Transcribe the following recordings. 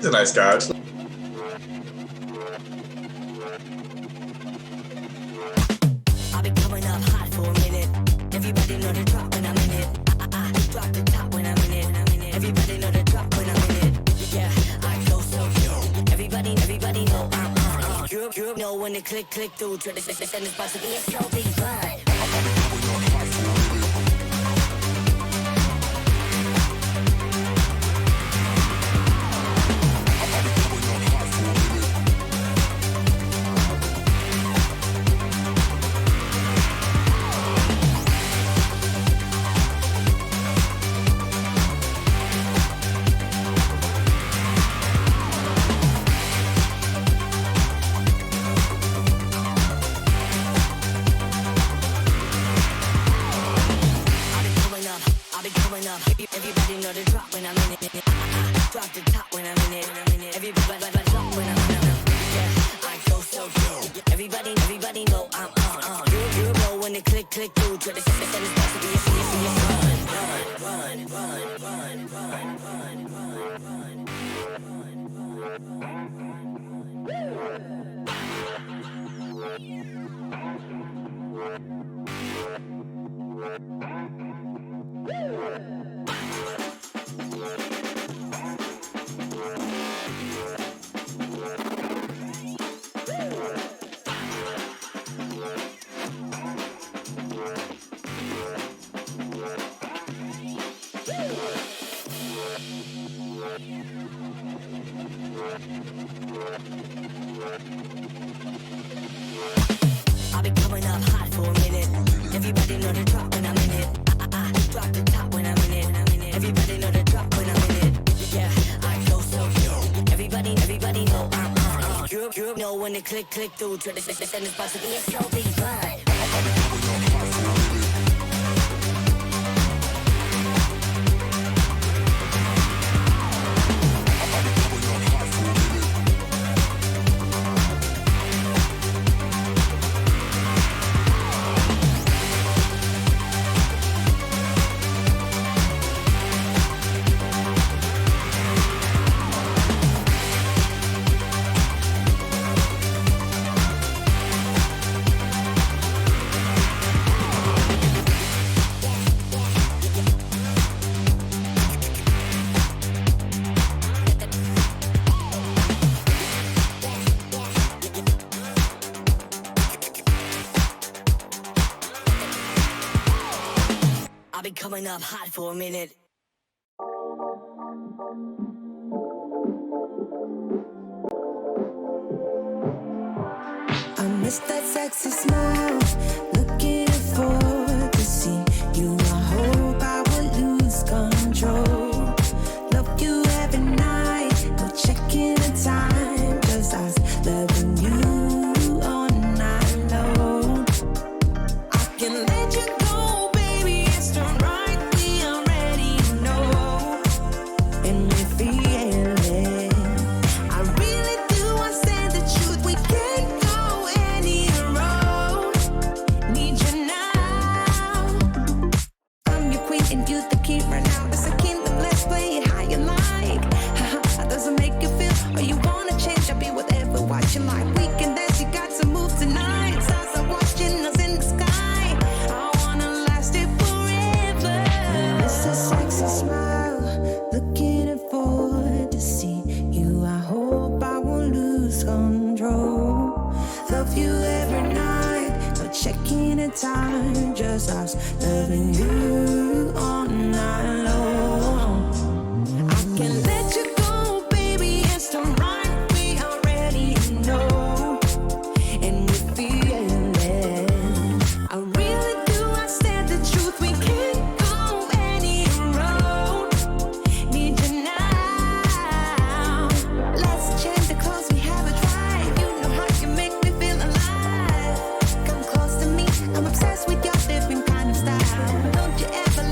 He's a nice guy. I've been coming up hot for a minute. Everybody know the drop when I'm in it. I drop the top when I'm in it. Everybody know the drop when I'm in it. Yeah, I go so cute. Everybody know I'm on. You know when the click through. Try to send this box to be a slow big ride. Everybody know the drop when I'm in it. Drop the top when I'm in it. Everybody drop when I'm in it. Yeah, I go so good. Everybody know I'm on. You know when the click through. Try to send this box to be a I've been coming up hot for a minute. Everybody know the drop when I'm in it. I drop the top when I'm in it. Everybody know the drop when I'm in it. Yeah, I go so cute. Everybody know I'm on. You know when the click through. Try to send this box to be a slow big ride. I've been coming up hot for a minute. I miss that sexy smile, looking forward to see you. I hope I will lose control. Love you every night, no checking the time, just us loving you all night long. I can let you go, baby, it's the right we already know, and we feel it. I really do, I say the truth, we can't go any road. Need you now. I'm your queen and you the king right now. It's a kingdom, let's play it how you like. Haha, doesn't make you feel, or you wanna change, I'll be whatever, what you like. We can dance, you got to move tonight. Stars are watching us in the sky. I wanna last it forever. It's a sexy smile, looking forward to see you. I hope I won't lose control. Love you every night, no checking the time, just us loving you all night long. I can let you go, baby, it's the right we already know, and we feel it. I really do, I said the truth, we can't go any road. Need you now. Let's change the clothes, we have a drive. You know how you make me feel alive. Come close to me, I'm obsessed with your different kind of style. Don't you ever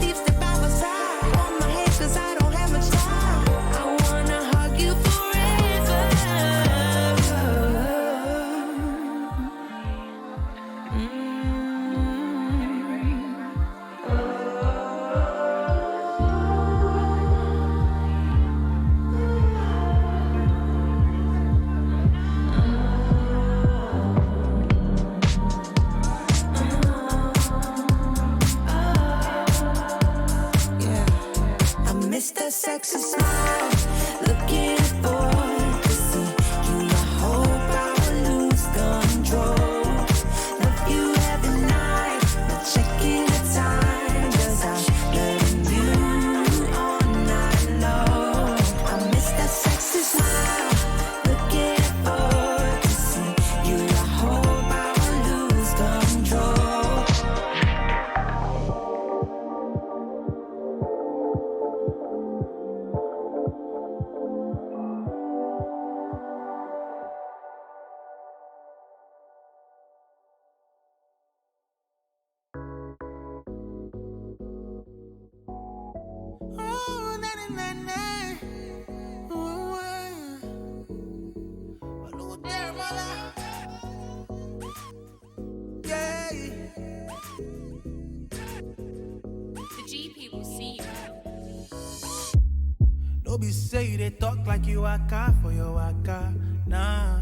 say they talk like you waka for your waka, nah.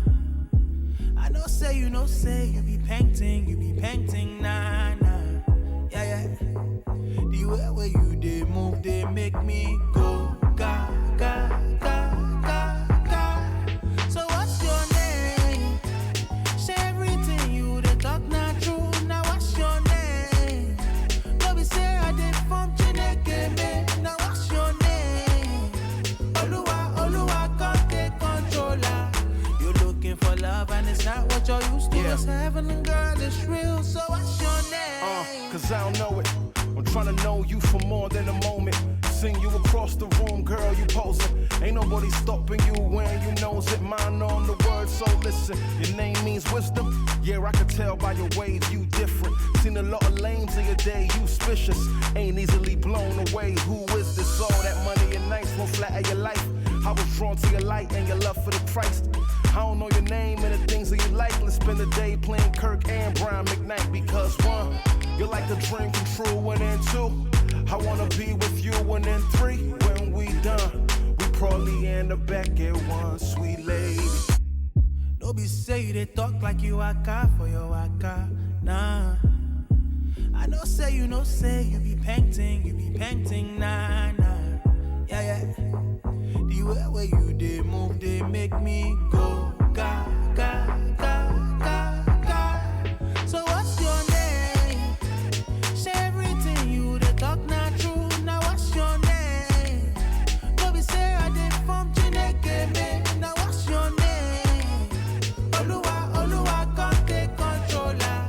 I know say you be painting, nah, nah. Yeah. The way where you they move, they make me go ga ga ga ga ga. So what's your name? Say everything you they talk not true. Now what's your name? Don't be say I did from Chineke. Now what's your name? Oluwa, can't take controller. You're looking for love and it's not what you're used to. It's heaven and girl, it's real. So what's your name? Cause I don't know it. I'm trying to know you for more than a moment. Seeing you across the room, girl, you posing. Ain't nobody stopping you when you knows it. Mine on the word, so listen. Your name means wisdom. Yeah, I can tell by your ways you different. Seen a lot of lanes in your day, you suspicious. Ain't easily blown away. Who is this? All that money and nights won't flatter your life. I was drawn to your light and your love for the Christ. I don't know your name and the things that you like. Let's spend the day playing Kirk and Brian McKnight. Because one, you're like the dream come true, and then two, I wanna be with you, and then three, when we done, we probably end up back at one, sweet lady. Don't be say they talk like you waka for your waka, nah. I know say you be painting, nah, nah. Yeah. The way where you they move, they make me go ga ga ga ga ga. So what's your name? Say everything you they talk not true. Now what's your name? Don't be say I did from Chineke. Now what's your name? Oluwa, can't take controller.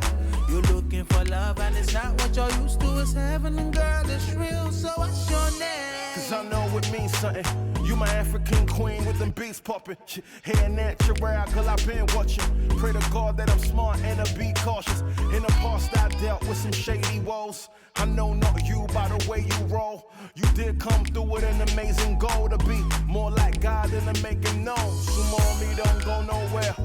You're looking for love and it's not what you're used to. It's heaven and girl, it's real. So what's your name? Cause I know it means something. You my African queen with them beats popping. Hair natural, girl, I've been watching. Pray to God that I'm smart and I be cautious. In the past I dealt with some shady woes. I know not you by the way you roll. You did come through with an amazing goal to be more like God than to make him known. Sumo on me don't go nowhere.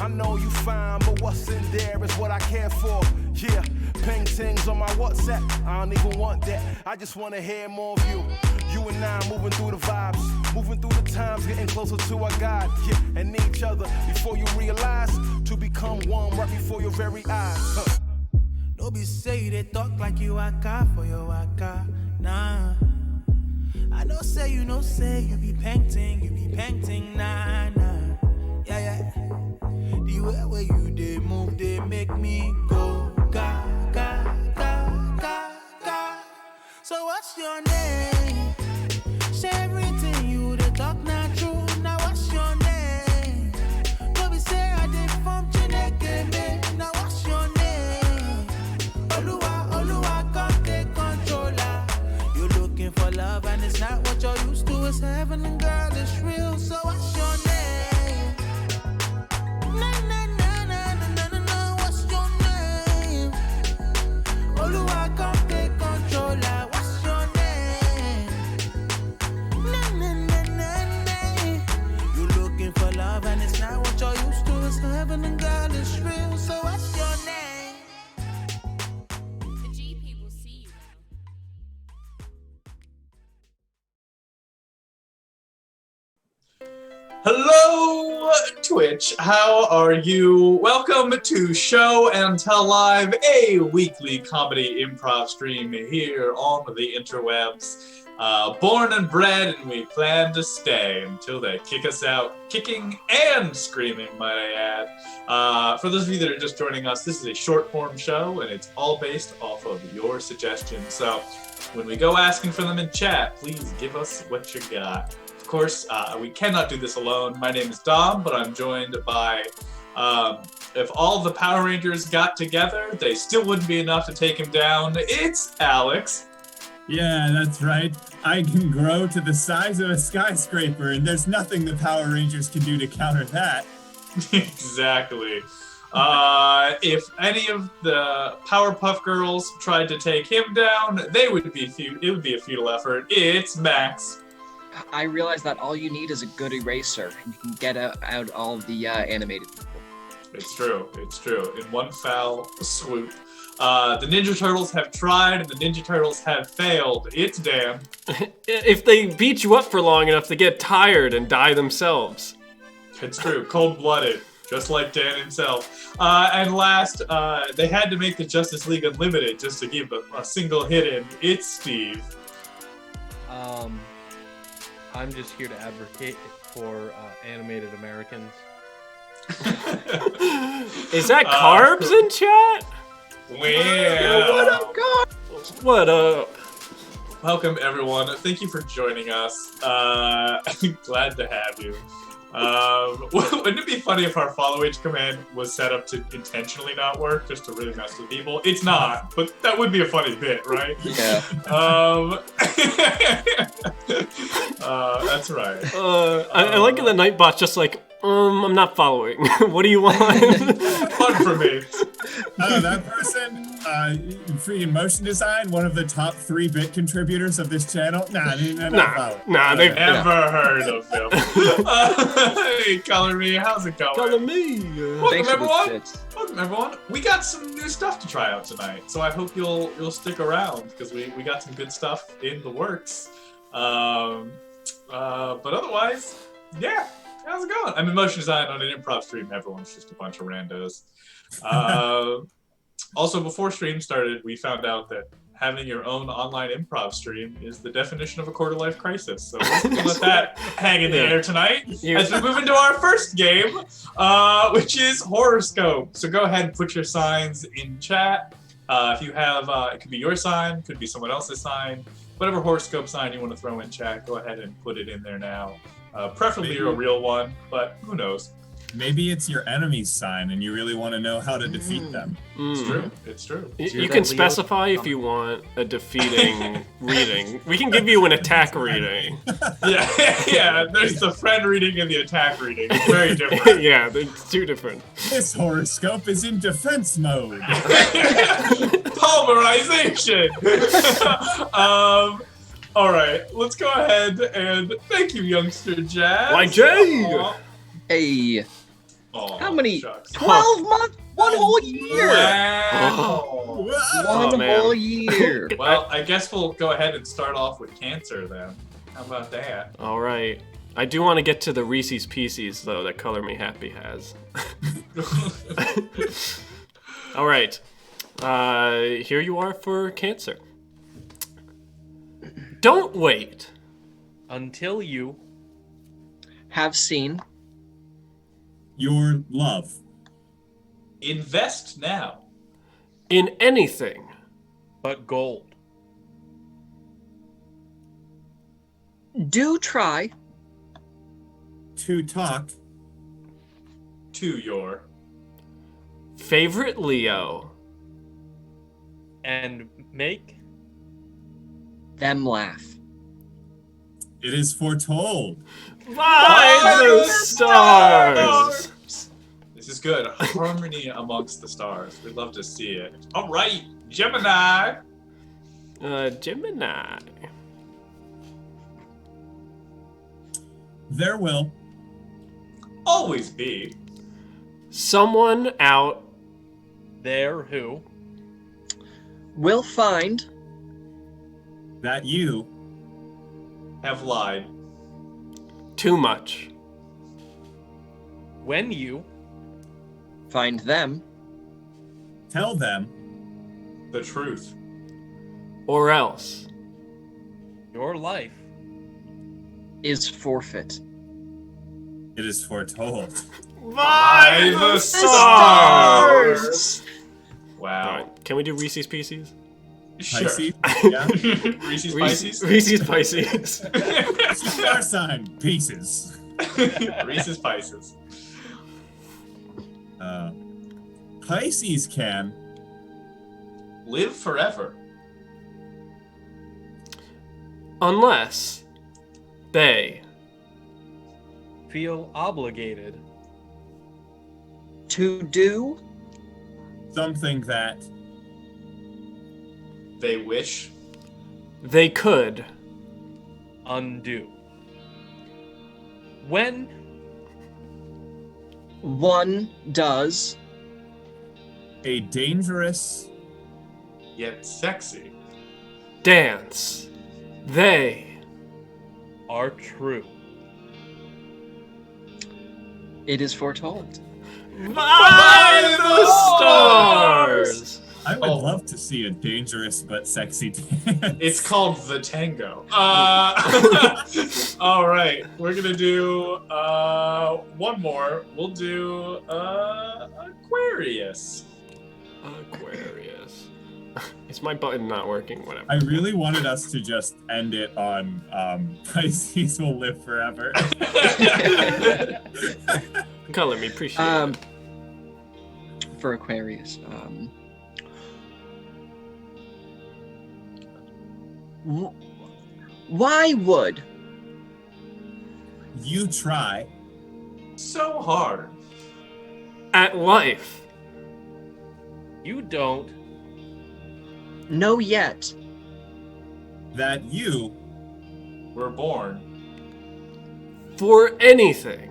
I know you fine, but what's in there is what I care for. Yeah, paintings on my WhatsApp. I don't even want that. I just wanna hear more of you. You and I moving through the vibes, moving through the times, getting closer to our God, yeah, and each other before you realize to become one right before your very eyes. Don't be say they talk like you waka for your waka, nah. I know say you be painting, nah, nah. Yeah. The way where you they move, they make me go ga ga ga ga ga. So what's your name? Say everything you they talk not true. Now what's your name? Don't be say I did from Chineke. Now what's your name? Oluwa, can't take controller. You're looking for love and it's not what you're used to. It's heaven and girl, it's real. So what's your name? Na, what's your name? Oluwa, can't take controller. What's your name? Na. You're looking for love and it's not what you're used to. It's heaven and God is real. So what's your name? The GP will see you now. Hello, Twitch. How are you? Welcome to Show and Tell Live, a weekly comedy improv stream here on the interwebs. Born and bred, and we plan to stay until they kick us out, kicking and screaming, might I add. For those of you that are just joining us, this is a short-form show, and it's all based off of your suggestions. So when we go asking for them in chat, please give us what you got. Of course, we cannot do this alone. My name is Dom, but I'm joined by, if all the Power Rangers got together, they still wouldn't be enough to take him down. It's Alex. Yeah, that's right. I can grow to the size of a skyscraper, and there's nothing the Power Rangers can do to counter that. Exactly. If any of the Powerpuff Girls tried to take him down, it would be a futile effort. It's Max. I realize that all you need is a good eraser, and you can get out all of the animated people. It's true. It's true. In one foul swoop. The Ninja Turtles have tried and the Ninja Turtles have failed. It's Dan. If they beat you up for long enough, they get tired and die themselves. It's true. Cold-blooded. Just like Dan himself. And last, they had to make the Justice League Unlimited just to give a single hit in. It's Steve. I'm just here to advocate for animated Americans. Is that Carbs in chat? Well, What up, guys? What up? welcome everyone. Thank you for joining us. Glad to have you. Wouldn't it be funny if our follow age command was set up to intentionally not work, just to really mess with people? It's not, but that would be a funny bit, right? Yeah. That's right. I like the Nightbot's just like, I'm not following. What do you want? Fun for me. That person, freaking motion design, one of the top 3-bit contributors of this channel. Nah, they've Never heard of them. Hey, Color Me, how's it going? Color Me. Welcome Thanks for the everyone. fits. Welcome everyone. We got some new stuff to try out tonight, so I hope you'll stick around because we got some good stuff in the works. But otherwise, yeah. How's it going? I'm in motion design on an improv stream. Everyone's just a bunch of randos. Also, before stream started, we found out that having your own online improv stream is the definition of a quarter-life crisis. So we're going to let that hang in the air tonight as we move into our first game, which is Horoscope. So go ahead and put your signs in chat. If you have, it could be your sign, could be someone else's sign. Whatever horoscope sign you want to throw in chat, go ahead and put it in there now. Preferably a real one, but who knows? Maybe it's your enemy's sign and you really want to know how to defeat them. It's true. It's true. You can specify if you want a defeating reading. We can give you an attack reading. Yeah. There's the friend reading and the attack reading. It's very different. Yeah, they're two different. This horoscope is in defense mode. Pulverization. All right, let's go ahead and thank you, youngster Jazz. YJ! Aw. Hey, Aw, how many? shucks. 12 months? One whole year! Wow. One man. whole year. Well, I guess we'll go ahead and start off with Cancer then. How about that? All right. I do want to get to the Reese's Pieces, though, that Color Me Happy has. All right. Here you are for Cancer. Don't wait. Until you Have seen Your love. Invest now. In anything. but gold. do try To talk. To your Favorite Leo. And make them laugh. It is foretold. By the stars. This is good. Harmony amongst the stars. We'd love to see it. All right, Gemini. Gemini. There will. Always be. Someone out there who Will find That you. Have lied. too much. when you find them Tell them. The truth. Or else. your life is forfeit. It is foretold. By the stars. Wow. All right. Can we do Reese's Pieces? Sure. Pisces. Yeah. Reese's Pisces. Reese's Pisces. Star sign. Pieces. Reese's Pisces. Pisces can. Live forever. Unless they feel obligated To do Something that. They wish. they could undo. When One does a dangerous Yet sexy. dance. They Are true. it is foretold. by the stars. I would Oh. love to see a dangerous but sexy dance. It's called the tango. All right, we're gonna do one more. We'll do Aquarius. Aquarius. Is my button not working? Whatever. I really wanted us to just end it on Pisces will live forever. Color me, appreciate it. For Aquarius, why would You try So hard. At life. You don't. know yet that you We're born. For anything.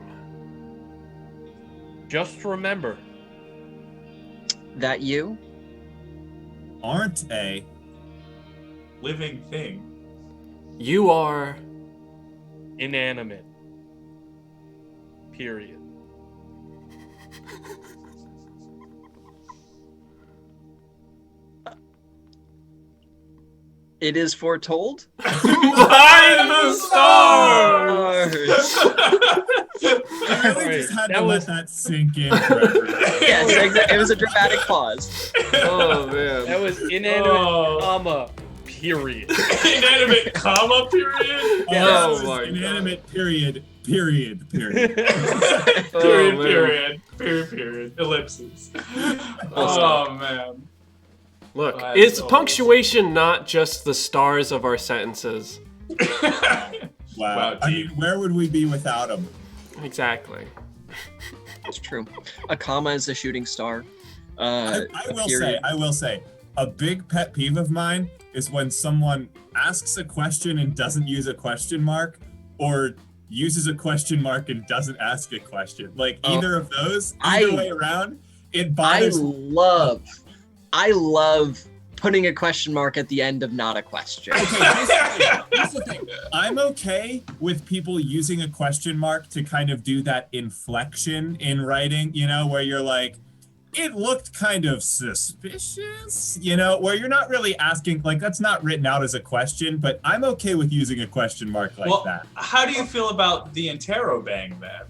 Just remember. that you aren't a Living thing. You are Inanimate. Period. it is foretold. by the stars. I really just had to let that sink in forever. Yes, it was a dramatic pause. Oh man. That was inanimate, comma, period. Inanimate comma period? Oh This my is inanimate period. Period. Period. Period, man. period. Period. Ellipses. Oh, man. Look, That's is awesome. punctuation not just the stars of our sentences? Wow. I mean, where would we be without him? Exactly. It's true. A comma is a shooting star. I A will period. say, a big pet peeve of mine is when someone asks a question and doesn't use a question mark, or uses a question mark and doesn't ask a question. Like either of those, either way around, it bothers me. I love putting a question mark at the end of not a question. Okay, here's the thing. I'm okay with people using a question mark to kind of do that inflection in writing, you know, where you're like, it looked kind of suspicious, you know, where you're not really asking, like, that's not written out as a question, but I'm okay with using a question mark like that. How do you feel about the interrobang then?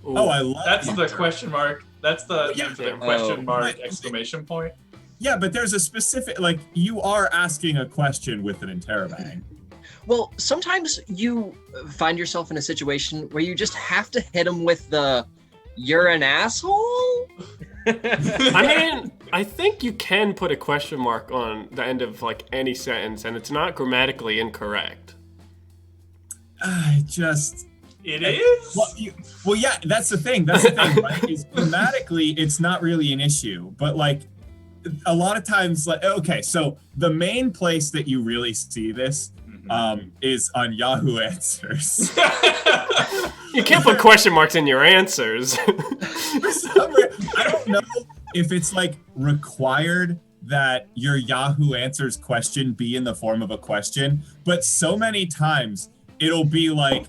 Oh, I love That's the interrobang. question mark. That's the question mark But- exclamation point. Yeah, but there's a specific, like, you are asking a question with an interrobang. Well, sometimes you find yourself in a situation where you just have to hit them with the "you're an asshole." I mean, I think you can put a question mark on the end of like any sentence, and it's not grammatically incorrect. I just... It is? Well, yeah, that's the thing. That's the thing, right? Is grammatically, it's not really an issue. But, like, a lot of times, like, okay, so the main place that you really see this is on Yahoo Answers. You can't put question marks in your answers. Somewhere, I don't know if it's, like, required that your Yahoo Answers question be in the form of a question, but so many times it'll be like,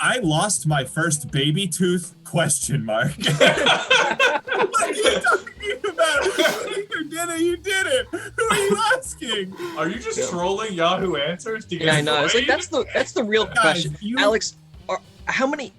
I lost my first baby tooth, question mark. What are you talking about? You did it, you did it. Who are you asking? Are you just trolling Yahoo Answers to get Yeah, I know. It's like annoyed? that's the real Guys, question, you- Alex. How many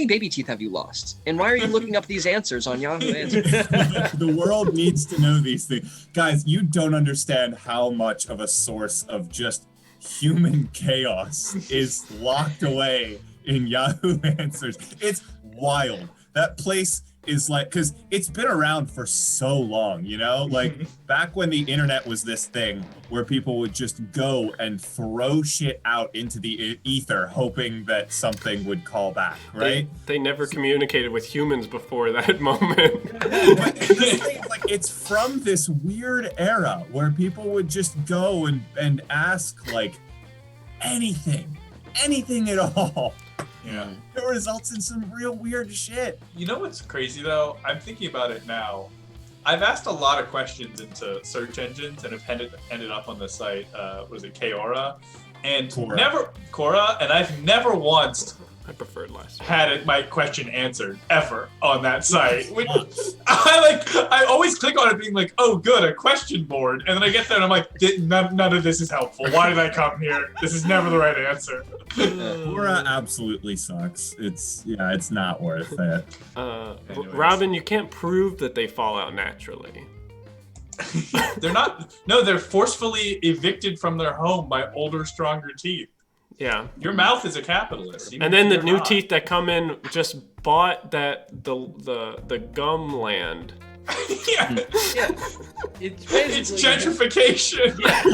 baby teeth have you lost? And why are you looking up these answers on Yahoo Answers? The world needs to know these things. Guys, you don't understand how much of a source of just human chaos is locked away in Yahoo Answers. It's wild. That place is like, because it's been around for so long, you know? Like, back when the internet was this thing where people would just go and throw shit out into the ether hoping that something would call back, right? They never communicated with humans before that moment. But this thing, like, it's from this weird era where people would just go and ask, like, anything at all. Yeah. It results in some real weird shit. You know what's crazy though? I'm thinking about it now. I've asked a lot of questions into search engines and have ended up on the site. Was it Quora? And Quora, and I've never once I preferred last. had my question answered ever on that site. Which I always click on it being like, oh good, a question board, and then I get there and I'm like, none of this is helpful. Why did I come here? This is never the right answer. Quora absolutely sucks. It's not worth it. Anyways. Robin, you can't prove that they fall out naturally. They're not. No, they're forcefully evicted from their home by older, stronger teeth. Yeah. Your mouth is a capitalist. And then the new teeth that come in just bought the gum land. Yeah. It's It's gentrification. Yeah.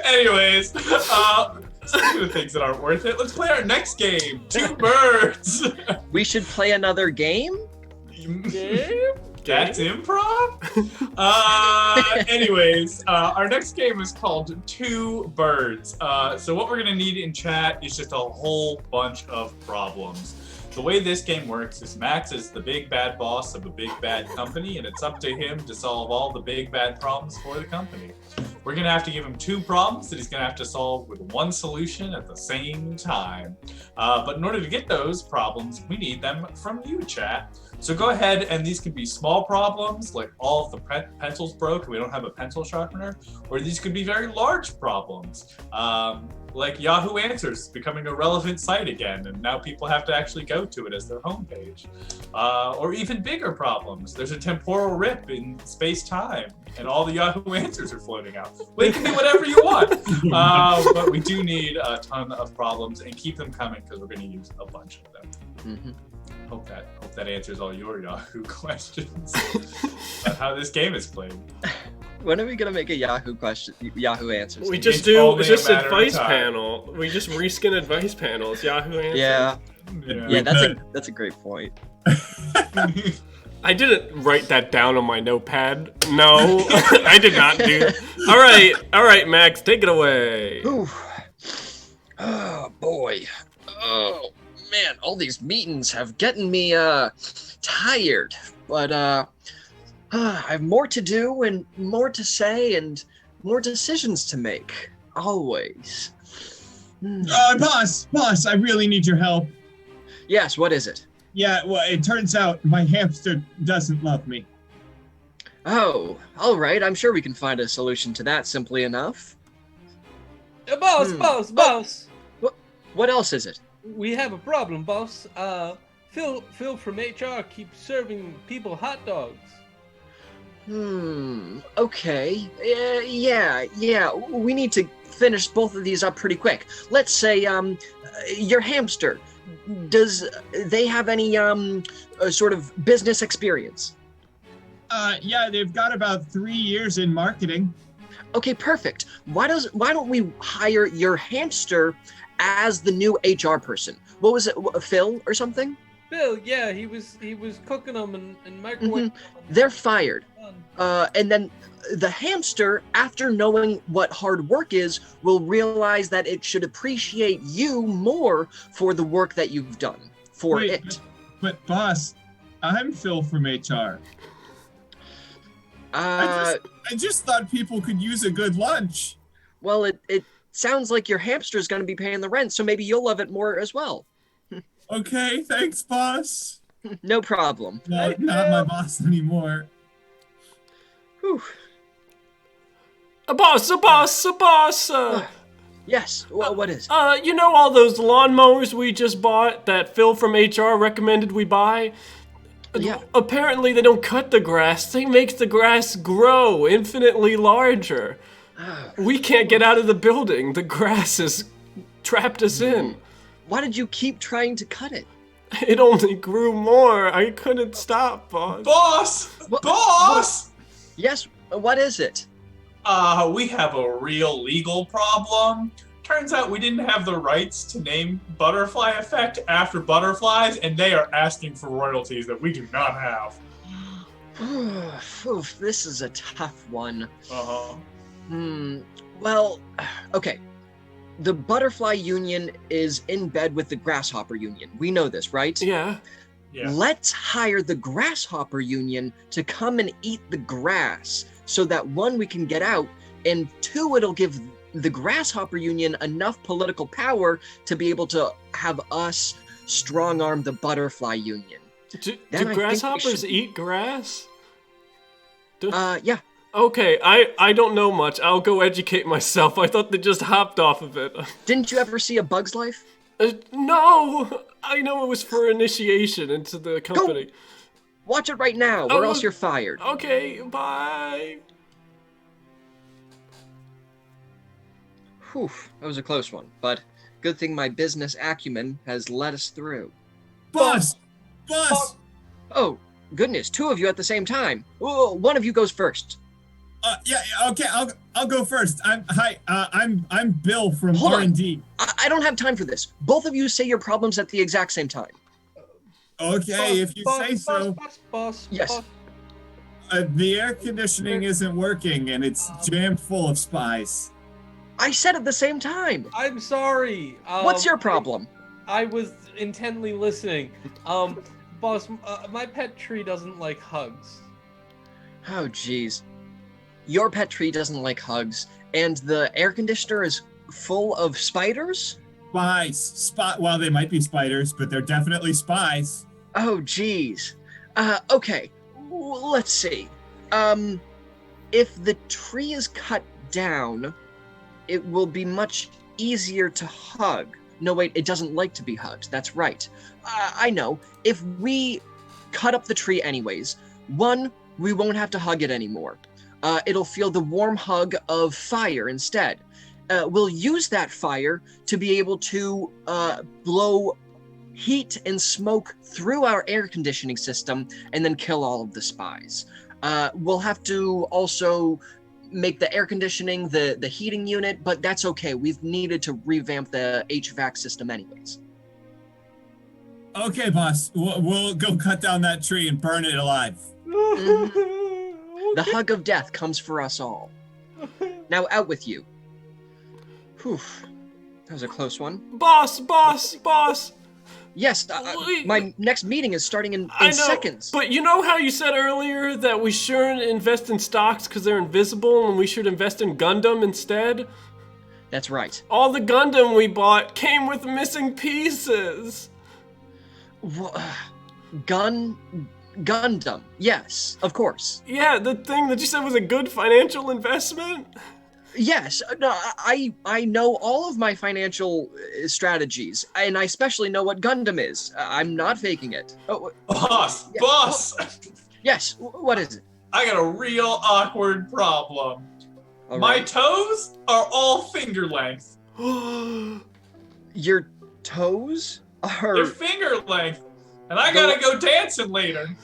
Anyways, speaking of things that aren't worth it, let's play our next game. Two birds. We should play another game? That's improv? Anyways, our next game is called Two Birds. So what we're gonna need in chat is just a whole bunch of problems. The way this game works is Max is the big bad boss of a big bad company, and it's up to him to solve all the big bad problems for the company. We're gonna have to give him two problems that he's gonna have to solve with one solution at the same time. But in order to get those problems, we need them from you, chat. So go ahead, and these could be small problems, like all of the pencils broke, and we don't have a pencil sharpener, or these could be very large problems, like Yahoo Answers becoming a relevant site again, and now people have to actually go to it as their homepage. Or even bigger problems. There's a temporal rip in space-time, and all the Yahoo Answers are floating out. Well, you can do whatever you want, but we do need a ton of problems, and keep them coming because we're going to use a bunch of them. Mm-hmm. Hope that answers all your Yahoo questions about how this game is played. When are we gonna make a Yahoo Answers? We just It's do only just a matter of advice time. panel. We just reskin advice panels. Yahoo Answers. Yeah, that's a great point. I didn't write that down on my notepad. No, I did not do that. All right, Max, take it away. Ooh. Oh boy. Oh man, all these meetings have gotten me tired. But I have more to do and more to say and more decisions to make. Always. Boss, I really need your help. Yes, what is it? Yeah, well, it turns out my hamster doesn't love me. Oh, all right. I'm sure we can find a solution to that simply enough. Boss. What else is it? We have a problem, boss. Phil from HR keeps serving people hot dogs. Okay. Yeah. We need to finish both of these up pretty quick. Let's say, your hamster. Does they have any sort of business experience? Yeah, they've got about 3 years in marketing. Okay, perfect. Why don't we hire your hamster as the new HR person? What was it, Phil or something? Phil, yeah, he was cooking them and microwave. They're fired. And then the hamster, after knowing what hard work is, will realize that it should appreciate you more for the work that you've done for it. But boss, I'm Phil from HR. I just thought people could use a good lunch. Well, it sounds like your hamster's going to be paying the rent, so maybe you'll love it more as well. Okay, thanks, boss. No problem. No, not my boss anymore. Whew. A boss. Yes. Well, what is it? You know all those lawnmowers we just bought that Phil from HR recommended we buy? Yeah. Apparently they don't cut the grass. They make the grass grow infinitely larger. We can't get out of the building. The grass has trapped us in. Why did you keep trying to cut it? It only grew more. I couldn't stop, boss. Boss! Yes. What is it? We have a real legal problem. Turns out we didn't have the rights to name Butterfly Effect after butterflies, and they are asking for royalties that we do not have. Oof, this is a tough one. Uh-huh. Well, okay. the Butterfly Union is in bed with the Grasshopper Union. We know this, right? Yeah. Yeah. Let's hire the Grasshopper Union to come and eat the grass so that one, we can get out, and two, it'll give the Grasshopper Union enough political power to be able to have us strong-arm the Butterfly Union. Do Then I think we grasshoppers should- eat grass? Yeah. Okay, I don't know much. I'll go educate myself. I thought they just hopped off of it. Didn't you ever see A Bug's Life? No! I know it was for initiation into the company. Watch it right now, or else you're fired. Okay, bye. Whew, that was a close one, but good thing my business acumen has led us through. Boss! Boss! Oh, goodness, two of you at the same time. Oh, one of you goes first. Yeah, okay, I'll go first. I'm Bill from Hold on. R&D. I don't have time for this. Both of you say your problems at the exact same time. Okay, if you say so. Boss. Yes. The air conditioning isn't working and it's jammed full of spies. I said at the same time. I'm sorry. What's your problem? I was intently listening. Boss, my pet tree doesn't like hugs. Oh, jeez. Your pet tree doesn't like hugs, and the air conditioner is full of spiders? Spies. Well, they might be spiders, but they're definitely spies. Oh, jeez. Okay. Let's see. If the tree is cut down, it will be much easier to hug. No, wait, it doesn't like to be hugged. That's right. I know. If we cut up the tree anyways, one, we won't have to hug it anymore. It'll feel the warm hug of fire instead. We'll use that fire to be able to blow heat and smoke through our air conditioning system and then kill all of the spies. We'll have to also make the air conditioning the heating unit, but that's okay. We've needed to revamp the HVAC system anyways. Okay, boss. We'll go cut down that tree and burn it alive. The hug of death comes for us all. Now out with you. Whew. That was a close one. Boss! Yes, my next meeting is starting in I know, seconds. but you know how you said earlier that we shouldn't invest in stocks because they're invisible and we should invest in Gundam instead? That's right. All the Gundam we bought came with missing pieces. Gundam. Yes, of course. Yeah, the thing that you said was a good financial investment? Yes, no, I know all of my financial strategies, and I especially know what Gundam is. I'm not faking it. Oh, Boss! yeah. Boss! Yes, what is it? I got a real awkward problem. All My right. toes are all finger length. Your toes are... They're finger length. And I gotta go dancing later.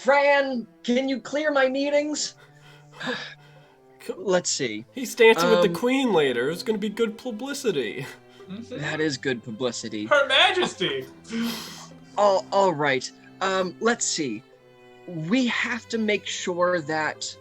Fran, can you clear my meetings? Let's see. He's dancing with the queen later. It's gonna be good publicity. That is good publicity. Her Majesty. All right. Let's see. We have to make sure that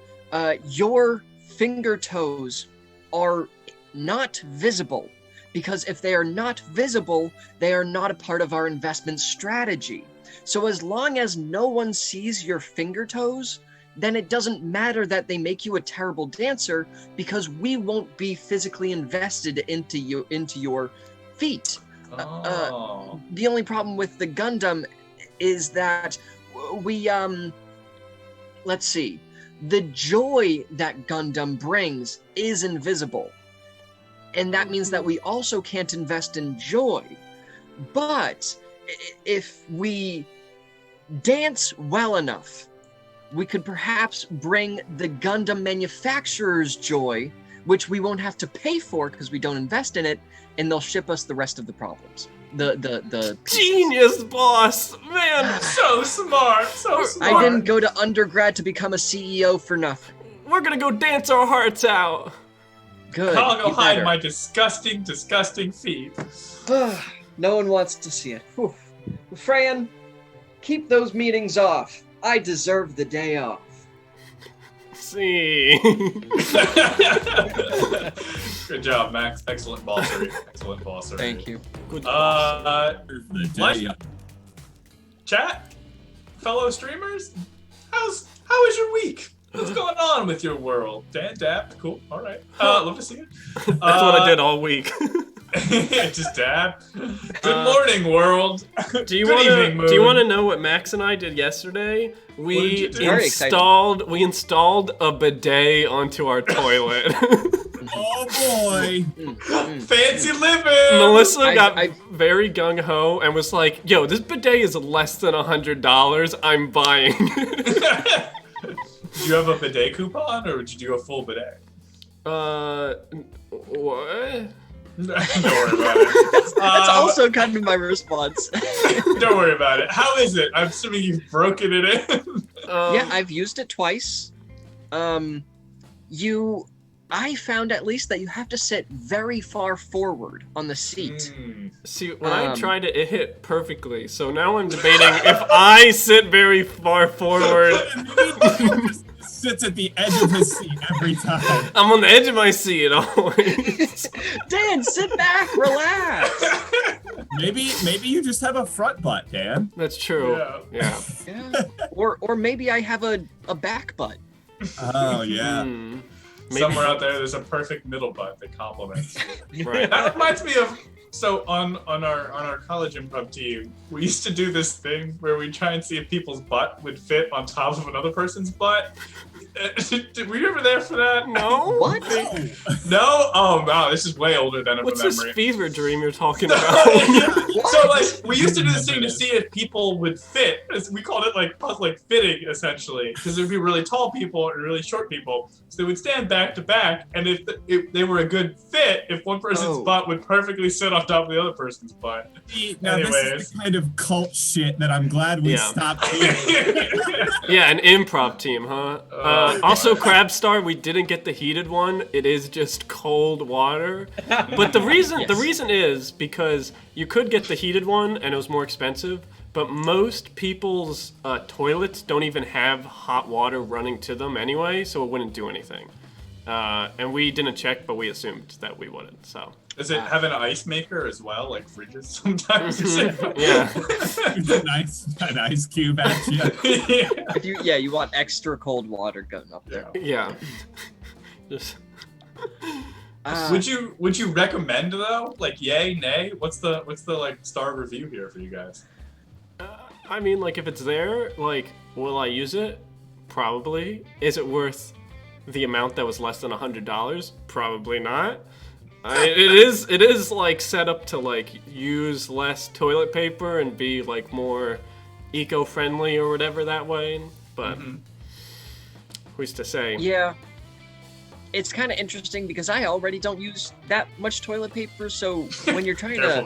your finger toes are not visible, because if they are not visible, they are not a part of our investment strategy. So as long as no one sees your finger toes, then it doesn't matter that they make you a terrible dancer, because we won't be physically invested into your feet. Oh. The only problem with the Gundam is that we, let's see, the joy that Gundam brings is invisible. And that means that we also can't invest in joy. But if we dance well enough, we could perhaps bring the Gundam manufacturer's joy, which we won't have to pay for because we don't invest in it, and they'll ship us the rest of the problems. The Genius, boss! Man! So smart, so smart. I didn't go to undergrad to become a CEO for nothing. We're gonna go dance our hearts out! Good. I'll go you hide better. my disgusting, disgusting feet. No one wants to see it. Whew. Fran, keep those meetings off. I deserve the day off. See. Good job, Max. Excellent bossery. Excellent bossery. Thank you. Good. Mike? Chat? Fellow streamers? How was your week? What's going on with your world? Dab? Cool. All right. Love to see it. That's what I did all week. Just dab. Good morning, world. Do you Good evening, want to moon. know what Max and I did yesterday? did We you do? Very installed a bidet onto our toilet. Oh boy. Fancy living. Melissa got I- very gung ho and was like, "Yo, this bidet is less than $100. I'm buying." Did you have a bidet coupon or did you do a full bidet? What? Don't worry about it. That's also kind of my response. Don't worry about it. How is it? I'm assuming you've broken it in. Yeah, I've used it twice. I found at least that you have to sit very far forward on the seat. See, when I tried it, it hit perfectly. So now I'm debating if I sit very far forward. Sits at the edge of his seat every time. I'm on the edge of my seat always. Dan, sit back, relax. Maybe you just have a front butt, Dan. That's true. Yeah. Yeah. Or maybe I have a back butt. Oh yeah. Maybe. Somewhere out there, there's a perfect middle butt that complements. Right. That reminds me of on our college improv team, we used to do this thing where we try and see if people's butt would fit on top of another person's butt. Were you ever there for that? No. What? No? Oh wow, this is way older than What's a this memory. fever dream you're talking about? So like we used to do this thing to see if people would fit. We called it like fitting essentially, because there'd be really tall people and really short people. So they would stand back to back, and if they were a good fit, if one person's butt would perfectly sit on top of the other person's butt. Now this is the kind of cult shit that I'm glad we stopped doing. Yeah, an improv team, huh? Also, Crab Star, we didn't get the heated one. It is just cold water. But the reason is because you could get the heated one and it was more expensive. But most people's toilets don't even have hot water running to them anyway, so it wouldn't do anything. And we didn't check, but we assumed that we wouldn't. So. Does it have an ice maker as well, like fridges sometimes? Yeah. An ice cube action. If you want extra cold water going up there. Yeah. Just. Would you recommend though? Like yay, nay? What's the like star review here for you guys? I mean, like if it's there, like will I use it? Probably. Is it worth the amount that was less than $100? Probably not. It is like set up to like use less toilet paper and be like more eco-friendly or whatever that way. But who's to say? Yeah. It's kind of interesting because I already don't use that much toilet paper. So when you're trying to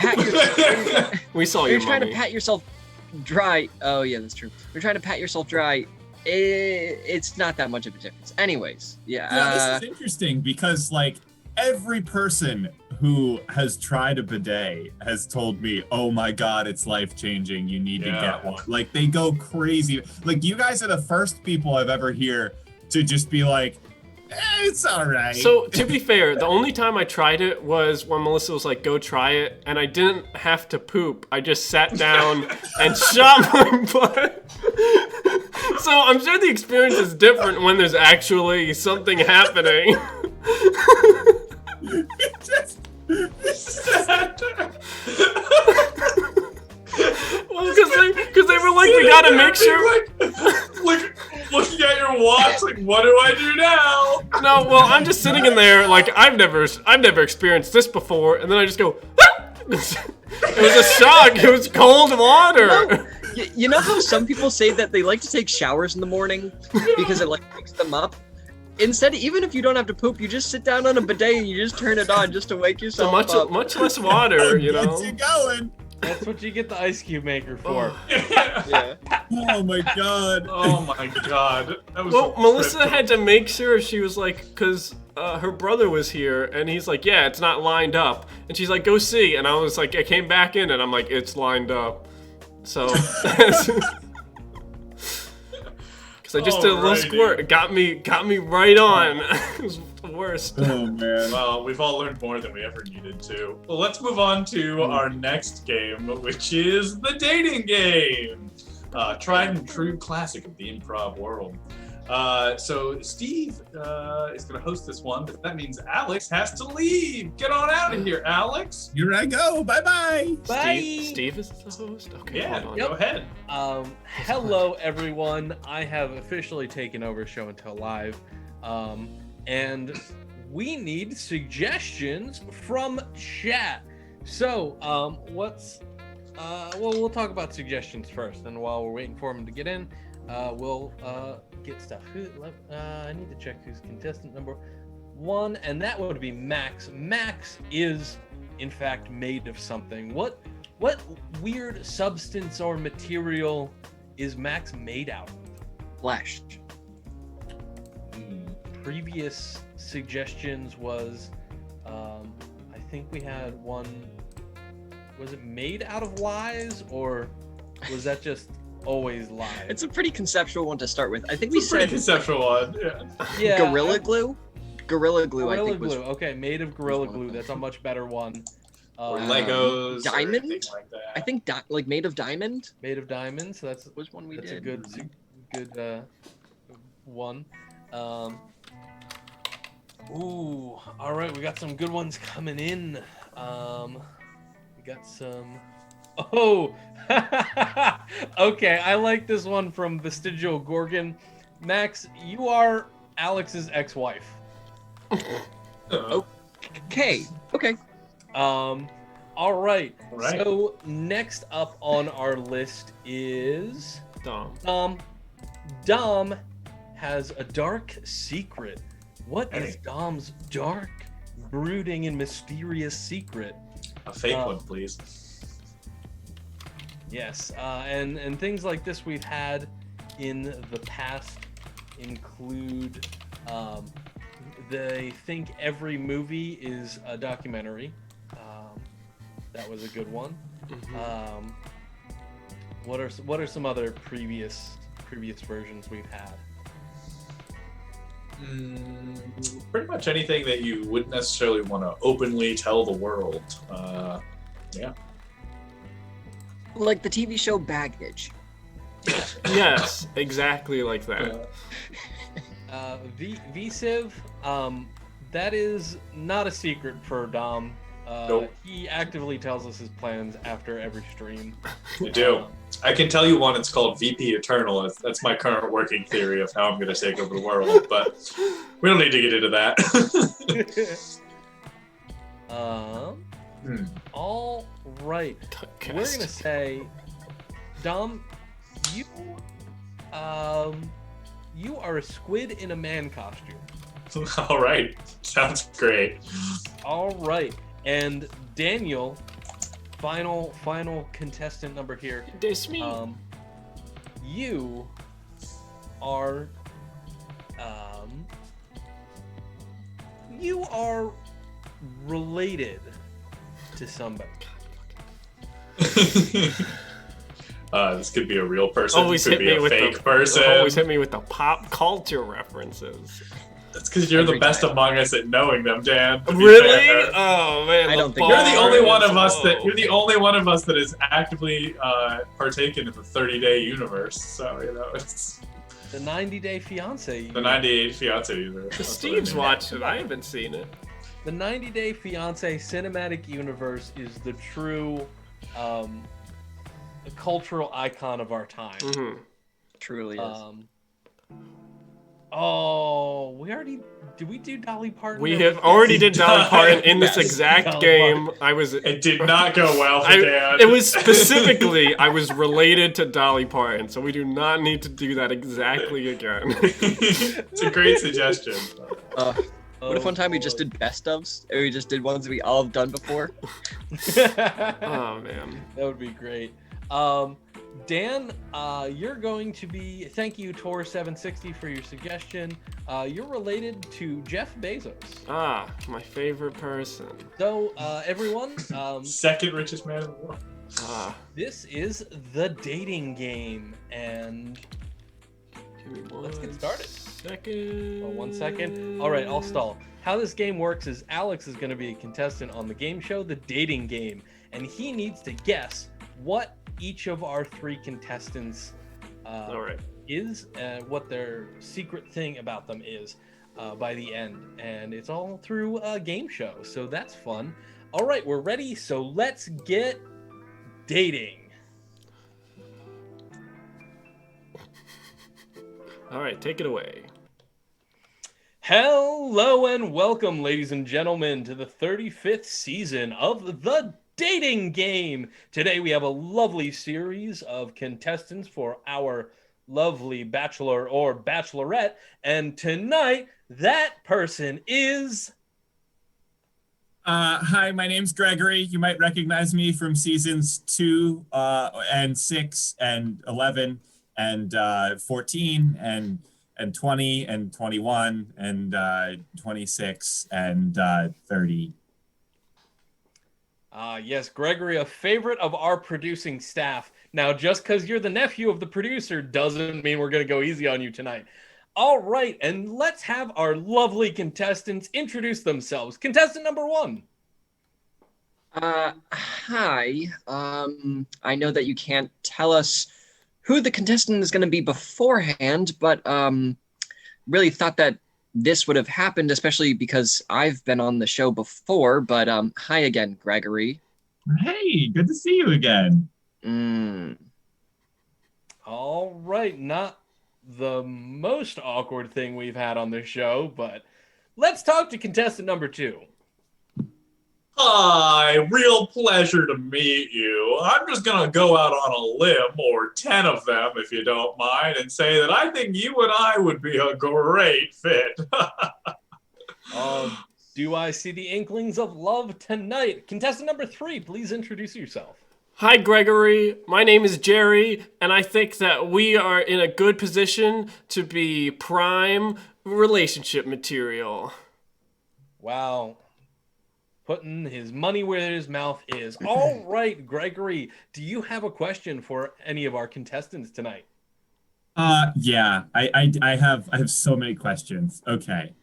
pat yourself, we saw you're your trying mummy. to pat yourself dry. Oh yeah, that's true. You're trying to pat yourself dry. It's not that much of a difference. Anyways, Yeah, this is interesting because like every person who has tried a bidet has told me, oh my god, it's life-changing, you need to get one. Like they go crazy. Like you guys are the first people I've ever hear to just be like, it's all right. So to be fair, the only time I tried it was when Melissa was like, go try it, and I didn't have to poop. I just sat down and shot my butt. So I'm sure the experience is different when there's actually something happening. Well, because they were like, we gotta make sure. Like looking at your watch, like, what do I do now? No, well, I'm just sitting in there, like I've never experienced this before, and then I just go. Ah! It was a shock. It was cold water. You know how some people say that they like to take showers in the morning because it like wakes them up? Instead, even if you don't have to poop, you just sit down on a bidet and you just turn it on just to wake yourself up. Much less water, you know. Gets you going. That's what you get the ice cube maker for. Yeah. Oh my god. Oh my god. That was Well, so Melissa trippy. had to make sure she was like, because her brother was here, and he's like, yeah, it's not lined up. And she's like, go see. And I was like, I came back in, and I'm like, it's lined up. So, because So just a little Alrighty. squirt got me right on. It was the worst. Oh man. Well, we've all learned more than we ever needed to. Well, let's move on to our next game, which is the dating game. Tried and true classic of the improv world. So Steve is going to host this one, but that means Alex has to leave. Get on out of here, Alex. Here I go. Bye-bye. Bye. Steve is the host? Okay, Yeah, hold on. go ahead. Hello, everyone. I have officially taken over Show and Tell Live, and we need suggestions from chat. So, we'll talk about suggestions first, and while we're waiting for him to get in, we'll get stuff. I need to check who's contestant number 1, and that would be Max. Max is, in fact, made of something. What weird substance or material is Max made out of? Flash. Previous suggestions was, I think we had one. Was it made out of lies, or was that just always lies? It's a pretty conceptual one to start with. I think we It's a pretty said conceptual one. Yeah, Gorilla Glue. Gorilla Glue, I Gorilla think glue. was. Okay, made of Gorilla was one Glue. of That's a much better one. Or Um, Legos. Diamond? Or anything like that. I think like made of diamond Made of diamonds. So that's was one we that's did. a good one. Ooh, all right, we got some good ones coming in. We got some. Oh, okay. I like this one from Vestigial Gorgon. Max, you are Alex's ex-wife. Okay. All right. Right. So next up on our list is Dom. Dom has a dark secret. What is Hey. Dom's dark, brooding, and mysterious secret? A fake one, please. Yes, and things like this we've had in the past include they think every movie is a documentary. That was a good one. What are some other previous versions we've had? Pretty much anything that you wouldn't necessarily want to openly tell the world. Yeah. Like the TV show Baggage. Yes, exactly like that. VSiv, that is not a secret for Dom. Nope. He actively tells us his plans after every stream. I do. I can tell you one. It's called VP Eternal. That's my current working theory of how I'm going to take over the world. But we don't need to get into that. All right. We're gonna say, Dom, you are a squid in a man costume. All right. Sounds great. All right. And Daniel, final contestant number here. That's me. You are related to somebody. This could be a real person. Always could hit be me a with fake the person. always hit me with the pop culture references. That's because you're the Every best time. among us at knowing them, Dan. to be Really? fair. Oh man, I don't think You're the only one bar of us is that low. you're the only one of us that is actively partaken in the 30-day universe. So it's The 90-Day Fiance. the 98 Fiance universe. That's what I Steve's mean. watched it. I haven't seen it. The 90-Day Fiance cinematic universe is the true cultural icon of our time. Mm-hmm. Truly is. Did we do Dolly Parton? We have already did Dolly Parton in this Yes. exact Dolly game. I was. It did not go well for Dan. It was specifically I was related to Dolly Parton, so we do not need to do that exactly again. It's a great suggestion. What if one time we just did best ofs? Or we just did ones we all have done before? Oh man. That would be great. Dan, you're going to be. Thank you, Tor760, for your suggestion. You're related to Jeff Bezos. Ah, my favorite person. So, everyone, Second richest man in the world. Ah, this is the dating game, and Give me one. Let's get started. Second. Oh, 1 second. All right, I'll stall. How this game works is Alex is going to be a contestant on the game show, The Dating Game, and he needs to guess what each of our 3 contestants All right. is, what their secret thing about them is by the end. And it's all through a game show, so that's fun. All right, we're ready, so let's get dating. All right, take it away. Hello and welcome, ladies and gentlemen, to the 35th season of The Dating Game. Today we have a lovely series of contestants for our lovely bachelor or bachelorette, and tonight that person is... Hi, my name's Gregory. You might recognize me from seasons 2 and 6 and 11 and 14 and 20 and 21 and 26 and 30. Yes, Gregory, a favorite of our producing staff. Now, just because you're the nephew of the producer doesn't mean we're going to go easy on you tonight. All right, and let's have our lovely contestants introduce themselves. Contestant number 1. Hi. I know that you can't tell us who the contestant is going to be beforehand, but really thought that this would have happened, especially because I've been on the show before. But hi again, Gregory. Hey, good to see you again. All right, not the most awkward thing we've had on this show, but let's talk to contestant number 2. Hi, real pleasure to meet you. I'm just going to go out on a limb, or 10 of them if you don't mind, and say that I think you and I would be a great fit. Do I see the inklings of love tonight? Contestant number 3, please introduce yourself. Hi, Gregory. My name is Jerry, and I think that we are in a good position to be prime relationship material. Wow. Putting his money where his mouth is. All right, Gregory, do you have a question for any of our contestants tonight? Yeah, I have so many questions. Okay,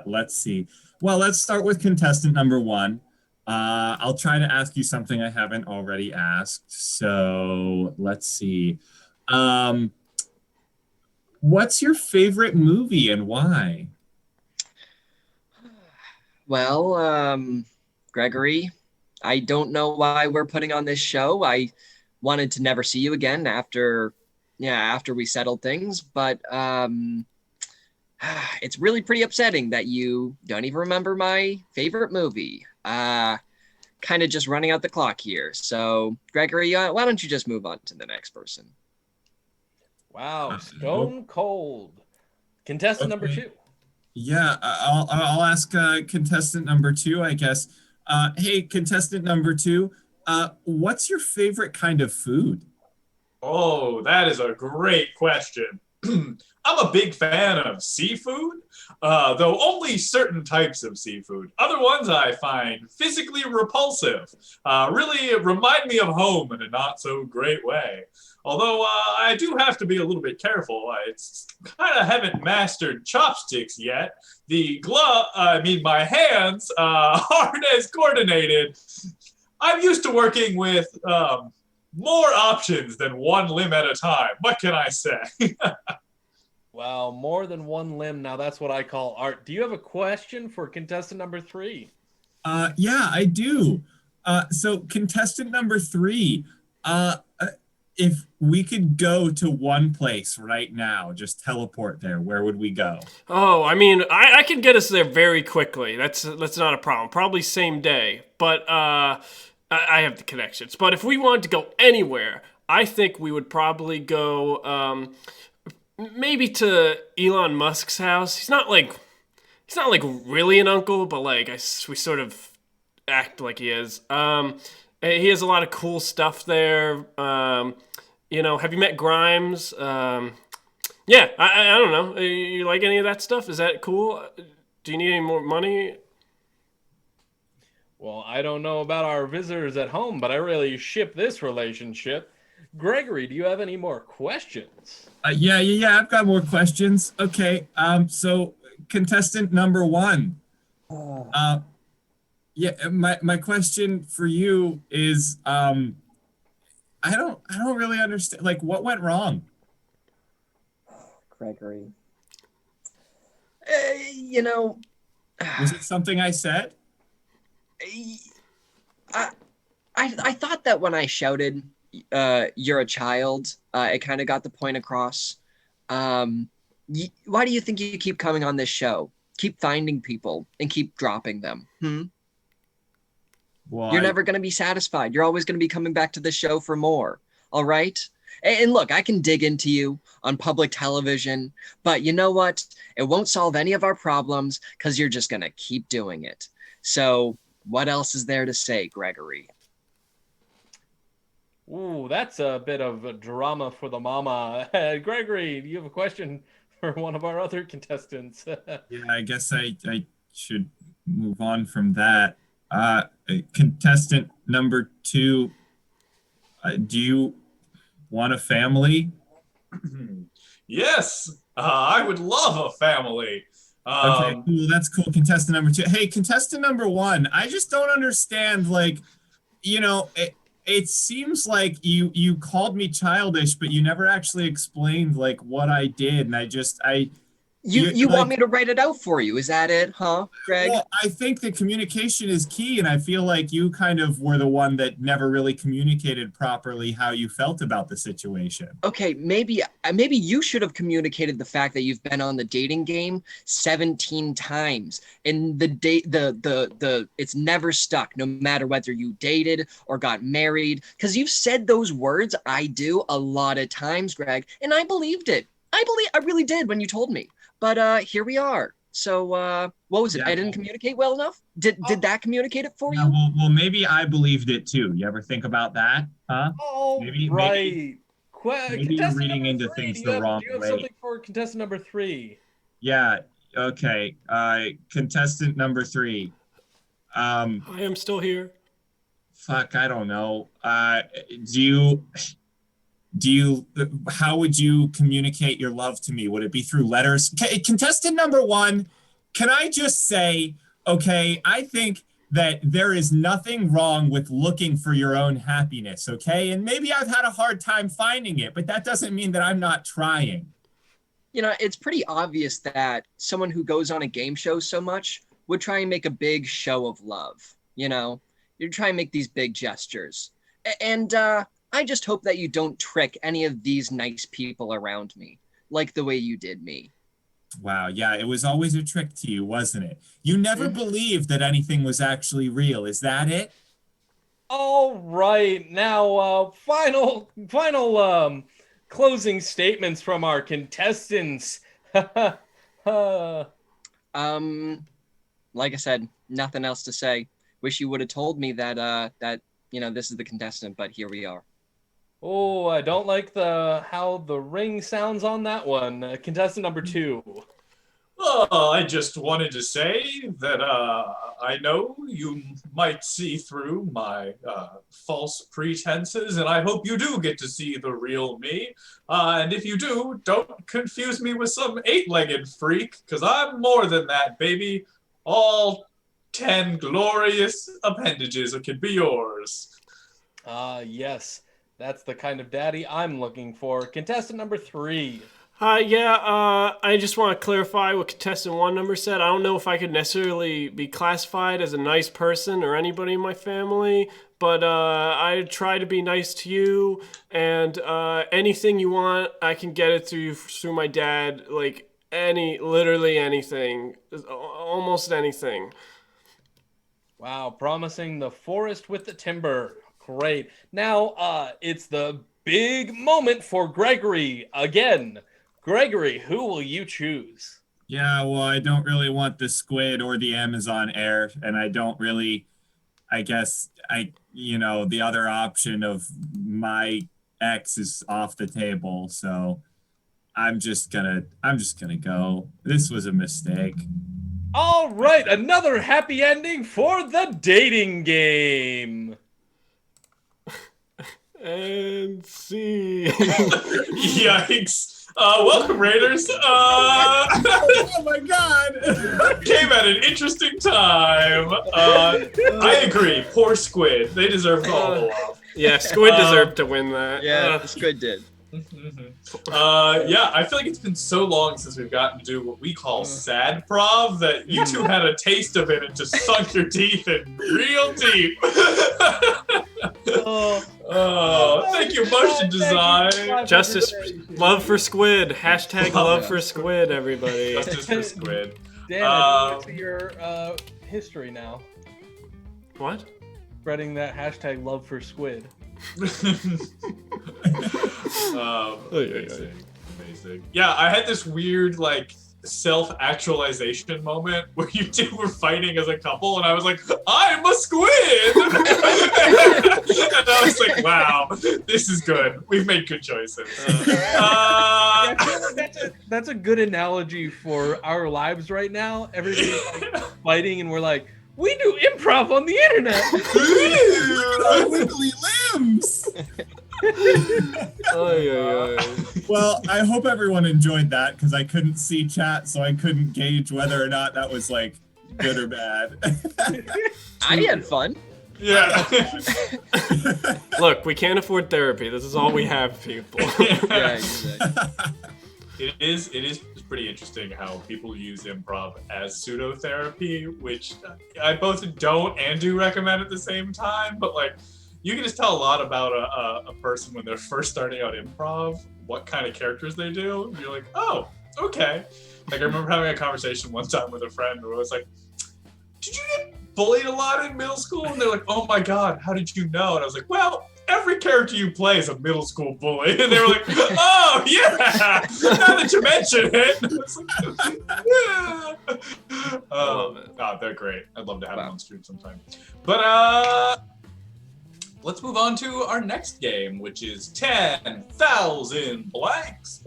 let's see. Well, let's start with contestant number 1. I'll try to ask you something I haven't already asked. So let's see. What's your favorite movie and why? Well, Gregory, I don't know why we're putting on this show. I wanted to never see you again after we settled things, but it's really pretty upsetting that you don't even remember my favorite movie. Kind of just running out the clock here. So, Gregory, why don't you just move on to the next person? Wow, stone cold. Contestant number 2. Yeah, I'll ask contestant number 2, I guess. Hey, contestant number 2, what's your favorite kind of food? Oh, that is a great question. I'm a big fan of seafood, though only certain types of seafood. Other ones I find physically repulsive. Really remind me of home in a not so great way. Although I do have to be a little bit careful. I kind of haven't mastered chopsticks yet. My hands aren't as coordinated. I'm used to working with more options than one limb at a time. What can I say? Wow, more than one limb. Now that's what I call art. Do you have a question for contestant number 3? Yeah, I do. So contestant number 3, if we could go to one place right now, just teleport there, where would we go? Oh, I mean, I can get us there very quickly. That's not a problem. Probably same day. But I have the connections. But if we wanted to go anywhere, I think we would probably go maybe to Elon Musk's house. He's not like really an uncle, but like we sort of act like he is. He has a lot of cool stuff there. Have you met Grimes? Yeah, I don't know. You like any of that stuff? Is that cool? Do you need any more money? Well, I don't know about our visitors at home, but I really ship this relationship. Gregory, do you have any more questions? Yeah. I've got more questions. Okay. So contestant number 1. Yeah. My question for you is, I don't really understand. Like, what went wrong? Gregory. You know, Was it something I said? I thought that when I shouted, "You're a child," it kind of got the point across. Why do you think you keep coming on this show? Keep finding people and keep dropping them. Well, You're never going to be satisfied. You're always going to be coming back to the show for more. All right? And look, I can dig into you on public television, but you know what? It won't solve any of our problems because you're just going to keep doing it. So what else is there to say, Gregory? Ooh, that's a bit of drama for the mama. Gregory, do you have a question for one of our other contestants? Yeah, I guess I should move on from that. Contestant number 2, do you want a family? Yes, I would love a family. Okay, cool. That's cool. Contestant number 2. Hey, contestant number 1, I just don't understand. Like, it seems like you called me childish, but you never actually explained like what I did, and You want me to write it out for you? Is that it, huh, Greg? Well, I think that communication is key, and I feel like you kind of were the one that never really communicated properly how you felt about the situation. Okay, maybe you should have communicated the fact that you've been on the dating game 17 times, and it's never stuck, no matter whether you dated or got married, because you've said those words "I do" a lot of times, Greg, and I believed it. I really did when you told me. But here we are. So what was it? Yeah. I didn't communicate well enough? Did that communicate it for Yeah, you? well, maybe I believed it too. You ever think about that? Huh? Oh, Maybe you're reading into things the wrong do you have way. something for contestant number 3? Yeah. Okay. Contestant number 3. I am still here. Fuck, I don't know. How would you communicate your love to me? Would it be through letters? Contestant number 1, can I just say, okay, I think that there is nothing wrong with looking for your own happiness, okay? And maybe I've had a hard time finding it, but that doesn't mean that I'm not trying. It's pretty obvious that someone who goes on a game show so much would try and make a big show of love. You try and make these big gestures. And I just hope that you don't trick any of these nice people around me, like the way you did me. Wow, yeah, it was always a trick to you, wasn't it? You never believed that anything was actually real. Is that it? All right, now final closing statements from our contestants. Like I said, nothing else to say. Wish you would have told me that this is the contestant, but here we are. Oh, I don't like how the ring sounds on that one. Contestant number 2. I just wanted to say that I know you might see through my false pretenses, and I hope you do get to see the real me. And if you do, don't confuse me with some 8-legged freak, because I'm more than that, baby. All 10 glorious appendages can be yours. Yes. That's the kind of daddy I'm looking for. Contestant number 3. I just want to clarify what contestant 1 number said. I don't know if I could necessarily be classified as a nice person or anybody in my family, but I try to be nice to you, and anything you want, I can get it through my dad. Like literally anything, almost anything. Wow, promising the forest with the timber. Great. Now, it's the big moment for Gregory again. Gregory, who will you choose? Yeah, well, I don't really want the squid or the Amazon air, and I don't really, I guess, the other option of my ex is off the table, so I'm just gonna go. This was a mistake. All right, another happy ending for the dating game. And see. Yikes. Welcome, Raiders. Oh my god! Came at an interesting time. I agree. Poor Squid. They deserve all the love. Yeah, Squid deserved to win that. Yeah, the Squid did. Yeah, I feel like it's been so long since we've gotten to do what we call sad prov that you two had a taste of it and just sunk your teeth in real deep. Thank you, motion design. Justice, love for Squid. Hashtag love for Squid, everybody. Justice for Squid. Dan, it's your history now. What? Spreading that hashtag love for Squid. Amazing. Yeah, I had this weird like self-actualization moment where you two were fighting as a couple, and I was like, "I'm a squid," and I was like, "Wow, this is good. We've made good choices." I feel like that's a good analogy for our lives right now. Everybody's like fighting, and we're like, we do improv on the internet. Our wiggly limbs. Well, I hope everyone enjoyed that because I couldn't see chat, so I couldn't gauge whether or not that was like good or bad. I had fun. Yeah. Look, we can't afford therapy. This is all we have, people. Yeah, exactly. It is pretty interesting how people use improv as pseudo-therapy, which I both don't and do recommend at the same time, but like you can just tell a lot about a person when they're first starting out improv, what kind of characters they do. You're like, oh, okay. Like I remember having a conversation one time with a friend where I was like, did you get bullied a lot in middle school? And they're like, oh my God, how did you know? And I was like, well, every character you play is a middle school bully. And they were like, oh, yeah, now that you mention it. I was like, yeah. They're great. I'd love to have them on stream sometime. But let's move on to our next game, which is 10,000 blanks.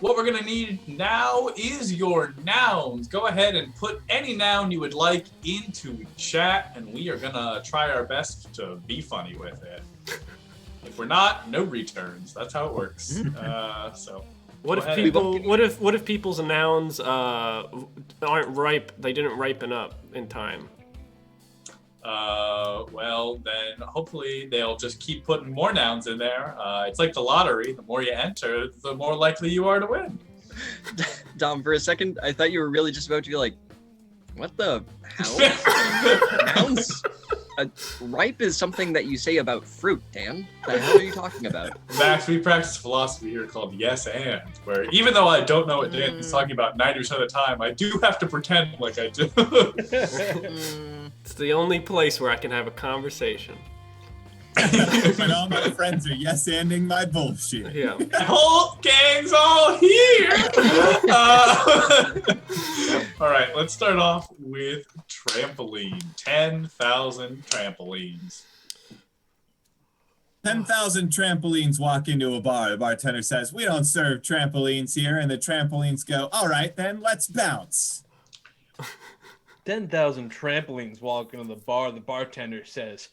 What we're gonna need now is your nouns. Go ahead and put any noun you would like into chat, and we are gonna try our best to be funny with it. If we're not, no returns. That's how it works. So. What if people's nouns aren't ripe? They didn't ripen up in time. Well, then hopefully they'll just keep putting more nouns in there. It's like the lottery. The more you enter, the more likely you are to win. Dom, for a second, I thought you were really just about to be like, what the hell? Nouns? Ripe is something that you say about fruit, Dan. The hell are you talking about? Max, we practice philosophy here called yes and, where even though I don't know what Dan is talking about 90% of the time, I do have to pretend like I do. It's the only place where I can have a conversation. When all my friends are yes-anding my bullshit. Yeah. The whole gang's all here! All right, let's start off with trampoline. 10,000 trampolines. 10,000 trampolines walk into a bar. The bartender says, we don't serve trampolines here. And the trampolines go, all right, then let's bounce. 10,000 trampolines walk into the bar. The bartender says,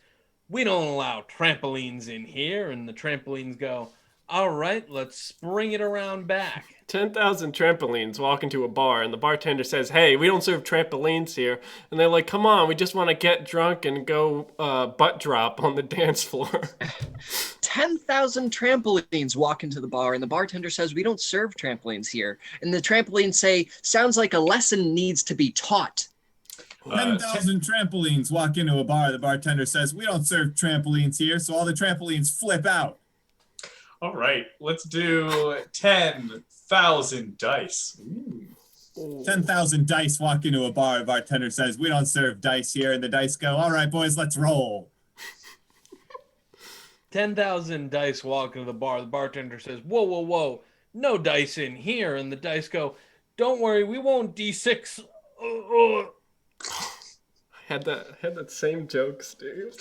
we don't allow trampolines in here. And the trampolines go, all right, let's spring it around back. 10,000 trampolines walk into a bar, and the bartender says, hey, we don't serve trampolines here. And they're like, come on, we just want to get drunk and go butt drop on the dance floor. 10,000 trampolines walk into the bar, and the bartender says, we don't serve trampolines here. And the trampolines say, sounds like a lesson needs to be taught. 10,000 trampolines walk into a bar. The bartender says, we don't serve trampolines here, so all the trampolines flip out. All right, let's do 10,000 dice. 10,000 dice walk into a bar. The bartender says, we don't serve dice here, and the dice go, all right, boys, let's roll. 10,000 dice walk into the bar. The bartender says, whoa, whoa, whoa, no dice in here. And the dice go, don't worry, we won't D6. I had that same joke, Steve.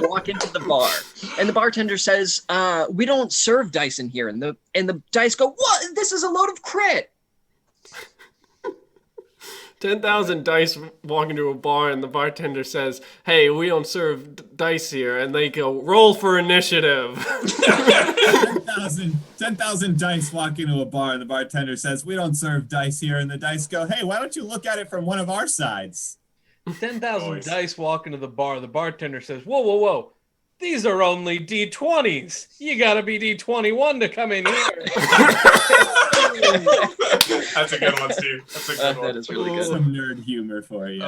Walk into the bar, and the bartender says, we don't serve dice in here. And the dice go, what? This is a load of crit. 10,000 dice walk into a bar and the bartender says, "Hey, we don't serve dice here." And they go, "Roll for initiative." 10,000 dice walk into a bar and the bartender says, "We don't serve dice here." And the dice go, "Hey, why don't you look at it from one of our sides?" 10,000 dice walk into the bar. The bartender says, "Whoa, whoa, whoa. These are only D20s. You gotta be D21 to come in here." That's a good one, Steve. That's a good one. That is really good. Some nerd humor for you.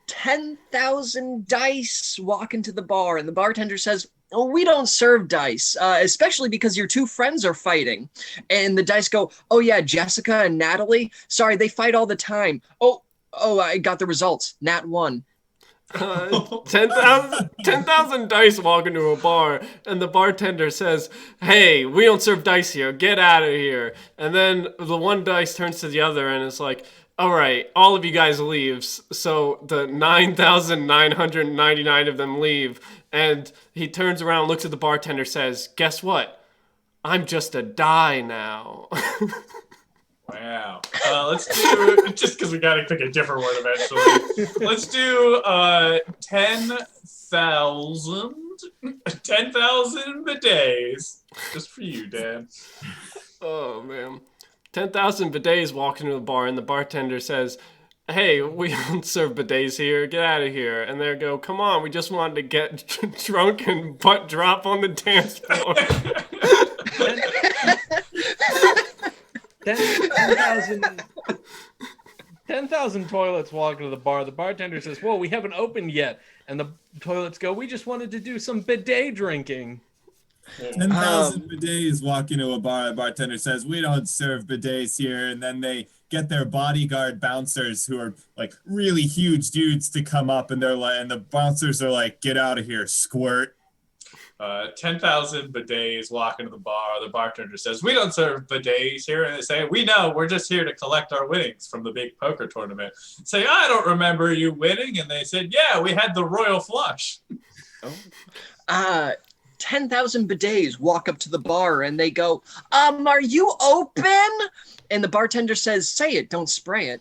10,000 dice walk into the bar, and the bartender says, "Oh, we don't serve dice, especially because your two friends are fighting." And the dice go, "Oh yeah, Jessica and Natalie. Sorry, they fight all the time. Oh, I got the results. Nat 1." 10,000 dice walk into a bar, and the bartender says, "Hey, we don't serve dice here. Get out of here." And then the one dice turns to the other, and it's like, "All right, all of you guys leave." So the 9,999 of them leave, and he turns around, looks at the bartender, says, "Guess what? I'm just a die now." Wow. Let's do, just because we got to pick a different word eventually, let's do 10,000 bidets. Just for you, Dan. Oh, man. 10,000 bidets walk into the bar, and the bartender says, "Hey, we don't serve bidets here. Get out of here." And they go, "Come on, we just wanted to get drunk and butt drop on the dance floor." 10,000 toilets walk into the bar. The bartender says, "Whoa, we haven't opened yet." And the toilets go, "We just wanted to do some bidet drinking." 10,000 bidets walk into a bar. The bartender says, "We don't serve bidets here." And then they get their bodyguard bouncers, who are like really huge dudes, to come up, and they're like, and the bouncers are like, "Get out of here, squirt." 10,000 bidets walk into the bar. The bartender says, "We don't serve bidets here." And they say, "We know, we're just here to collect our winnings from the big poker tournament." Say, "I don't remember you winning." And they said, "Yeah, we had the royal flush." 10,000 bidets walk up to the bar and they go, "Are you open?" And the bartender says, "Say it, don't spray it."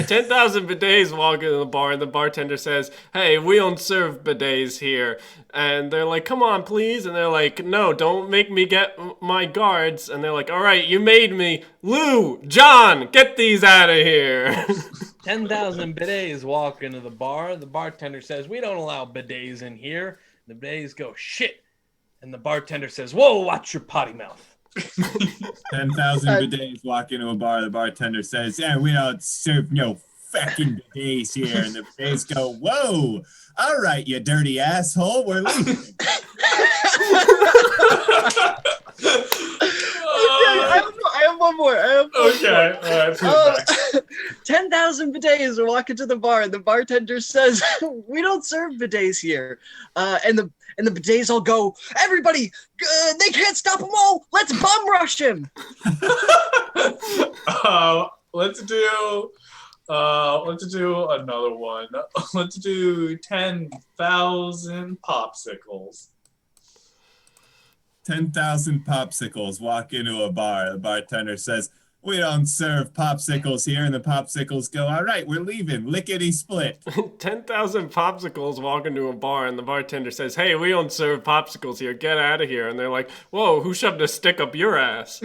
10,000 bidets walk into the bar, and the bartender says, "Hey, we don't serve bidets here." And they're like, "Come on, please." And they're like, "No, don't make me get my guards." And they're like, "All right, you made me. Lou, John, get these out of here." 10,000 bidets walk into the bar. The bartender says, "We don't allow bidets in here." The bidets go, "Shit." And the bartender says, "Whoa, watch your potty mouth." 10,000 bidets walk into a bar. The bartender says, "Yeah, we don't serve no fucking bidets here." And the bidets go, "Whoa, all right, you dirty asshole, we're leaving." I have one more. Okay, all right. 10,000 bidets walk into the bar, and the bartender says, "We don't serve bidets here." And the bidets all go, "Everybody, they can't stop them all. Let's bum rush him." Let's do another one. Let's do 10,000 popsicles. 10,000 popsicles walk into a bar. The bartender says, "We don't serve popsicles here." And the popsicles go, "All right, we're leaving. Lickety split." 10,000 popsicles walk into a bar, and the bartender says, "Hey, we don't serve popsicles here. Get out of here." And they're like, "Whoa, who shoved a stick up your ass?"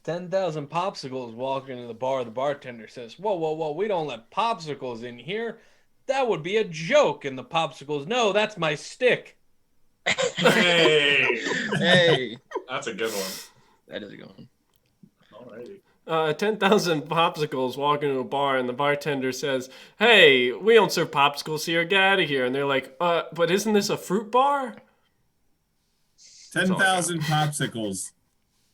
10,000 popsicles walk into the bar. The bartender says, "Whoa, whoa, whoa, we don't let popsicles in here. That would be a joke." And the popsicles, "No, that's my stick." Hey. Hey, That's a good one. that is a good one. Alrighty. 10,000 popsicles walk into a bar, and the bartender says, "Hey, we don't serve popsicles here. Get out of here." And they're like, "But isn't this a fruit bar?" 10,000 popsicles.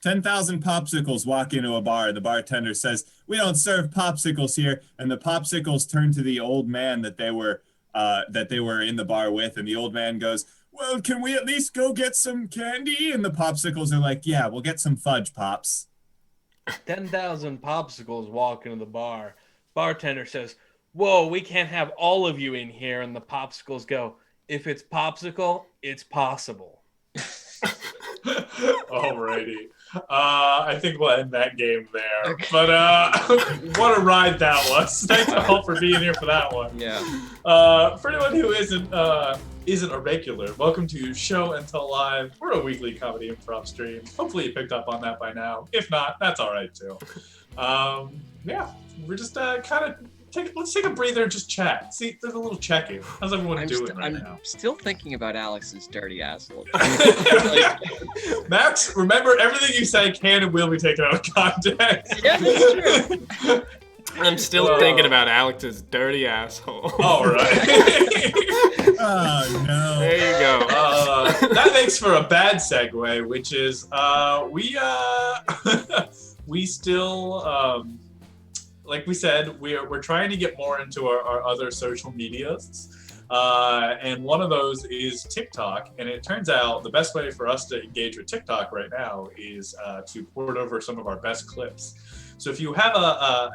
10,000 popsicles walk into a bar. The bartender says, "We don't serve popsicles here." And the popsicles turn to the old man that they were in the bar with, and the old man goes, "Well, can we at least go get some candy?" And the popsicles are like, "Yeah, we'll get some fudge pops." 10,000 popsicles walk into the bar. Bartender says, "Whoa, we can't have all of you in here." And the popsicles go, "If it's popsicle, it's possible." Alrighty. I think we'll end that game there. But what a ride that was. Thanks all for being here for that one. Yeah. For anyone who isn't a regular, welcome to Show and Tell Live. We're a weekly comedy improv stream. Hopefully you picked up on that by now. If not, that's all right too. Yeah, we're just let's take a breather and just chat. See, there's a little check-in. How's everyone doing right now? I'm still thinking about Alex's dirty asshole. Max, remember everything you say can and will be taken out of context. Yeah, that's true. I'm still thinking about Alex's dirty asshole. All right. Oh no. There you go. That makes for a bad segue, which is we still like we said, we're trying to get more into our other social medias. And one of those is TikTok. And it turns out the best way for us to engage with TikTok right now is to port over some of our best clips. So if you have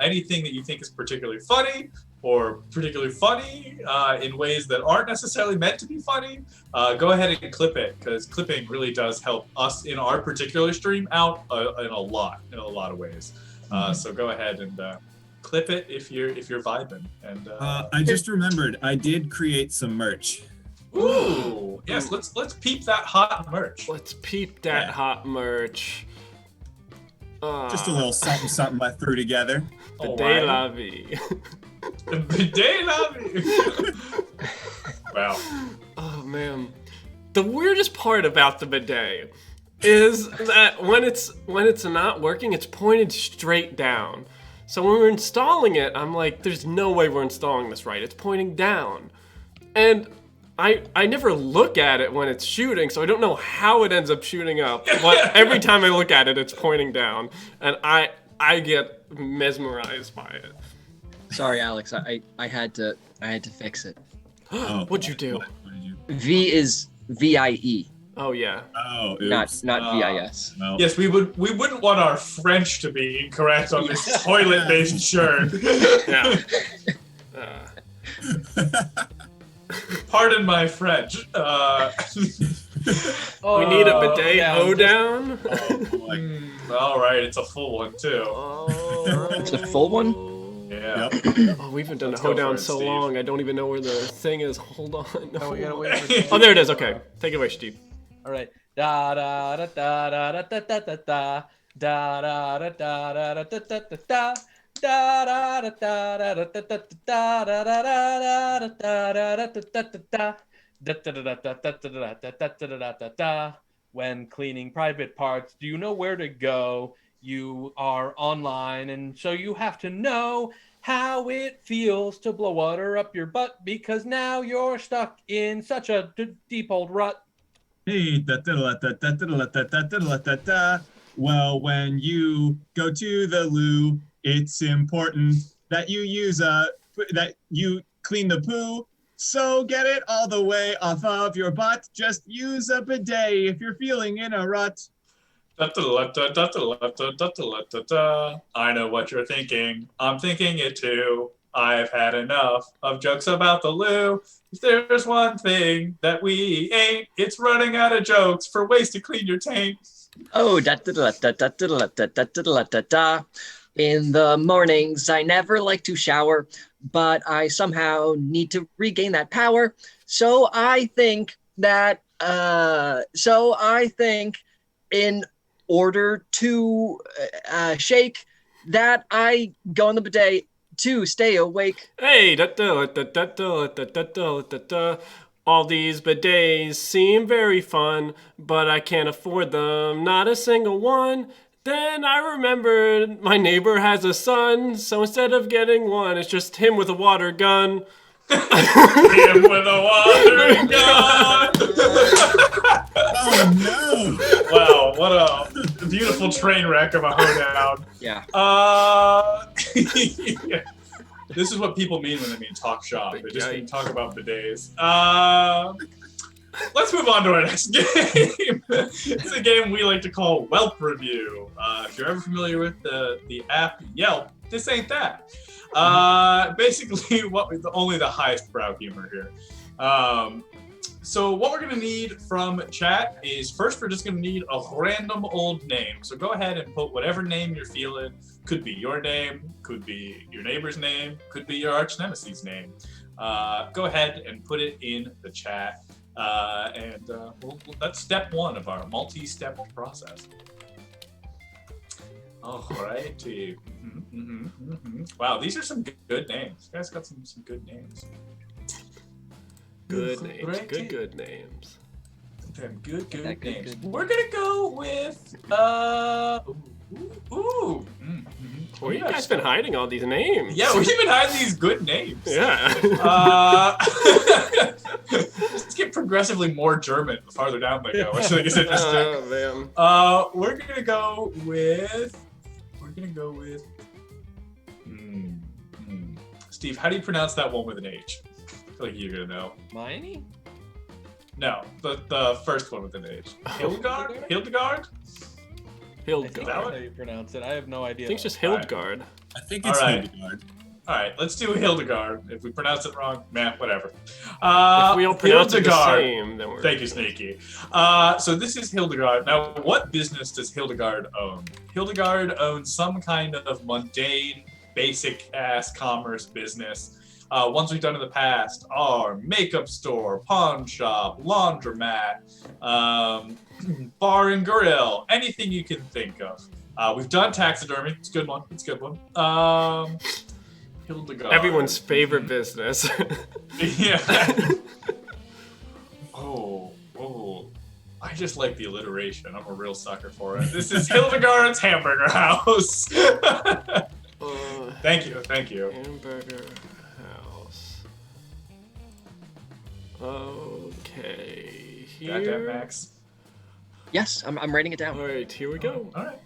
anything that you think is particularly funny or particularly funny in ways that aren't necessarily meant to be funny, go ahead and clip it, because clipping really does help us in our particular stream out in a lot of ways. So go ahead and clip it if you're vibing. And I just remembered I did create some merch. Ooh, yes, let's peep that hot merch. Let's peep that hot merch. Just a little something I threw together. Bidet la vie. Bidet la vie. Wow. Oh man, the weirdest part about the bidet is that when it's not working, it's pointed straight down. So when we're installing it, I'm like, there's no way we're installing this right. It's pointing down. And I never look at it when it's shooting, so I don't know how it ends up shooting up. But every time I look at it, it's pointing down. And I get mesmerized by it. Sorry, Alex, I had to fix it. What'd you do? V is VIE. Oh yeah. Oh, oops. Not VIS. Well, Yes, we wouldn't want our French to be incorrect on this toilet-based shirt. Yeah. Pardon my French. We need a bidet down. All right, it's a full one too. It's a full one? Yeah. Yep. Oh, we haven't done Let's a go hoedown for it, so Steve. long. I don't even know where the thing is. Hold on. Oh, we gotta wait for Oh, there it is. Okay, take it away, Steve. All right. Da da da da da da da da da da da da da da da da da da da. When cleaning private parts, do you know where to go? You are online, and so you have to know how it feels to blow water up your butt, because now you're stuck in such a deep old rut. Hey, well, when you go to the loo, it's important that you clean the poo. So get it all the way off of your butt. Just use a bidet if you're feeling in a rut. I know what you're thinking. I'm thinking it too. I've had enough of jokes about the loo. If there's one thing that we ain't, it's running out of jokes for ways to clean your taint. Oh, da da da da da da da da da da da. In the mornings, I never like to shower, but I somehow need to regain that power. So I think in order to shake, that I go on the bidet to stay awake. Hey, all these bidets seem very fun, but I can't afford them, not a single one. Then I remembered my neighbor has a son, so instead of getting one, it's just him with a water gun. Him with a water gun. Oh no! Wow, what a beautiful train wreck of a hoedown. Yeah. This is what people mean when they mean talk shop. They just mean talk about bidets. Let's move on to our next game. It's a game we like to call Yelp Review. If you're ever familiar with the app Yelp, this ain't that. Basically, only the highest brow humor here. So what we're gonna need from chat is first we're just gonna need a random old name. So go ahead and put whatever name you're feeling. Could be your name, could be your neighbor's name, could be your arch nemesis name. Go ahead and put it in the chat. That's step one of our multi-step process. Alrighty. Wow, these are some good names. You guys got some good names. Good names. Good names. Good names. Good. We're gonna go with Where you guys been hiding all these names? Yeah, we've been hiding these good names. Yeah. Just get progressively more German the farther down they go, which I think is interesting. Man. We're gonna go with. Steve, how do you pronounce that one with an H? I feel like you're gonna know. Miney? No, the first one with an H. Hildegard? Hildegard? I think Hildegard. that's how you pronounce it. I have no idea. I think it's just Hildegard. I think it's Alright. Hildegard. All right, let's do Hildegard. If we pronounce it wrong, man, whatever. If we all pronounce it the Hildegard. same, then we're... Thank you, Sneaky. So this is Hildegard. Now, what business does Hildegard own? Hildegard owns some kind of mundane, basic-ass commerce business. Ones we've done in the past are makeup store, pawn shop, laundromat, bar and grill, anything you can think of. We've done taxidermy. It's a good one. Hildegard. Everyone's favorite business. Yeah. Oh. I just like the alliteration. I'm a real sucker for it. This is Hildegard's Hamburger House. Thank you. Hamburger House. Okay. Here. Goddamn, Max. Yes, I'm writing it down. All right, here we go. All right.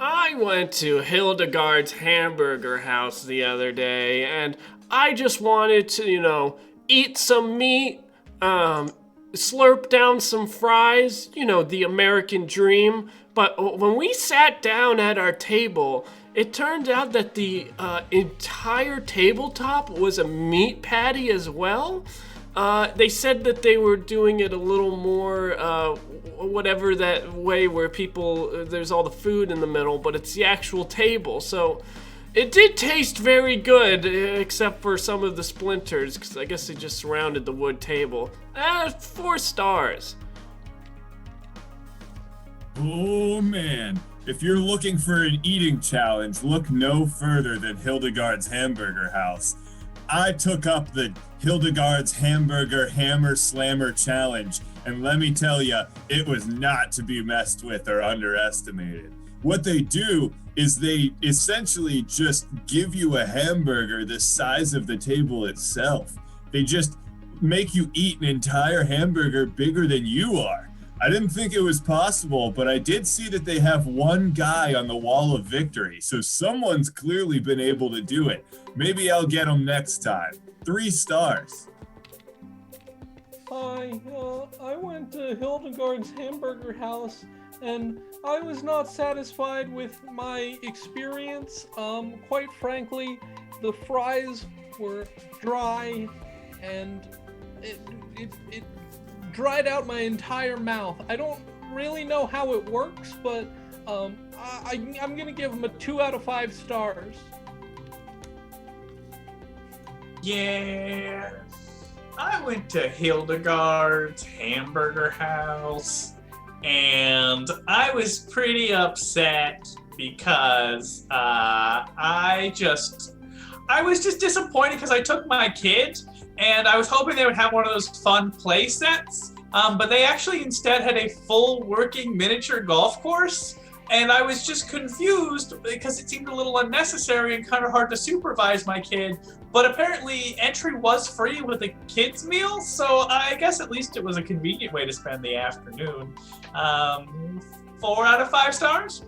I went to Hildegard's Hamburger House the other day, and I just wanted to, eat some meat, slurp down some fries, the American dream. But when we sat down at our table, it turned out that the entire tabletop was a meat patty as well. They said that they were doing it a little more, whatever that way where people, there's all the food in the middle, but it's the actual table. So it did taste very good, except for some of the splinters, because I guess they just surrounded the wood table. 4 stars. Oh man, if you're looking for an eating challenge, look no further than Hildegard's Hamburger House. I took up the Hildegard's Hamburger Hammer Slammer Challenge, and let me tell you, it was not to be messed with or underestimated. What they do is they essentially just give you a hamburger the size of the table itself. They just make you eat an entire hamburger bigger than you are. I didn't think it was possible, but I did see that they have one guy on the wall of victory, so someone's clearly been able to do it. Maybe I'll get him next time. 3 stars. Hi, I went to Hildegard's Hamburger House, and I was not satisfied with my experience. Quite frankly, the fries were dry, and it dried out my entire mouth. I don't really know how it works, but I'm gonna give them a 2 out of 5 stars. Yeah. I went to Hildegard's Hamburger House, and I was pretty upset because I was just disappointed because I took my kid, and I was hoping they would have one of those fun play sets, but they actually instead had a full working miniature golf course, and I was just confused because it seemed a little unnecessary and kind of hard to supervise my kid, but apparently entry was free with a kid's meal, so I guess at least it was a convenient way to spend the afternoon. 4 out of 5 stars?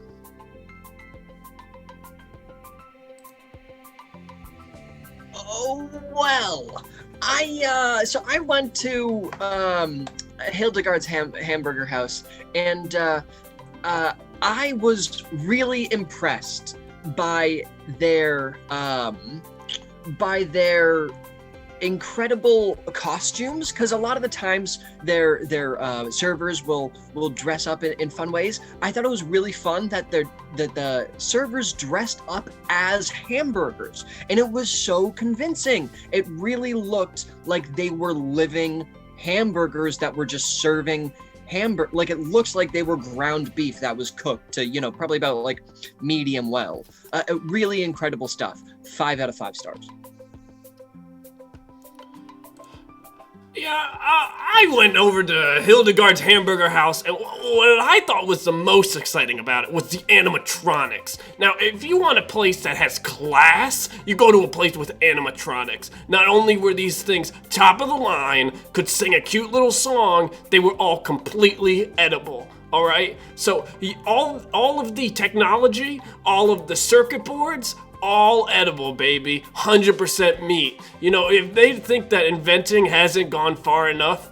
Oh, well, I went to Hildegard's Hamburger House, and I was really impressed by their incredible costumes, because a lot of the times their servers will dress up in fun ways. I thought it was really fun that the servers dressed up as hamburgers, and it was so convincing. It really looked like they were living hamburgers that were just serving like it looks like they were ground beef that was cooked to probably about like medium well. Really incredible stuff. 5 out of 5 stars. Yeah, I went over to Hildegard's Hamburger House, and what I thought was the most exciting about it was the animatronics. Now, if you want a place that has class, you go to a place with animatronics. Not only were these things top of the line, could sing a cute little song, they were all completely edible. All right, so all of the technology, all of the circuit boards, all edible, baby. 100% meat. If they think that inventing hasn't gone far enough,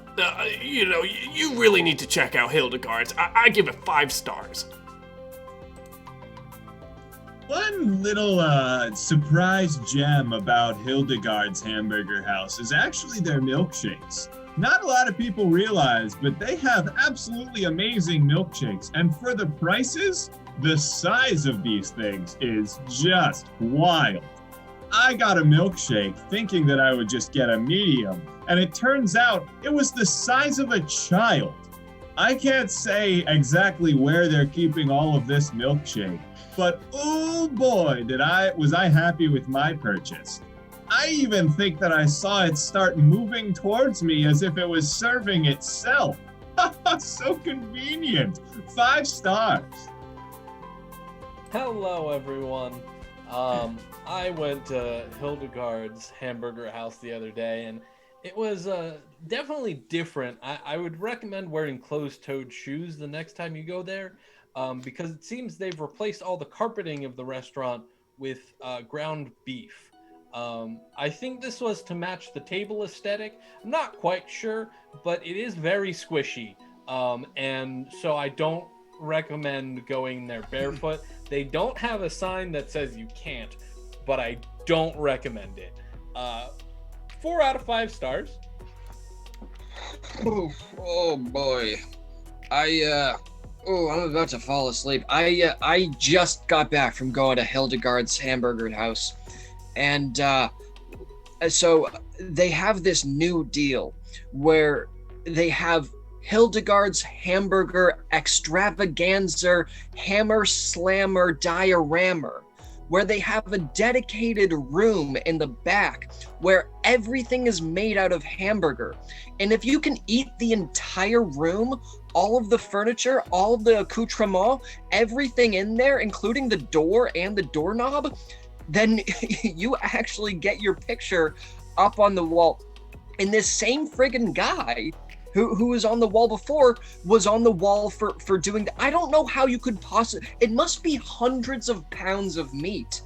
you really need to check out Hildegard's. I give it 5 stars. One little surprise gem about Hildegard's Hamburger House is actually their milkshakes. Not a lot of people realize, but they have absolutely amazing milkshakes. And for the prices, the size of these things is just wild. I got a milkshake thinking that I would just get a medium, and it turns out it was the size of a child. I can't say exactly where they're keeping all of this milkshake, but oh boy, was I happy with my purchase. I even think that I saw it start moving towards me as if it was serving itself. So convenient. 5 stars. Hello, everyone. I went to Hildegard's Hamburger House the other day, and it was definitely different. I would recommend wearing closed-toed shoes the next time you go there, because it seems they've replaced all the carpeting of the restaurant with ground beef. I think this was to match the table aesthetic. I'm not quite sure, but it is very squishy. And so I don't recommend going there barefoot. They don't have a sign that says you can't, but I don't recommend it. 4 out of 5 stars. Oh boy. I'm about to fall asleep. I just got back from going to Hildegard's Hamburger House. And so they have this new deal where they have Hildegard's Hamburger Extravaganza Hammer Slammer Diorama, where they have a dedicated room in the back where everything is made out of hamburger. And if you can eat the entire room, all of the furniture, all of the accoutrement, everything in there, including the door and the doorknob, then you actually get your picture up on the wall. And this same friggin' guy who was on the wall before was on the wall for doing that. I don't know how you could possibly, it must be hundreds of pounds of meat,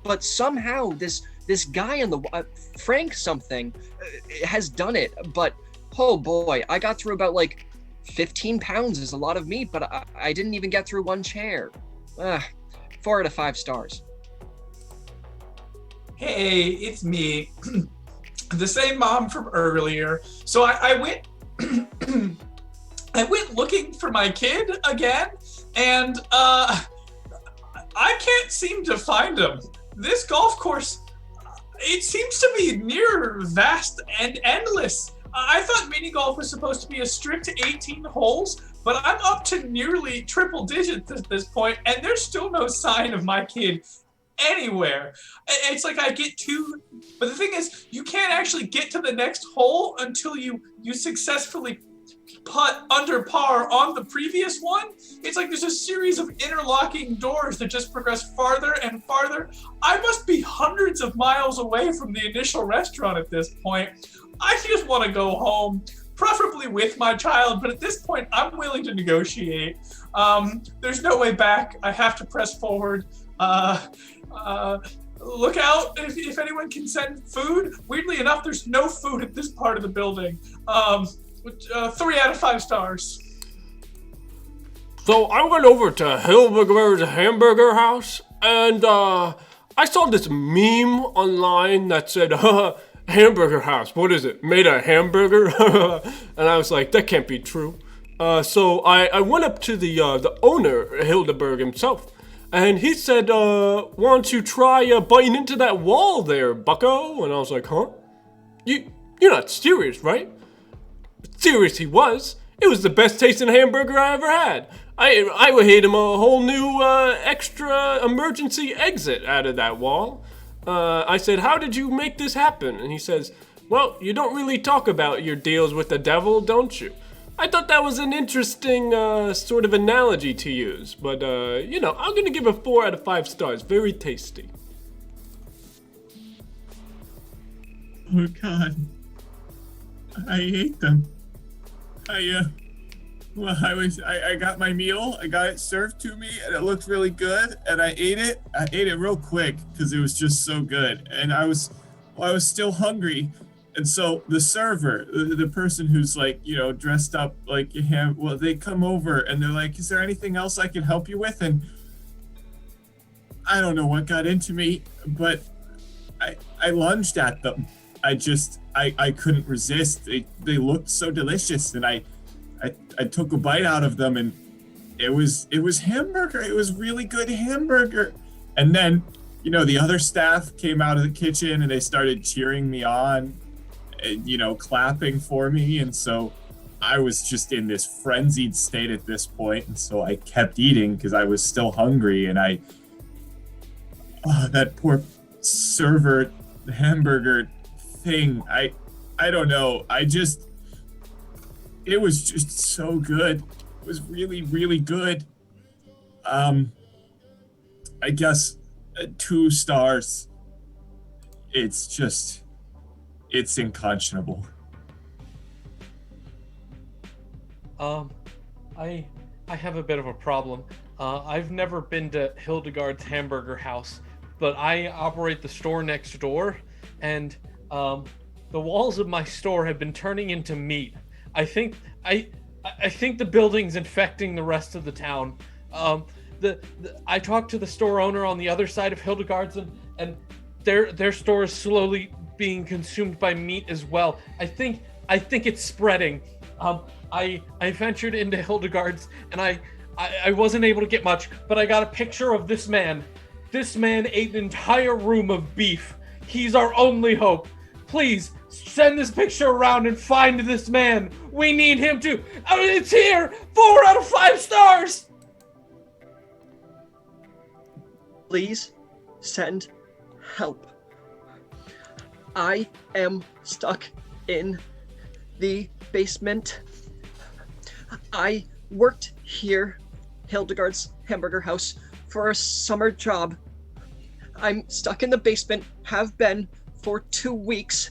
but somehow this guy on the Frank something has done it. But oh boy, I got through about like 15 pounds is a lot of meat, but I didn't even get through one chair. 4 out of 5 stars. Hey, it's me, the same mom from earlier. So I went I went looking for my kid again, and I can't seem to find him. This golf course, it seems to be near vast and endless. I thought mini golf was supposed to be a strict 18 holes, but I'm up to nearly triple digits at this point, and there's still no sign of my kid anywhere. It's like I get to, but the thing is, you can't actually get to the next hole until you successfully putt under par on the previous one. It's like there's a series of interlocking doors that just progress farther and farther. I must be hundreds of miles away from the initial restaurant at this point. I just want to go home, preferably with my child, but at this point, I'm willing to negotiate. There's no way back. I have to press forward. Look out if anyone can send food. Weirdly enough, there's no food at this part of the building. 3 out of 5 stars. So I went over to Hildegard's Hamburger House, and I saw this meme online that said, Hamburger house, what is it? Made a hamburger? And I was like, that can't be true. So I went up to the owner, Hildegard himself, and he said, why don't you try biting into that wall there, bucko? And I was like, huh? You're not serious, right? Serious he was. It was the best tasting hamburger I ever had. I would hate him a whole new extra emergency exit out of that wall. I said, how did you make this happen? And he says, well, you don't really talk about your deals with the devil, don't you? I thought that was an interesting sort of analogy to use. But, I'm going to give it 4 out of 5 stars. Very tasty. Oh, God. I hate them. I got my meal, I got it served to me, and it looked really good, and I ate it. I ate it real quick because it was just so good, and I was still hungry, and so the server, the person who's like, dressed up like him, they come over and they're like, is there anything else I can help you with? And I don't know what got into me, but I lunged at them. I couldn't resist. They looked so delicious, and I took a bite out of them, and it was hamburger. It was really good hamburger. And then, the other staff came out of the kitchen and they started cheering me on, clapping for me. And so I was just in this frenzied state at this point. And so I kept eating because I was still hungry. And that poor server hamburger thing, I don't know. It was just so good. It was really, really good. I guess 2 stars. It's unconscionable. I have a bit of a problem. I've never been to Hildegard's Hamburger House, but I operate the store next door, and the walls of my store have been turning into meat. I think the building's infecting the rest of the town. I talked to the store owner on the other side of Hildegard's, and their store is slowly being consumed by meat as well. I think it's spreading. I ventured into Hildegard's, and I wasn't able to get much, but I got a picture of this man. This man ate an entire room of beef. He's our only hope. Please send this picture around and find this man. We need him to. It's here. 4 out of 5 stars. Please send help. I am stuck in the basement. I worked here, Hildegard's Hamburger House, for a summer job. I'm stuck in the basement, have been for 2 weeks.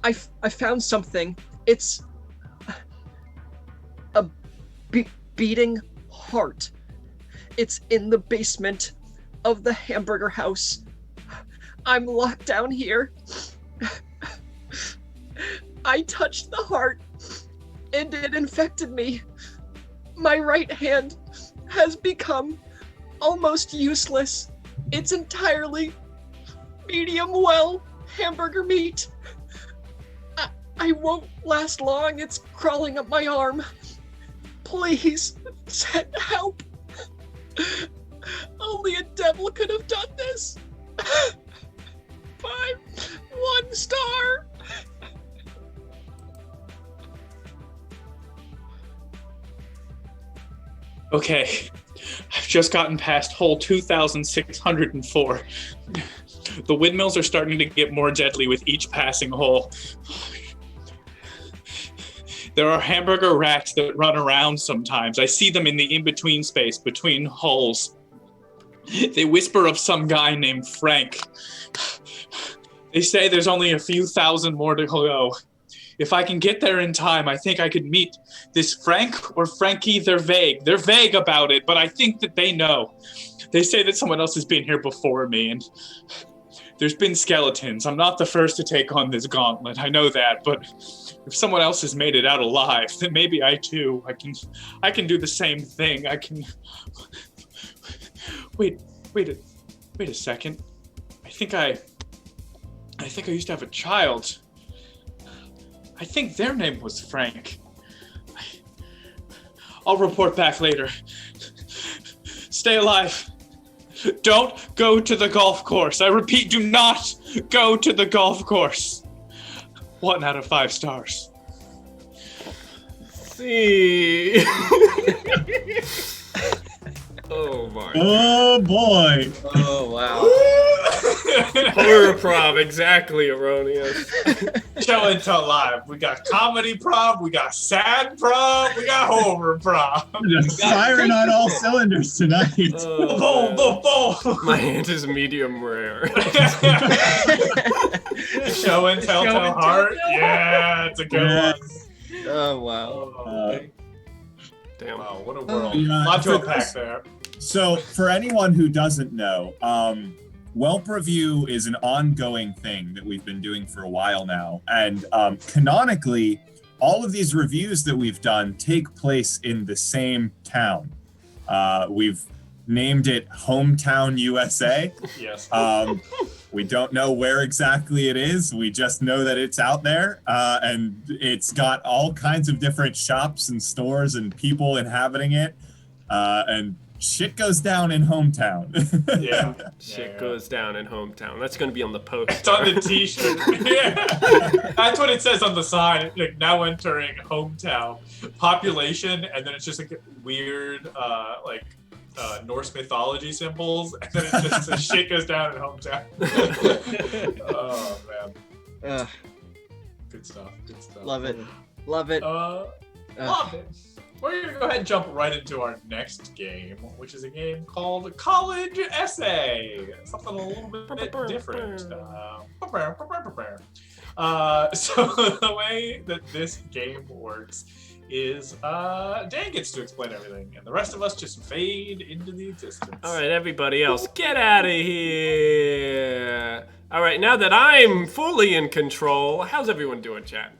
I found something. It's a beating heart. It's in the basement of the Hamburger House. I'm locked down here. I touched the heart and it infected me. My right hand has become almost useless. It's entirely medium well hamburger meat. I won't last long. It's crawling up my arm. Please send help. Only a devil could have done this. 1 star. Okay, I've just gotten past hole 2,604. The windmills are starting to get more deadly with each passing hole. There are hamburger rats that run around sometimes. I see them in the in-between space between holes. They whisper of some guy named Frank. They say there's only a few thousand more to go. If I can get there in time, I think I could meet this Frank or Frankie. They're vague. They're vague about it, but I think that they know. They say that someone else has been here before me, and there's been skeletons. I'm not the first to take on this gauntlet. I know that, but if someone else has made it out alive, then maybe I too. I can do the same thing. I can. Wait a second. I I think I used to have a child. I think their name was Frank. I'll report back later. Stay alive. Don't go to the golf course. I repeat, do not go to the golf course. 1 out of 5 stars. See. Oh my. Oh boy. Oh wow. Horror prov, exactly, erroneous. Show and tell live. We got comedy prov, we got sad prov, we got horror prov. Just firing on all cylinders tonight. Oh, Boom, boom, boom. my hand is medium rare. Show and tell heart. Yeah, it's a good Yes. one. Oh wow. Damn. Wow, what a world. Yeah, Lot to for unpack this- there. So, for anyone who doesn't know, Whelp Review is an ongoing thing that we've been doing for a while now. And canonically, all of these reviews that we've done take place in the same town. We've named it Hometown USA. Yes. We don't know where exactly it is. We just know that it's out there. And it's got all kinds of different shops and stores and people inhabiting it. And shit goes down in Hometown. Yeah. Shit goes down in Hometown. That's gonna be on the poster. It's on the t-shirt. Yeah. That's what it says on the sign. Like, now entering Hometown. Population, and then it's just like weird Norse mythology symbols, and then it just says shit goes down in Hometown. Oh man. Good stuff. Good stuff. Love it. Love it. Love it. We're going to go ahead and jump right into our next game, which is a game called College Essay. Something a little bit different. So the way that this game works is Dan gets to explain everything, and the rest of us just fade into the existence. All right, everybody else, get out of here. All right, now that I'm fully in control, how's everyone doing, chat?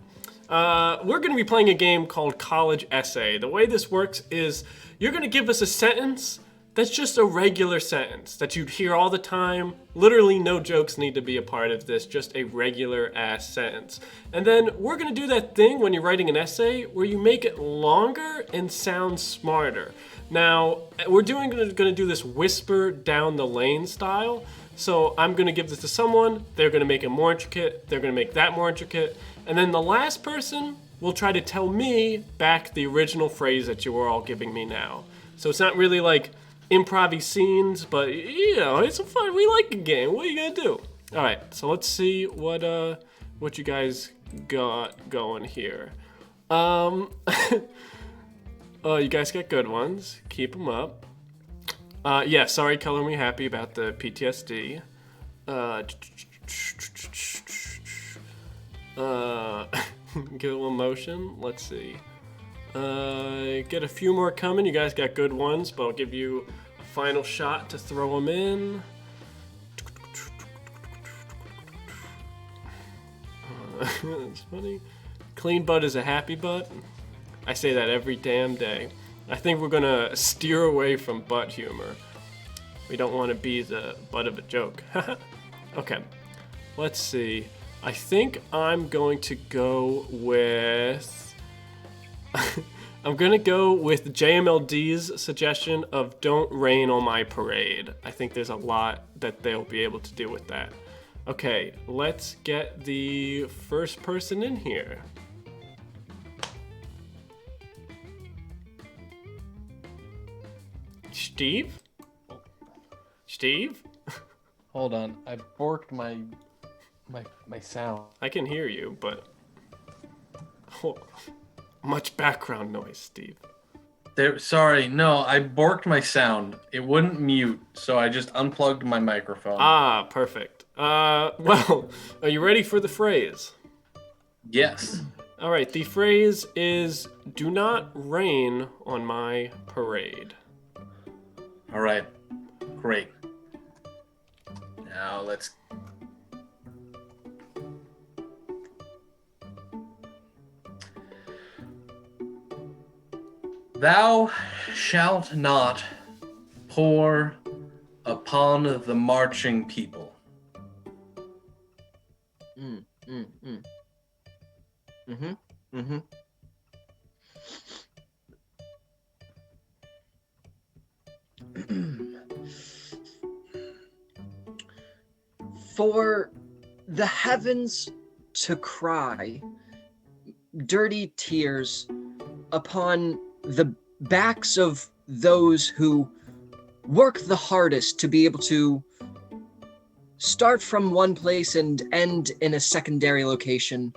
We're going to be playing a game called College Essay. The way this works is you're going to give us a sentence that's just a regular sentence that you'd hear all the time. Literally no jokes need to be a part of this, just a regular ass sentence. And then we're going to do that thing when you're writing an essay where you make it longer and sound smarter. Now, we're going to do this whisper down the lane style. So I'm going to give this to someone, they're going to make it more intricate, they're going to make that more intricate, and then the last person will try to tell me back the original phrase that you were all giving me now. So it's not really like improv-y scenes, but you know, it's fun. We like a game. What are you going to do? All right, so let's see what you guys got going here. Oh, you guys got good ones. Keep them up. Yeah, sorry, color me happy about the PTSD. Get a little motion. Let's see. Get a few more coming. You guys got good ones, but I'll give you a final shot to throw them in. It's funny. Clean butt is a happy butt. I say that every damn day. I think we're gonna steer away from butt humor. We don't want to be the butt of a joke. Okay, let's see. I think I'm going to go with... I'm gonna go with JMLD's suggestion of "Don't Rain on My Parade." I think there's a lot that they'll be able to do with that. Okay, let's get the first person in here. Steve? Steve? Hold on, I borked my sound. I can hear you, but... Oh, much background noise, Steve. Sorry, no, I borked my sound. It wouldn't mute, so I just unplugged my microphone. Ah, perfect. Well, are you ready for the phrase? Yes. All right, the phrase is, "Do not rain on my parade." All right, great. Now let's... Thou shalt not pour upon the marching people. For the heavens to cry dirty tears upon the backs of those who work the hardest to be able to start from one place and end in a secondary location,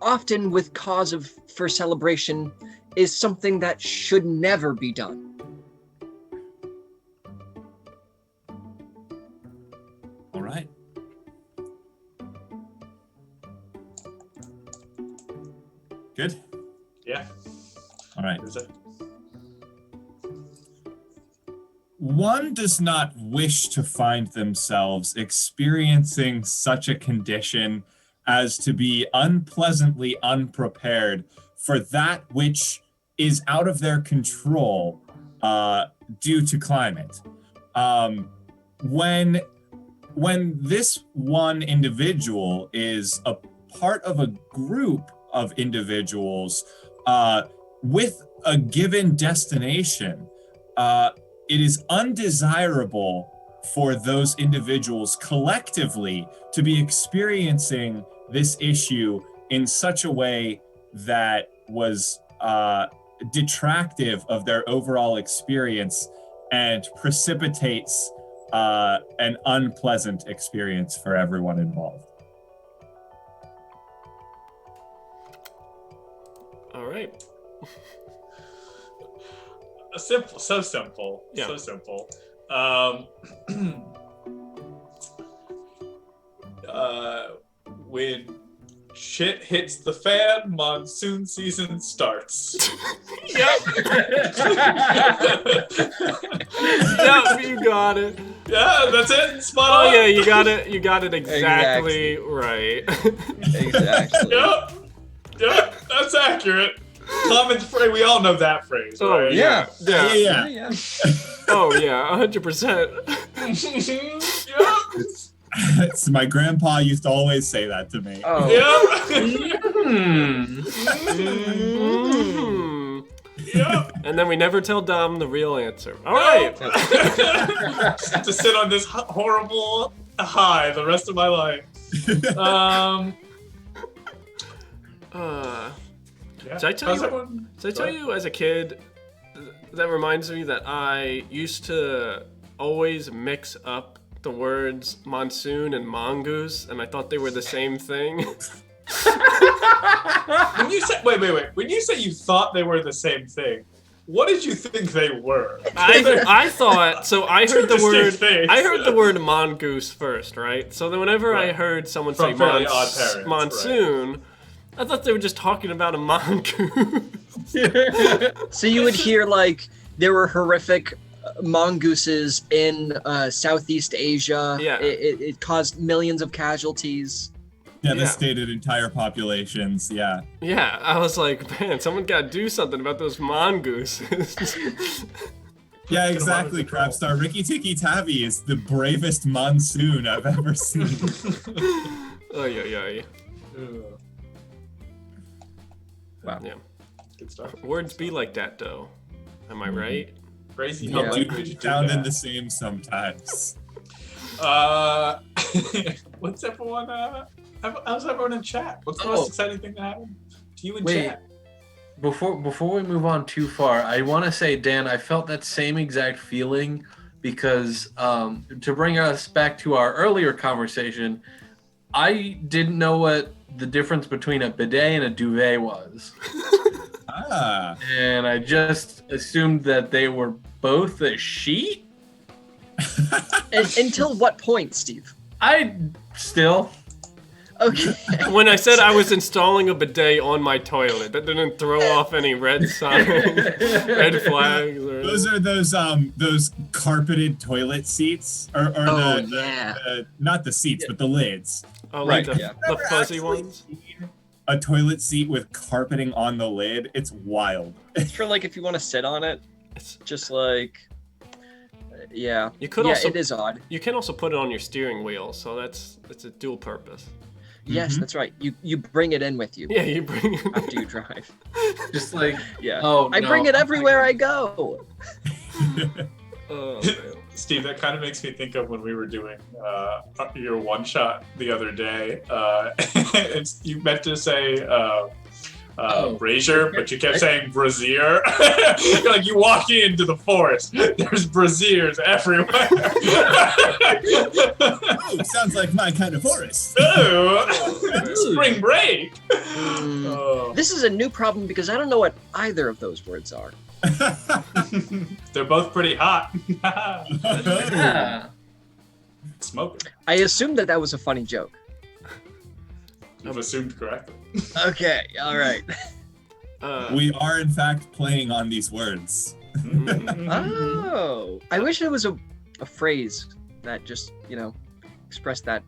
often with cause for celebration, is something that should never be done. All right. Good. Yeah. All right. Is it? One does not wish to find themselves experiencing such a condition as to be unpleasantly unprepared for that which is out of their control due to climate. When this one individual is a part of a group of individuals with a given destination, it is undesirable for those individuals collectively to be experiencing this issue in such a way that was detractive of their overall experience and precipitates an unpleasant experience for everyone involved. All right. Simple, so simple, Yeah. so simple. When shit hits the fan, monsoon season starts. Yep. Yep, you got it. Yeah, that's it. Spot Oh on. yeah, you got it. You got it exactly right. Exactly. Yep, that's accurate. Common phrase. We all know that phrase, Oh right? yeah. Yeah. Yeah. Oh yeah, 100%. Yep. So my grandpa used to always say that to me. Oh. Yep. Mm. Yep. And then we never tell Dom the real answer. All right. To sit on this horrible high the rest of my life. Yeah. Did I tell How's you? everyone- Did I tell you as a kid? That reminds me that I used to always mix up the words monsoon and mongoose, and I thought they were the same thing. When you say wait, when you say you thought they were the same thing, what did you think they were? I thought so. I heard the word. distinct things. I heard the word mongoose first, right? So then whenever I Right. heard someone From say Fairly Odd Parents, monsoon, I thought they were just talking about a mongoose. So you would hear like there were horrific mongooses in Southeast Asia. Yeah. It caused millions of casualties. Devastated entire populations, yeah. Yeah, I was like, man, someone got to do something about those mongooses. Yeah, exactly, Crabstar. Ricky Tikki Tavi is the bravest monsoon I've ever seen. Oy, oy, oy. Wow. Yeah. Good stuff. Words be like that, though. Am I right? Crazy Yeah. how They language do sounding that. the same sometimes. What's everyone? How's everyone in chat? What's the Oh. most exciting thing that happened to you in Wait. chat? Before we move on too far, I want to say, Dan, I felt that same exact feeling because to bring us back to our earlier conversation, I didn't know what the difference between a bidet and a duvet was. Ah. And I just assumed that they were both a sheet? Until what point, Steve? Okay. When I said I was installing a bidet on my toilet, that didn't throw off any red signs, red flags, or Those are those carpeted toilet seats, or Oh, the, yeah. not the seats, but the lids. oh, like Right, the, yeah. the Never fuzzy actually ones. seen a toilet seat with carpeting on the lid. It's wild. For like if you want to sit on it, It's- just like Yeah. You could yeah, also- it is odd. You can also put it on your steering wheel, so it's a dual purpose. Yes, that's right. You bring it in with you Yeah, you bring it. after you drive. Just like, Yeah. oh, I no, bring it I'm everywhere I thinking- go. Oh, man. Steve, that kind of makes me think of when we were doing your one shot the other day. You meant to say brazier, but you kept saying brazier. You're like, you walk into the forest, there's braziers everywhere. Oh, sounds like my kind of forest. Oh, spring break. Oh. This is a new problem because I don't know what either of those words are. They're both pretty hot. Yeah. Smoking. I assumed that was a funny joke. You've assumed correctly. Okay, all right. We are, in fact, playing on these words. Oh, I wish it was a phrase that just, expressed that.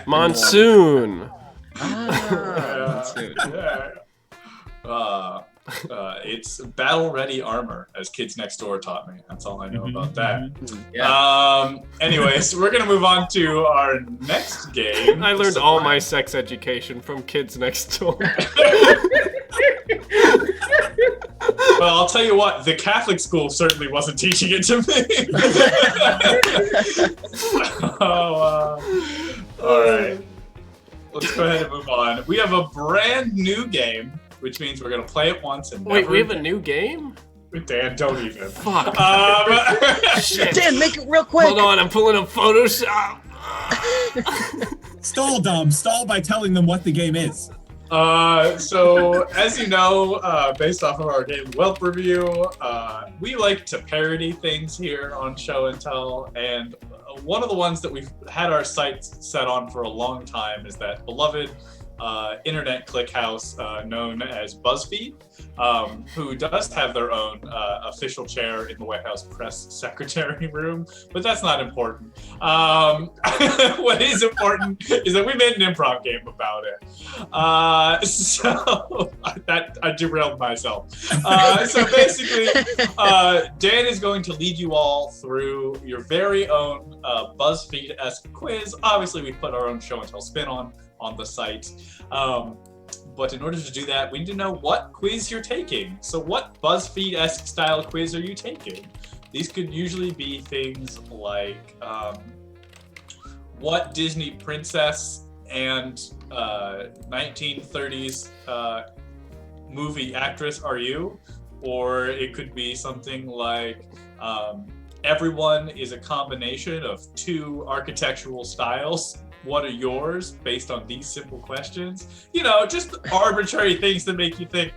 Monsoon. Ah, Yeah. It's battle-ready armor, as Kids Next Door taught me. That's all I know about that. Yeah. Anyways, we're gonna move on to our next game. I learned all my sex education from Kids Next Door. Well, I'll tell you what, the Catholic school certainly wasn't teaching it to me. All right. Let's go ahead and move on. We have a brand new game, which means we're going to play it once and Wait, never we have a again. new game? Dan, don't even. Fuck. Shit. Dan, make it real quick. Hold on, I'm pulling up Photoshop. Stall, Dom. Stall by telling them what the game is. So, as you know, based off of our Game Whelp review, we like to parody things here on Show and Tell, and one of the ones that we've had our sights set on for a long time is that beloved internet click house known as BuzzFeed, who does have their own official chair in the White House press secretary room, but that's not important. What is important is that we made an improv game about it. So that I derailed myself. So basically, Dan is going to lead you all through your very own BuzzFeed-esque quiz. Obviously, we put our own Show and Tell spin on the site. But in order to do that, we need to know what quiz you're taking. So what BuzzFeed-esque style quiz are you taking? These could usually be things like what Disney princess and 1930s movie actress are you? Or it could be something like everyone is a combination of two architectural styles. What are yours based on these simple questions? Just arbitrary things that make you think,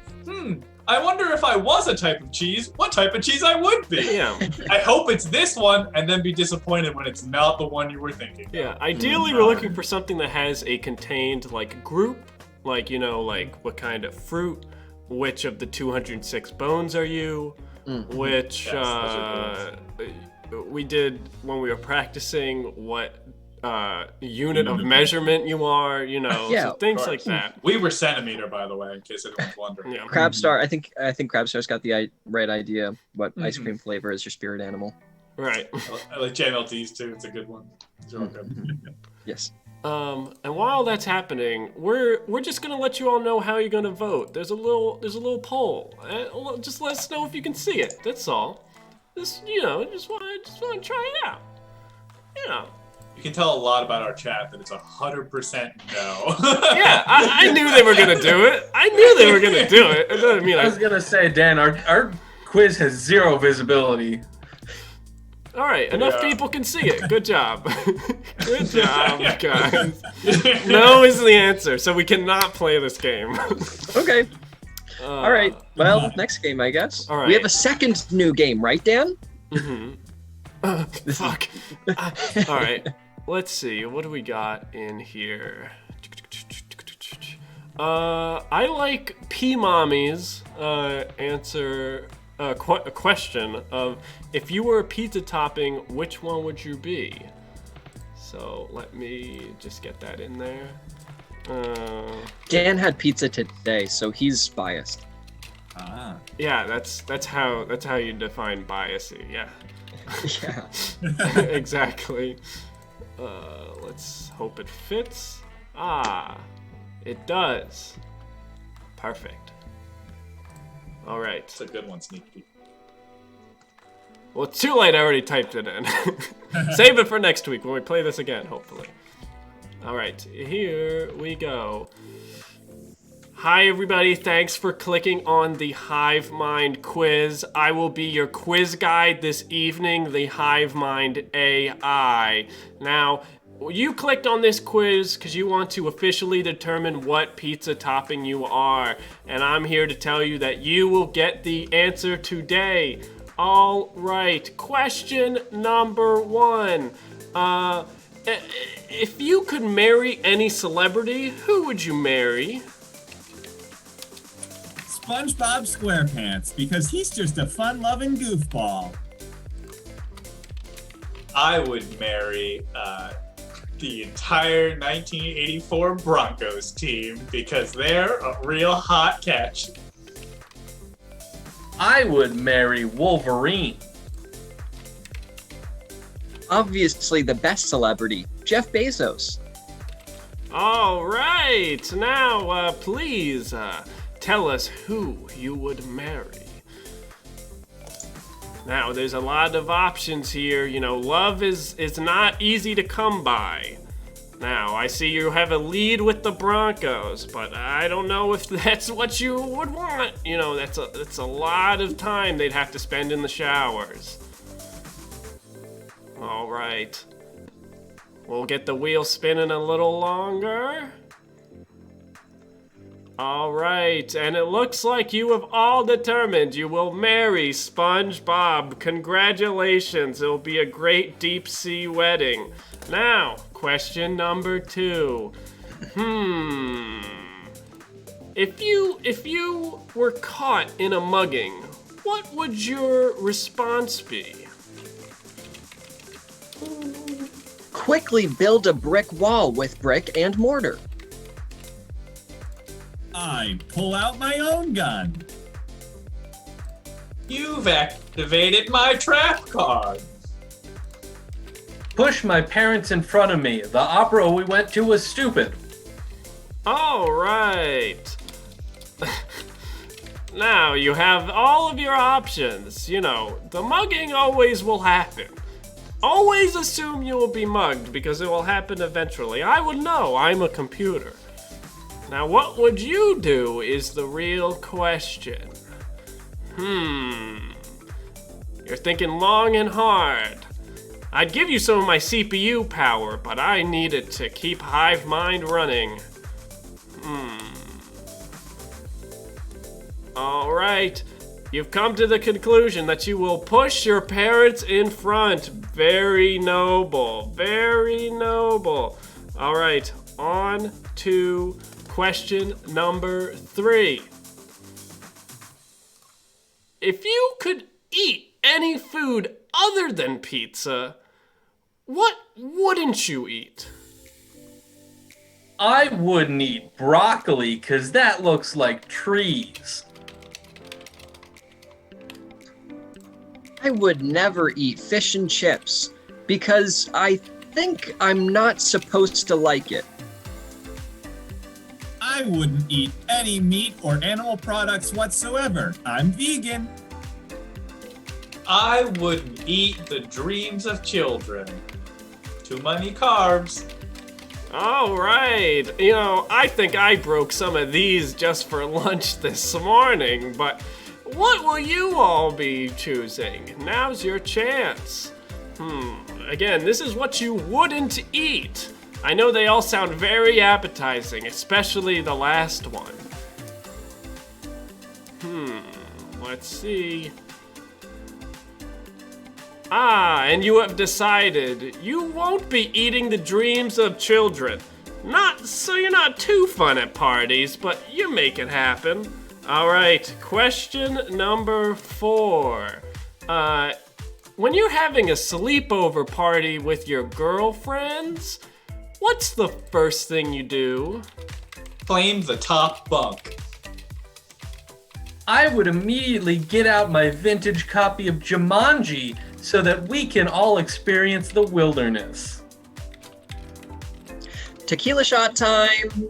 I wonder if I was a type of cheese, what type of cheese I would be. Yeah. I hope it's this one, and then be disappointed when it's not the one you were thinking. Yeah, ideally we're looking for something that has a contained group, like what kind of fruit, which of the 206 bones are you, which we did when we were practicing, what unit of measurement you are, so things like that. We were centimeter, by the way, in case anyone's wondering. Yeah. Crabstar, I think Crabstar's got the right idea. What ice cream flavor is your spirit animal? Right. I like JMLT's too. It's a good one. They're all good. Yes. And while that's happening, we're just gonna let you all know how you're gonna vote. There's a little poll. Just let us know if you can see it. That's all. Just wanna try it out. You can tell a lot about our chat that it's 100% no. Yeah, I knew they were gonna do it. I knew they were gonna do it. It doesn't mean I was gonna say, Dan, our quiz has zero visibility. All right, enough people can see it. Good job. Good job, guys. No is the answer, so we cannot play this game. Okay. All right. Well, next game, I guess. All right. We have a second new game, right, Dan? Fuck. All right. Let's see. What do we got in here? I like P Mommy's answer a question of, if you were a pizza topping, which one would you be? So let me just get that in there. Dan had pizza today, so he's biased. Ah. Yeah, that's how you define biasy. Yeah. Yeah. Exactly. Let's hope it fits. Ah, it does. Perfect. All right. It's a good one, Sneak Peek. Well, it's too late. I already typed it in. Save it for next week when we play this again, hopefully. All right, here we go. Hi, everybody. Thanks for clicking on the Hive Mind quiz. I will be your quiz guide this evening, the Hive Mind AI. Now, you clicked on this quiz because you want to officially determine what pizza topping you are. And I'm here to tell you that you will get the answer today. All right, question number 1. If you could marry any celebrity, who would you marry? SpongeBob SquarePants, because he's just a fun-loving goofball. I would marry the entire 1984 Broncos team because they're a real hot catch. I would marry Wolverine. Obviously, the best celebrity, Jeff Bezos. All right, now please tell us who you would marry. Now, there's a lot of options here. You know, love is not easy to come by. Now, I see you have a lead with the Broncos, but I don't know if that's what you would want. You know, that's a lot of time they'd have to spend in the showers. All right. We'll get the wheel spinning a little longer. All right, and it looks like you have all determined you will marry SpongeBob. Congratulations, it'll be a great deep sea wedding. Now, question number 2. If you were caught in a mugging, what would your response be? Quickly build a brick wall with brick and mortar. I pull out my own gun. You've activated my trap card. Push my parents in front of me. The opera we went to was stupid. All right. Now you have all of your options. You know, the mugging always will happen. Always assume you will be mugged because it will happen eventually. I would know. I'm a computer. Now, what would you do is the real question. You're thinking long and hard. I'd give you some of my CPU power, but I need it to keep Hive Mind running. All right. You've come to the conclusion that you will push your parents in front. Very noble. Very noble. All right. On to question number 3. If you could eat any food other than pizza, what wouldn't you eat? I wouldn't eat broccoli because that looks like trees. I would never eat fish and chips because I think I'm not supposed to like it. I wouldn't eat any meat or animal products whatsoever. I'm vegan. I wouldn't eat the dreams of children. Too many carbs. All right. You know, I think I broke some of these just for lunch this morning, but what will you all be choosing? Now's your chance. Again, this is what you wouldn't eat. I know they all sound very appetizing, especially the last one. Let's see. And you have decided you won't be eating the dreams of children. So you're not too fun at parties, but you make it happen. All right, question number 4. When you're having a sleepover party with your girlfriends, what's the first thing you do? Claim the top bunk. I would immediately get out my vintage copy of Jumanji, so that we can all experience the wilderness. Tequila shot time.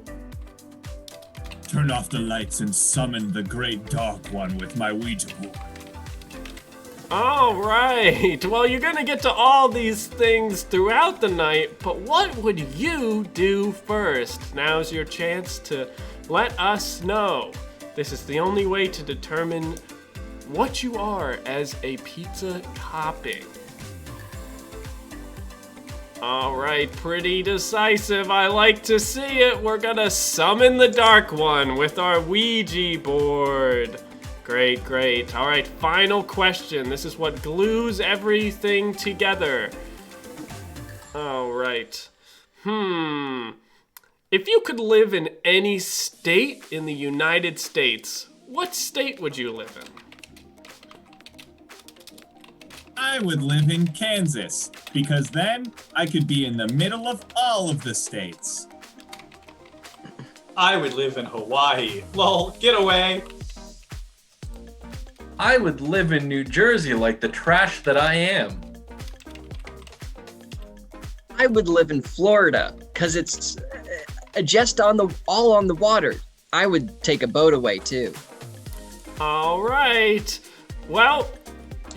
Turn off the lights and summon the great dark one with my Ouija board. All right. Well, you're going to get to all these things throughout the night, but what would you do first? Now's your chance to let us know. This is the only way to determine what you are as a pizza topping. All right, pretty decisive. I like to see it. We're gonna summon the dark one with our Ouija board. Great, great. All right, final question. This is what glues everything together. All right. If you could live in any state in the United States, what state would you live in? I would live in Kansas, because then I could be in the middle of all of the states. I would live in Hawaii. Lol, get away. I would live in New Jersey like the trash that I am. I would live in Florida because it's just all on the water. I would take a boat away too. All right. Well,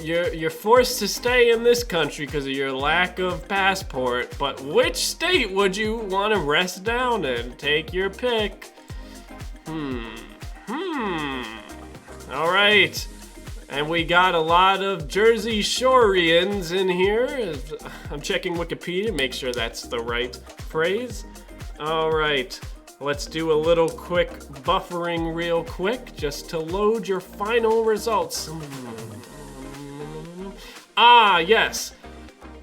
you're forced to stay in this country because of your lack of passport, but which state would you want to rest down in? Take your pick. All right. And we got a lot of Jersey Shoreians in here. I'm checking Wikipedia, make sure that's the right phrase. All right. Let's do a little quick buffering real quick just to load your final results. Ah, yes.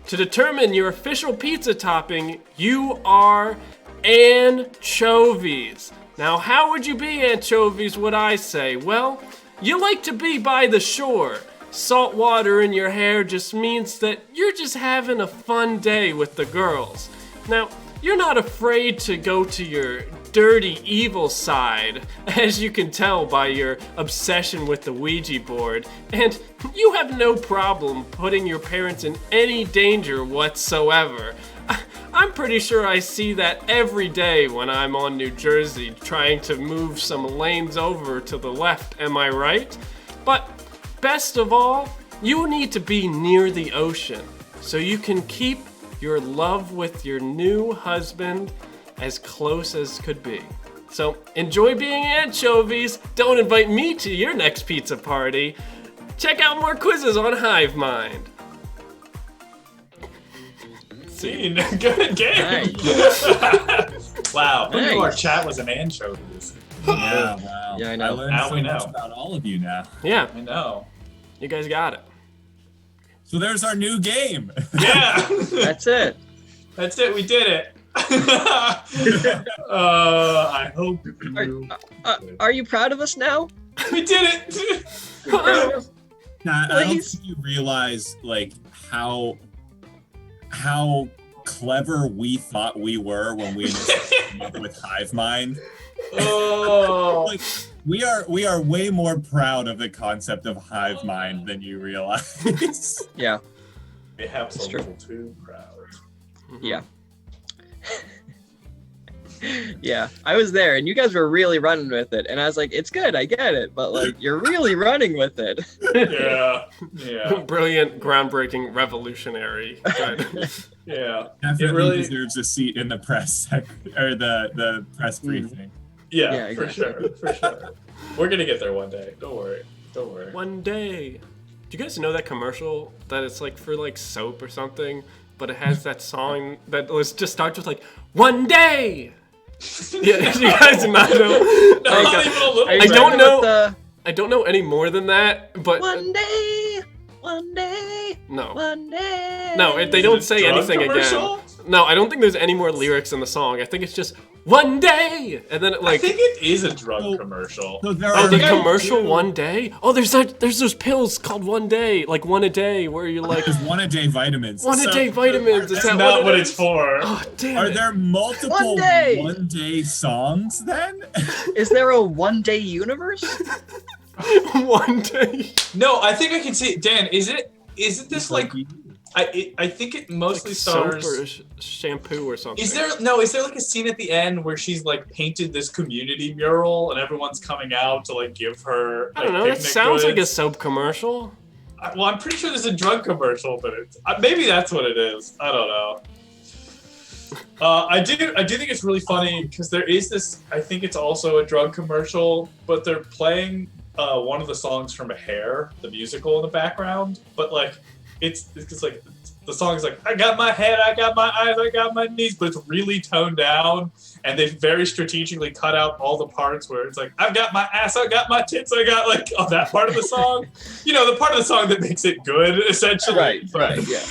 To determine your official pizza topping, you are anchovies. Now, how would you be anchovies, would I say? Well, you like to be by the shore. Salt water in your hair just means that you're just having a fun day with the girls. Now, you're not afraid to go to your dirty, evil side, as you can tell by your obsession with the Ouija board, and you have no problem putting your parents in any danger whatsoever. I'm pretty sure I see that every day when I'm on New Jersey trying to move some lanes over to the left, am I right? But best of all, you need to be near the ocean so you can keep your love with your new husband as close as could be. So enjoy being anchovies. Don't invite me to your next pizza party. Check out more quizzes on Hive Mind. Scene. Good game. Nice. Wow. Who knew our Nice. chat was an anchovies? Yeah, wow. Yeah, I know. learned Now so we much know. about all of you now. Yeah, I know. you guys got it. So there's our new game. Yeah. That's it. That's it. We did it. I hope you. Are you proud of us now? We did it. Now, I don't Please? think you realize like how clever we thought we were when we initially came up with Hive Mind. Oh. Like we are way more proud of the concept of Hive Mind than you realize. Yeah. Perhaps It's a true. little too proud. Yeah. Yeah, I was there and you guys were really running with it, and I was like, it's good, I get it, but like you're really running with it. Yeah. Yeah. Brilliant, groundbreaking, revolutionary. Good. Yeah. Definitely It really. deserves a seat in the press or the press briefing. Yeah, Yeah, for exactly. sure. For sure. We're gonna get there one day. Don't worry. Don't worry. One day. Do you guys know that commercial that it's like for like soap or something, but it has that song that was just starts with like one day. Yeah, do you guys not know? Not even a little Are you I don't running know. with the I don't know any more than that, but one day, no. one day. No, they don't say Drug anything commercial? again. No, I don't think there's any more lyrics in the song. I think it's just one day, and then it I like think it is a drug Oh. commercial. So there oh, are the I commercial do. one day. Oh, there's those pills called one day, like one a day, where you're like there's one a day vitamins. one a So day vitamins. Is That's that not what it it's is? for. Oh damn Are it. there multiple One day. one-day songs then? Is there a one-day universe? One day. No, I think I can see it. Dan, is it Isn't this Just like? you. I think it mostly Like stars. soap or shampoo or something. Is there like a scene at the end where she's like painted this community mural and everyone's coming out to like give her? I don't like, know. That picnic sounds like a goods? soap commercial. Well, I'm pretty sure there's a drug commercial, but it's maybe that's what it is. I don't know. I do think it's really funny because there is this. I think it's also a drug commercial, but they're playing one of the songs from Hair, the musical, in the background. But like, it's like the song is like, I got my head, I got my eyes, I got my knees, but it's really toned down, and they've very strategically cut out all the parts where it's like, I've got my ass, I got my tits, I got like that part of the song. You know, the part of the song that makes it good, essentially. Right, yeah.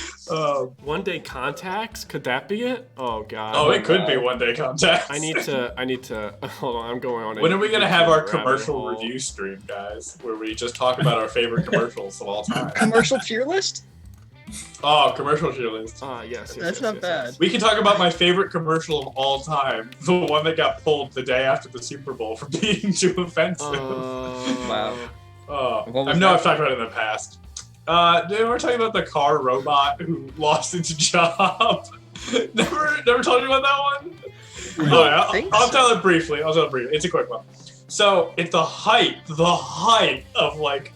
One Day Contacts? Could that be it? Oh god. Oh, it could be One Day Contacts. I need to. Hold on, I'm going on. When are we gonna have our commercial rabbit hole. review stream, guys? Where we just talk about our favorite commercials of all time. Commercial tier list? Oh, commercial tier list. Yes. That's not bad. We can talk about my favorite commercial of all time, the one that got pulled the day after the Super Bowl for being too offensive. Wow. Oh, What I was know that? I've talked about it in the past. We're talking about the car robot who lost its job. never told you about that one? Alright, think I'll so. tell it briefly. It's a quick one. So, at the height of like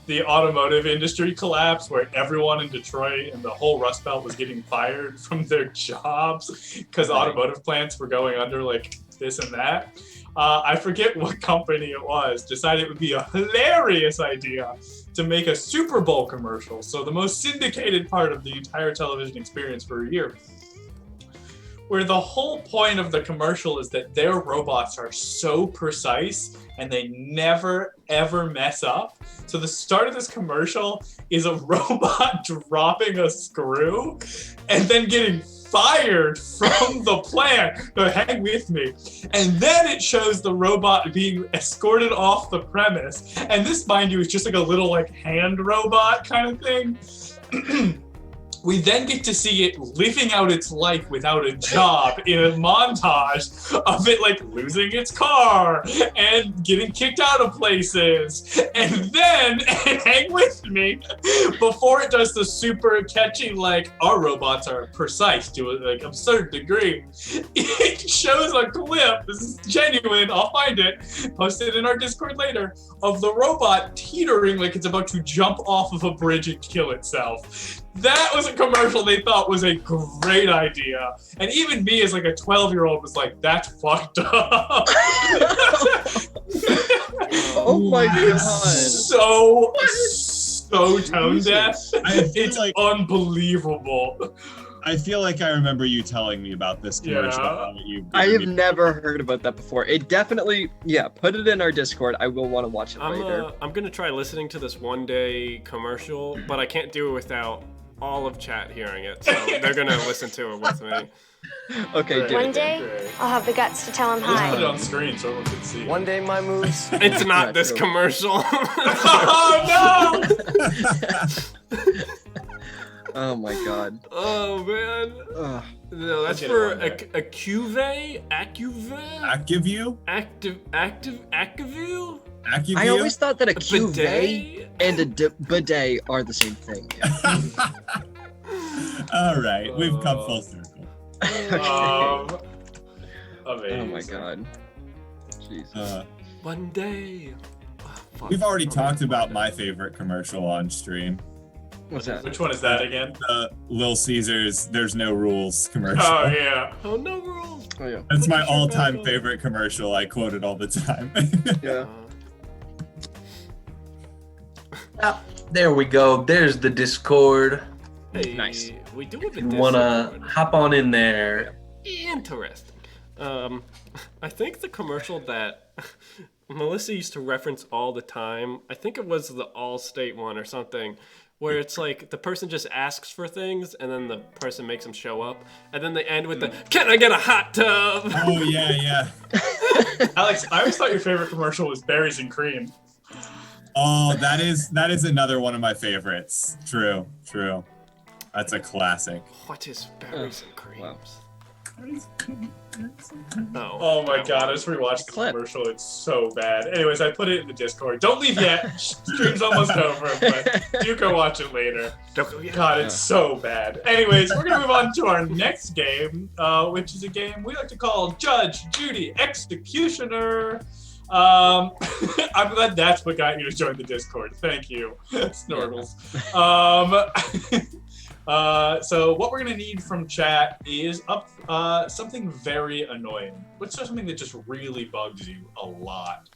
the automotive industry collapse, where everyone in Detroit and the whole Rust Belt was getting fired from their jobs because automotive plants were going under like this and that. I forget what company it was, decided it would be a hilarious idea to make a Super Bowl commercial. So the most syndicated part of the entire television experience for a year, where the whole point of the commercial is that their robots are so precise and they never ever mess up. So the start of this commercial is a robot dropping a screw and then getting fired from the plant. No, hang with me. And then it shows the robot being escorted off the premise. And this, mind you, is just like a little like hand robot kind of thing. We then get to see it living out its life without a job in a montage of it like losing its car and getting kicked out of places. And then, hang with me, before it does the super catchy, like, our robots are precise to an like absurd degree, it shows a clip, this is genuine, I'll find it, post it in our Discord later, of the robot teetering like it's about to jump off of a bridge and kill itself. That was a commercial they thought was a great idea. And even me as like a 12-year-old was like, that's fucked up. Oh my god. So tone deaf. It's like- unbelievable. I feel like I remember you telling me about this commercial. Yeah. I have never heard about that before. It definitely, put it in our Discord. I will want to watch it later. I'm gonna try listening to this One Day commercial, but I can't do it without all of chat hearing it, so they're gonna listen to it with me. Okay, do One it. day, I'll have the guts to tell him Let's put it hi. on screen so everyone can see. One day my moves. It's not Yeah, this true. commercial. Oh no! Oh my god. Oh man. Ugh. No, that's I'll get for it a Acuvue? Acuvue? Acuvue? Acuvue? Acuvue? I always thought that a cuvee Bidet? and a bidet are the same thing. All right, we've come full circle. Amazing. Oh my god. Jeez. One day. Oh, fuck. We've already talked about my favorite commercial on stream. What's that? Which one is that again? The Little Caesars "There's No Rules" commercial. Oh yeah. Oh, no rules. Oh yeah. That's my Look at your all-time back. favorite commercial. I quote it all the time. Yeah. There we go. There's the Discord. Hey, Nice. We do have a You wanna Discord. hop on in there? Interesting. I think the commercial that Melissa used to reference all the time, I think it was the Allstate one or something, where it's like the person just asks for things and then the person makes them show up, and then they end with the, "Can I get a hot tub?" Oh yeah. Alex, I always thought your favorite commercial was Berries and Cream. Oh, that is another one of my favorites. True. That's a classic. What is berries and creams? Oh my god, I just rewatched the Clip. commercial. It's so bad. Anyways, I put it in the Discord. Don't leave yet. Stream's almost over, but you can watch it later. Don't go yet. God, it's so bad. Anyways, we're gonna move on to our next game, which is a game we like to call Judge, Judy, Executioner. I'm glad that's what got you to join the Discord. Thank you, Snorgles. So what we're gonna need from chat is something very annoying. What's something that just really bugs you a lot?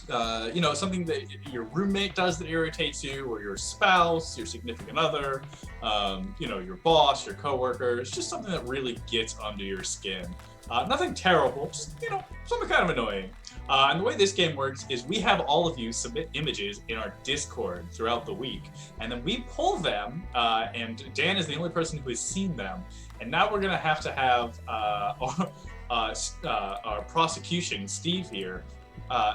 Something that your roommate does that irritates you, or your spouse, your significant other, your boss, your coworker. It's just something that really gets under your skin. Nothing terrible, just, something kind of annoying. And the way this game works is we have all of you submit images in our Discord throughout the week, and then we pull them, and Dan is the only person who has seen them. And now we're gonna have our prosecution, Steve here,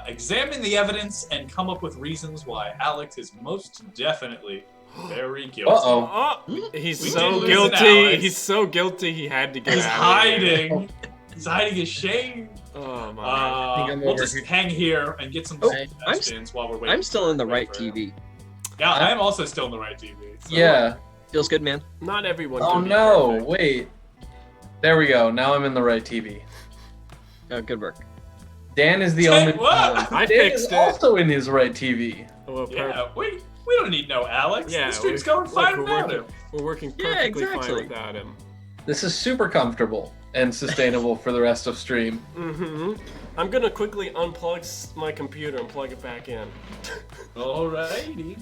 examine the evidence and come up with reasons why Alex is most definitely very guilty. Oh, he's We so did lose an guilty. Alex. He's so guilty. He had to get He's out of here. hiding. He's hiding his shame. Oh my. think I'm We'll over just here. hang here and get some Oh, suggestions while we're waiting. I'm still in the wait right for him. TV. Yeah, I am also still in the right TV. So. Yeah. Feels good, man. Not everyone. Oh can be no, perfect. wait. There we go. Now I'm in the right TV. Oh, good work. Dan is the Hey, only. what? I Dan fixed is it. also in his right TV. Oh, Yeah, we don't need no Alex. Yeah, the stream's we- going look, fine we're without working- him. We're working Yeah, perfectly fine exactly. without him. This is super comfortable and sustainable for the rest of stream. Mm-hmm. I'm gonna quickly unplug my computer and plug it back in. Alrighty.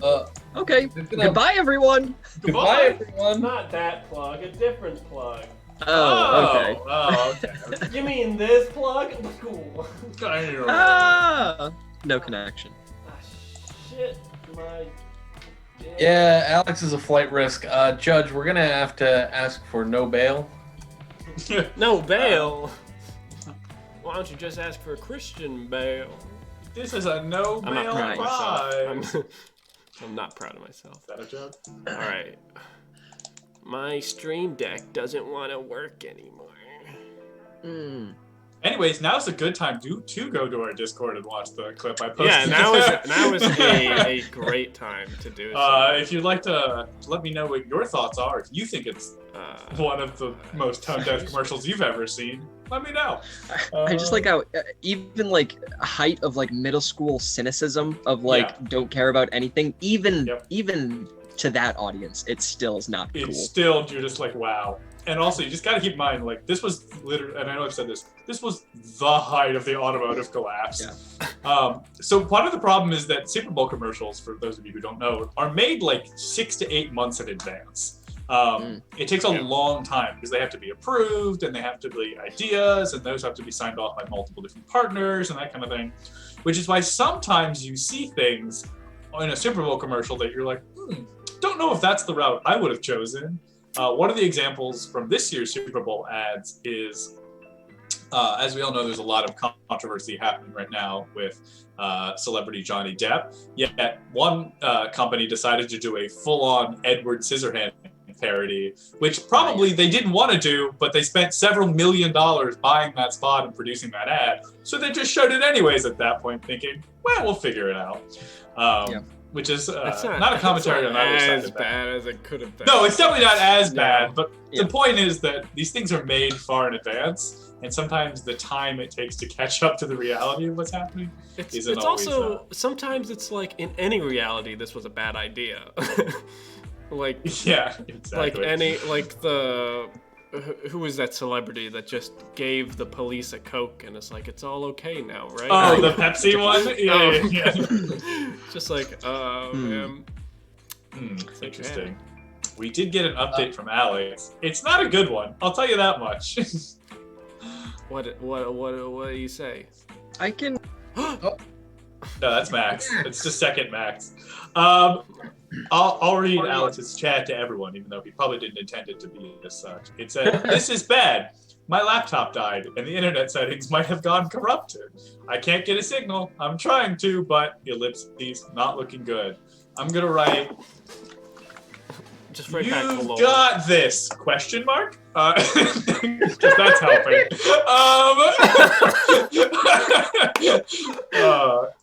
Okay. It's gonna- Goodbye, everyone. Goodbye, everyone. Not that plug, a different plug. Oh, okay. Oh, okay. You mean this plug? Cool. Ah, no connection. Shit, my. Yeah, Alex is a flight risk. Judge, we're gonna have to ask for no bail. No bail. Why don't you just ask for a Christian bail? This is a no I'm not bail proud of myself. prize. I'm not proud of myself. Is that a joke? All right. My Stream Deck doesn't want to work anymore. Anyways, now's a good time to go to our Discord and watch the clip I posted. Yeah, now is a great time to do it. If you'd like to let me know what your thoughts are, if you think it's one of the most tone-deaf commercials you've ever seen, let me know. I just like how even like height of like middle school cynicism of like Yeah. don't care about anything. Even to that audience, it still is not cool. It's still, you're just like, wow. And also, you just got to keep in mind, like, this was literally, and I know I've said this was the height of the automotive collapse. Yeah. So part of the problem is that Super Bowl commercials, for those of you who don't know, are made like 6 to 8 months in advance. It takes a long time because they have to be approved and they have to be ideas and those have to be signed off by multiple different partners and that kind of thing. Which is why sometimes you see things in a Super Bowl commercial that you're like, don't know if that's the route I would have chosen. One of the examples from this year's Super Bowl ads is, as we all know, there's a lot of controversy happening right now with celebrity Johnny Depp. Yet one company decided to do a full-on Edward Scissorhands parody, which probably they didn't want to do, but they spent several $1 million buying that spot and producing that ad. So they just showed it anyways at that point, thinking, well, we'll figure it out. Which is not a commentary on either side as of that. bad as it could have been. No, it's definitely not as No. bad, but the point is that these things are made far in advance, and sometimes the time it takes to catch up to the reality of what's happening isn't It's always... also sometimes it's like in any reality this was a bad idea. Like yeah, exactly. Who was that celebrity that just gave the police a Coke and it's like it's all okay now, right? Oh, the Pepsi one? Yeah. Just like, man. It's interesting. We did get an update from Alex. It's not a good one. I'll tell you that much. What do you say? I can. No, that's Max. It's just second Max. I'll read Alex's chat to everyone, even though he probably didn't intend it to be as such. It said, "This is bad. My laptop died, and the internet settings might have gone corrupted. I can't get a signal. I'm trying to, but ellipses not looking good. I'm gonna write Just right back to You've lore. got this? Question mark? Just that's helping.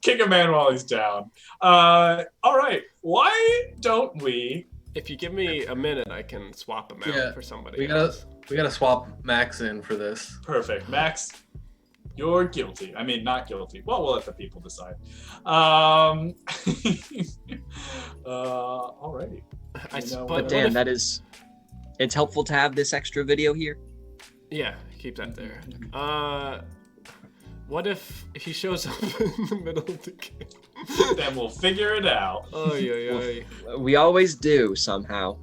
Kick a man while he's down. All right. Why don't we? If you give me a minute, I can swap him out for somebody else. We gotta swap Max in for this. Perfect, Max. You're guilty. I mean, not guilty. Well, we'll let the people decide. Alrighty. But Dan, it's helpful to have this extra video here. Yeah, keep that there. What if he shows up in the middle of the game? Then we'll figure it out. Oh, yeah. We always do somehow.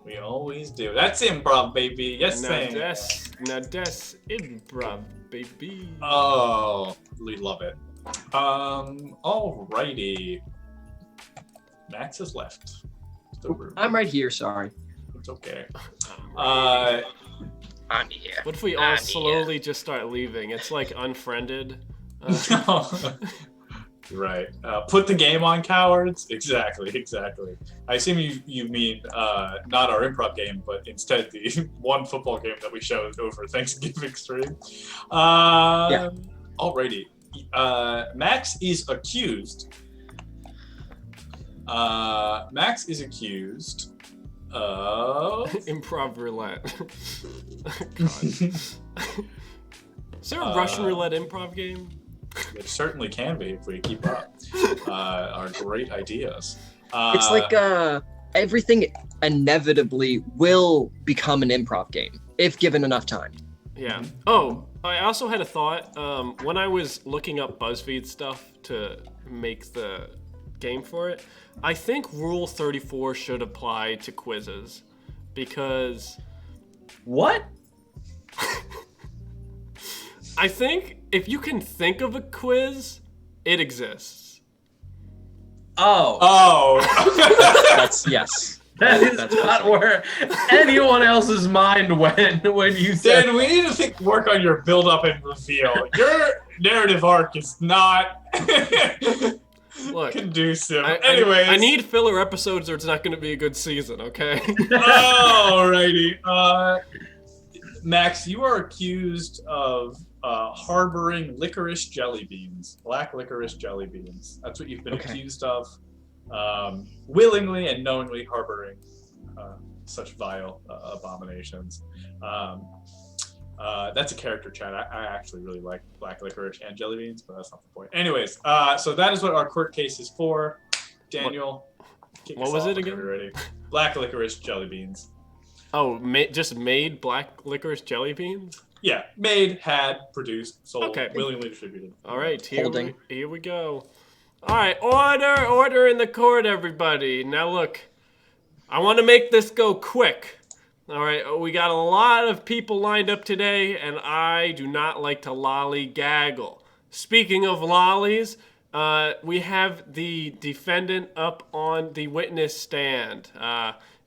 We always do. That's improv, baby. Yes, Sam. Now that's improv, baby. Oh, we love it. Alrighty. Max has left. I'm right here. Sorry. It's okay. I'm here. What if we all slowly just start leaving? It's like Unfriended. Right. Put the game on, cowards. Exactly. I assume you mean not our improv game, but instead the one football game that we showed over Thanksgiving stream. Yeah. Alrighty. Max is accused. Max is accused of improv roulette. God. Is there a Russian roulette improv game? It certainly can be if we keep up our great ideas. It's like everything inevitably will become an improv game if given enough time. Yeah. Oh, I also had a thought. When I was looking up BuzzFeed stuff to make the game for it, I think Rule 34 should apply to quizzes because... What? I think if you can think of a quiz, it exists. Oh. That's yes. That's not where anyone else's mind went when you said. Dan, we need to work on your build-up and reveal. Your narrative arc is not conducive. Anyways, I need filler episodes, or it's not going to be a good season. Okay. Alrighty. Max, you are accused of harboring licorice jelly beans, black licorice jelly beans. That's what you've been accused of. Willingly and knowingly harboring such vile abominations. That's a character chat. I actually really like black licorice and jelly beans, but that's not the point. Anyways, so that is what our court case is for. Daniel, what was it again? Already. Black licorice jelly beans. Oh, just made black licorice jelly beans? Yeah, made, had, produced, sold, willingly distributed. All right, here we go. All right, order in the court, everybody. Now look, I want to make this go quick. All right, we got a lot of people lined up today, and I do not like to lollygaggle. Speaking of lollies, we have the defendant up on the witness stand.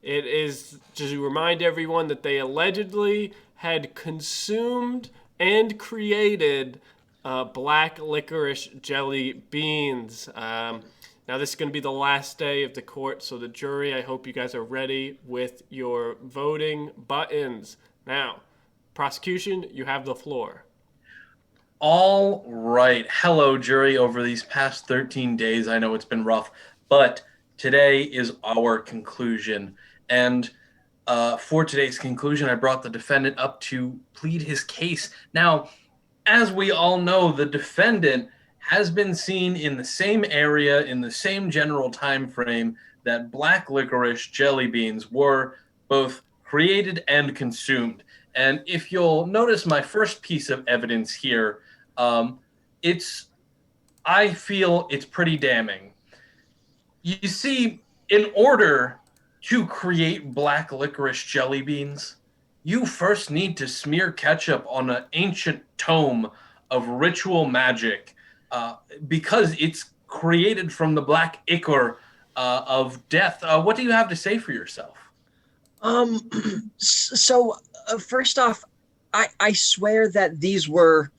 It is to remind everyone that they allegedly had consumed and created black licorice jelly beans. Now this is going to be the last day of the court, so the jury, I hope you guys are ready with your voting buttons. Now, prosecution, you have the floor. All right. Hello, jury. Over these past 13 days, I know it's been rough, but today is our conclusion. And for today's conclusion, I brought the defendant up to plead his case. Now, as we all know, the defendant has been seen in the same area, in the same general time frame that black licorice jelly beans were both created and consumed. And if you'll notice my first piece of evidence here, I feel it's pretty damning. You see, in order to create black licorice jelly beans, you first need to smear ketchup on an ancient tome of ritual magic because it's created from the black ichor of death. What do you have to say for yourself? First off, I swear that these were...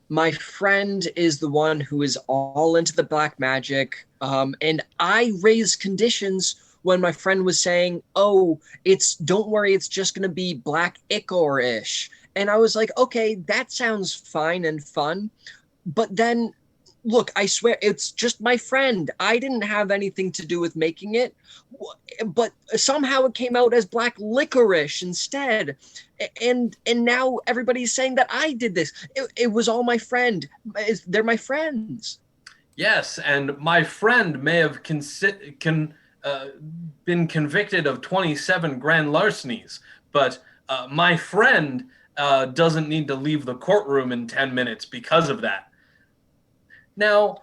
My friend is the one who is all into the black magic, and I raised conditions when my friend was saying, "Oh, don't worry, it's just gonna be black ichor-ish," and I was like, "Okay, that sounds fine and fun," but then. Look, I swear, it's just my friend. I didn't have anything to do with making it, but somehow it came out as black licorice instead. And now everybody's saying that I did this. It was all my friend. They're my friends. Yes, and my friend may have been convicted of 27 grand larcenies, but my friend doesn't need to leave the courtroom in 10 minutes because of that. Now,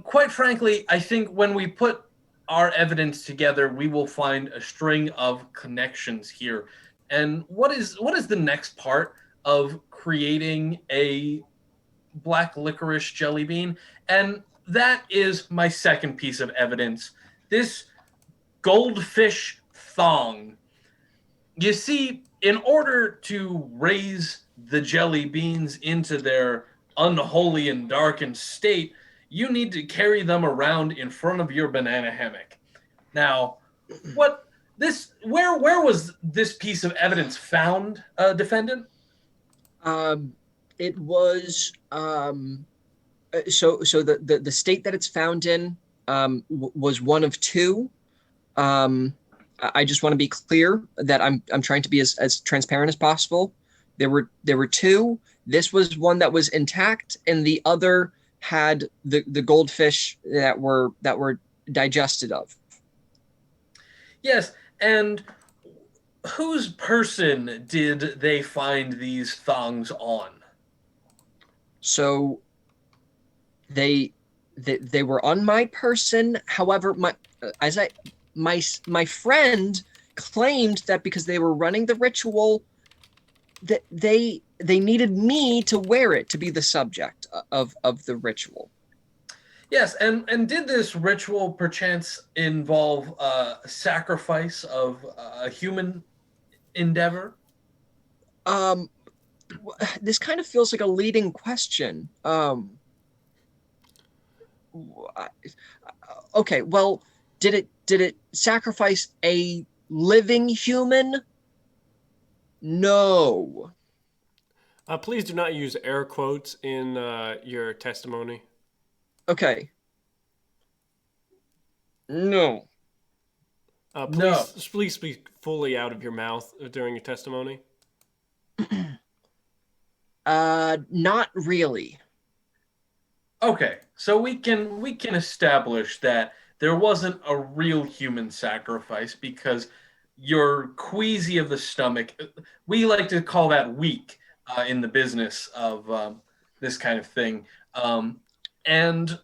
quite frankly, I think when we put our evidence together, we will find a string of connections here. And what is the next part of creating a black licorice jelly bean? And that is my second piece of evidence. This goldfish thong. You see, in order to raise the jelly beans into their unholy and darkened state, you need to carry them around in front of your banana hammock. Now, where was this piece of evidence found, defendant? It was so the state that it's found in was one of two. I just want to be clear that I'm trying to be as transparent as possible. There were two. This was one that was intact, and the other had the goldfish that were digested of. Yes, and whose person did they find these thongs on? So they were on my person. However, my friend claimed that because they were running the ritual, that they needed me to wear it to be the subject of the ritual. Yes, and did this ritual perchance involve sacrifice of a human endeavor? This kind of feels like a leading question. Okay, well, did it sacrifice a living human? No. Please do not use air quotes in your testimony. Okay. No. Please speak fully out of your mouth during your testimony. Not really. Okay, so we can establish that there wasn't a real human sacrifice because you're queasy of the stomach. We like to call that weak in the business of this kind of thing. And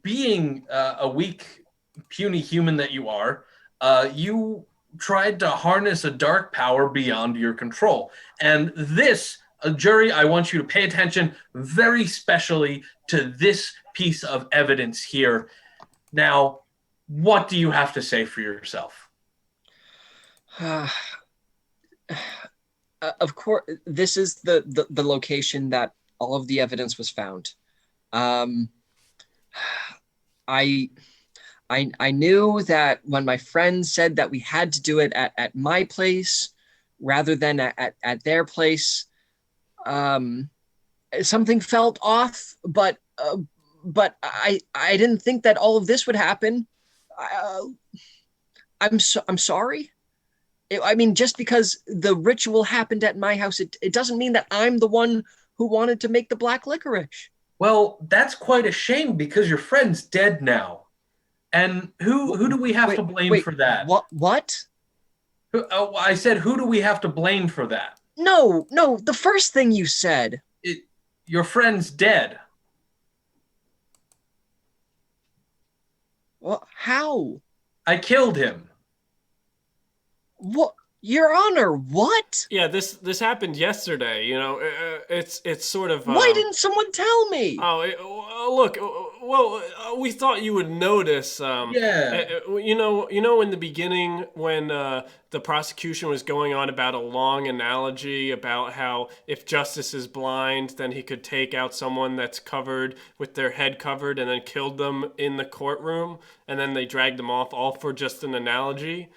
being a weak, puny human that you are, you tried to harness a dark power beyond your control. And this, jury, I want you to pay attention very specially to this piece of evidence here. Now, what do you have to say for yourself? Of course, this is the location that all of the evidence was found. I knew that when my friend said that we had to do it at my place rather than at their place, something felt off. But I didn't think that all of this would happen. I'm sorry. I mean, just because the ritual happened at my house, it doesn't mean that I'm the one who wanted to make the black licorice. Well, that's quite a shame because your friend's dead now. And who do we have to blame for that? What? I said, who do we have to blame for that? No, the first thing you said. Your friend's dead. Well, how? I killed him. What? Your Honor, what? Yeah, this happened yesterday. You know, it's sort of. Why didn't someone tell me? Look, we thought you would notice. You know, in the beginning when the prosecution was going on about a long analogy about how if Justice is blind, then he could take out someone that's covered with their head covered and then killed them in the courtroom, and then they dragged them off, all for just an analogy.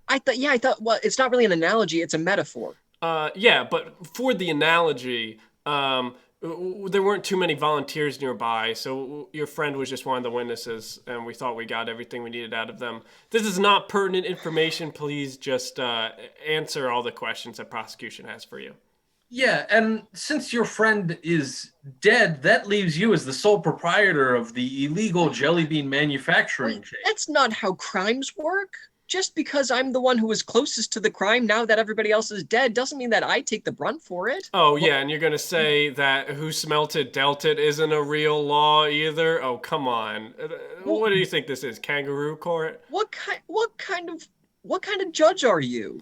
I thought, well, it's not really an analogy, it's a metaphor. Yeah, but for the analogy, there weren't too many volunteers nearby, so your friend was just one of the witnesses, and we thought we got everything we needed out of them. This is not pertinent information. Please just answer all the questions that prosecution has for you. Yeah, and since your friend is dead, that leaves you as the sole proprietor of the illegal jelly bean manufacturing chain. That's not how crimes work. Just because I'm the one who was closest to the crime now that everybody else is dead doesn't mean that I take the brunt for it. Oh, yeah, and you're going to say that who smelt it dealt it isn't a real law either? Oh, come on. What do you think this is, kangaroo court? What kind of judge are you?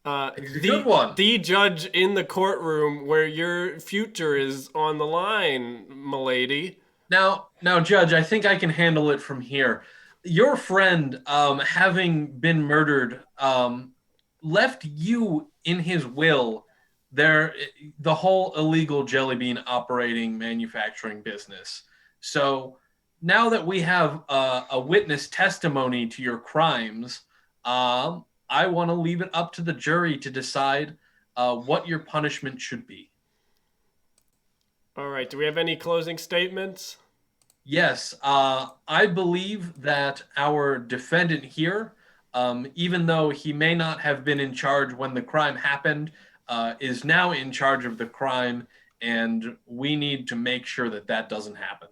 Good one. The judge in the courtroom where your future is on the line, milady. Now, Judge, I think I can handle it from here. Your friend, having been murdered, left you in his will the whole illegal jelly bean operating manufacturing business. So now that we have a witness testimony to your crimes, I want to leave it up to the jury to decide what your punishment should be. All right. Do we have any closing statements? Yes, I believe that our defendant here, even though he may not have been in charge when the crime happened, is now in charge of the crime, and we need to make sure that that doesn't happen.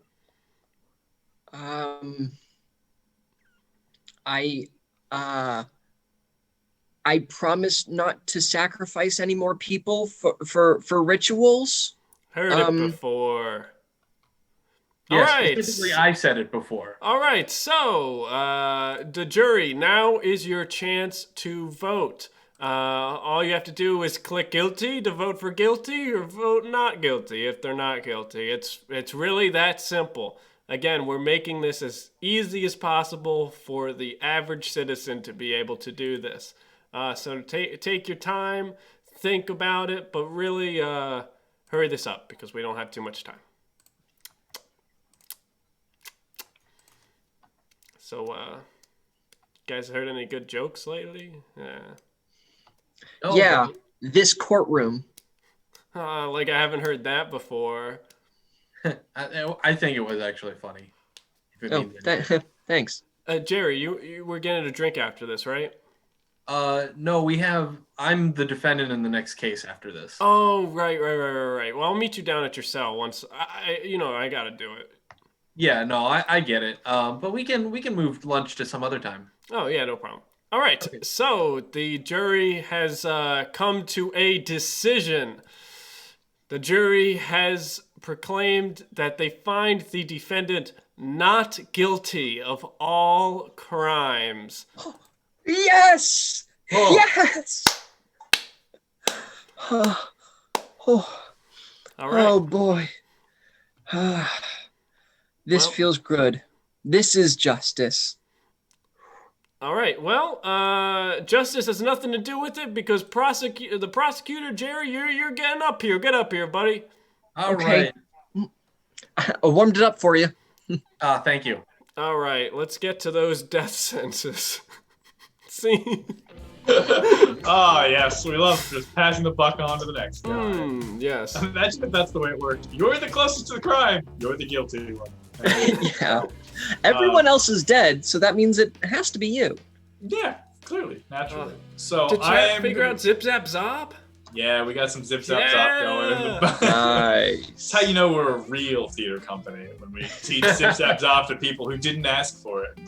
I promise not to sacrifice any more people for rituals. Heard it before. Yes, all right. Specifically, I said it before. All right, so the jury, now is your chance to vote. All you have to do is click guilty to vote for guilty or vote not guilty if they're not guilty. It's really that simple. Again, we're making this as easy as possible for the average citizen to be able to do this. So take your time, think about it, but really hurry this up because we don't have too much time. So, guys heard any good jokes lately? Yeah, this courtroom. Like I haven't heard that before. I think it was actually funny. Thanks. Jerry, you were getting a drink after this, right? No, I'm the defendant in the next case after this. Oh, right. Well, I'll meet you down at your cell once. I gotta do it. Yeah, no, I get it. But we can move lunch to some other time. Oh, yeah, no problem. All right, okay. So the jury has come to a decision. The jury has proclaimed that they find the defendant not guilty of all crimes. Yes! Oh. Yes! All right. Oh, boy. This feels good. This is justice. All right. Well, justice has nothing to do with it because the prosecutor, Jerry, you're getting up here. Get up here, buddy. All right. I warmed it up for you. Thank you. All right. Let's get to those death sentences. See? Oh, yes. We love just passing the buck on to the next guy. Yes. Imagine if that's the way it worked. You're the closest to the crime. You're the guilty one. Yeah. Everyone else is dead, so that means it has to be you. Yeah, clearly, naturally. So did you figure out Zip Zap Zop? Yeah, we got some Zip Zap Zop going. Nice. That's how you know we're a real theater company, when we teach Zip Zap Zop to people who didn't ask for it.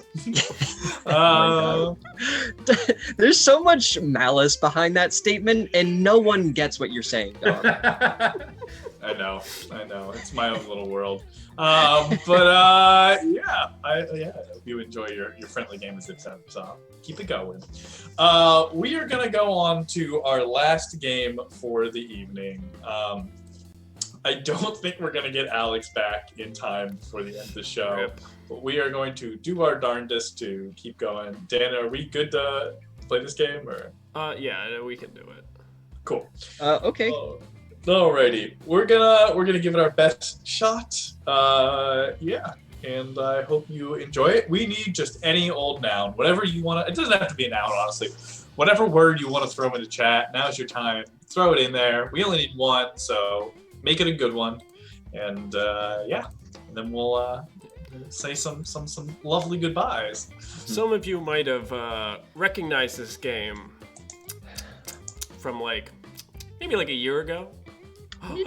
There's so much malice behind that statement, and no one gets what you're saying, dog. I know. It's my own little world. I hope you enjoy your friendly game of Zip Zap Zop. Keep it going. We are going to go on to our last game for the evening. I don't think we're gonna get Alex back in time for the end of the show. Rip. But we are going to do our darndest to keep going. Dan, are we good to play this game or? Yeah, we can do it. Cool. Okay. Alrighty, we're gonna give it our best shot. Yeah, and I hope you enjoy it. We need just any old noun, whatever you want to. It doesn't have to be a noun, honestly. Whatever word you want to throw in the chat, now's your time. Throw it in there. We only need one, so make it a good one. And yeah, and then we'll say some lovely goodbyes. Some of you might have recognized this game from maybe a year ago.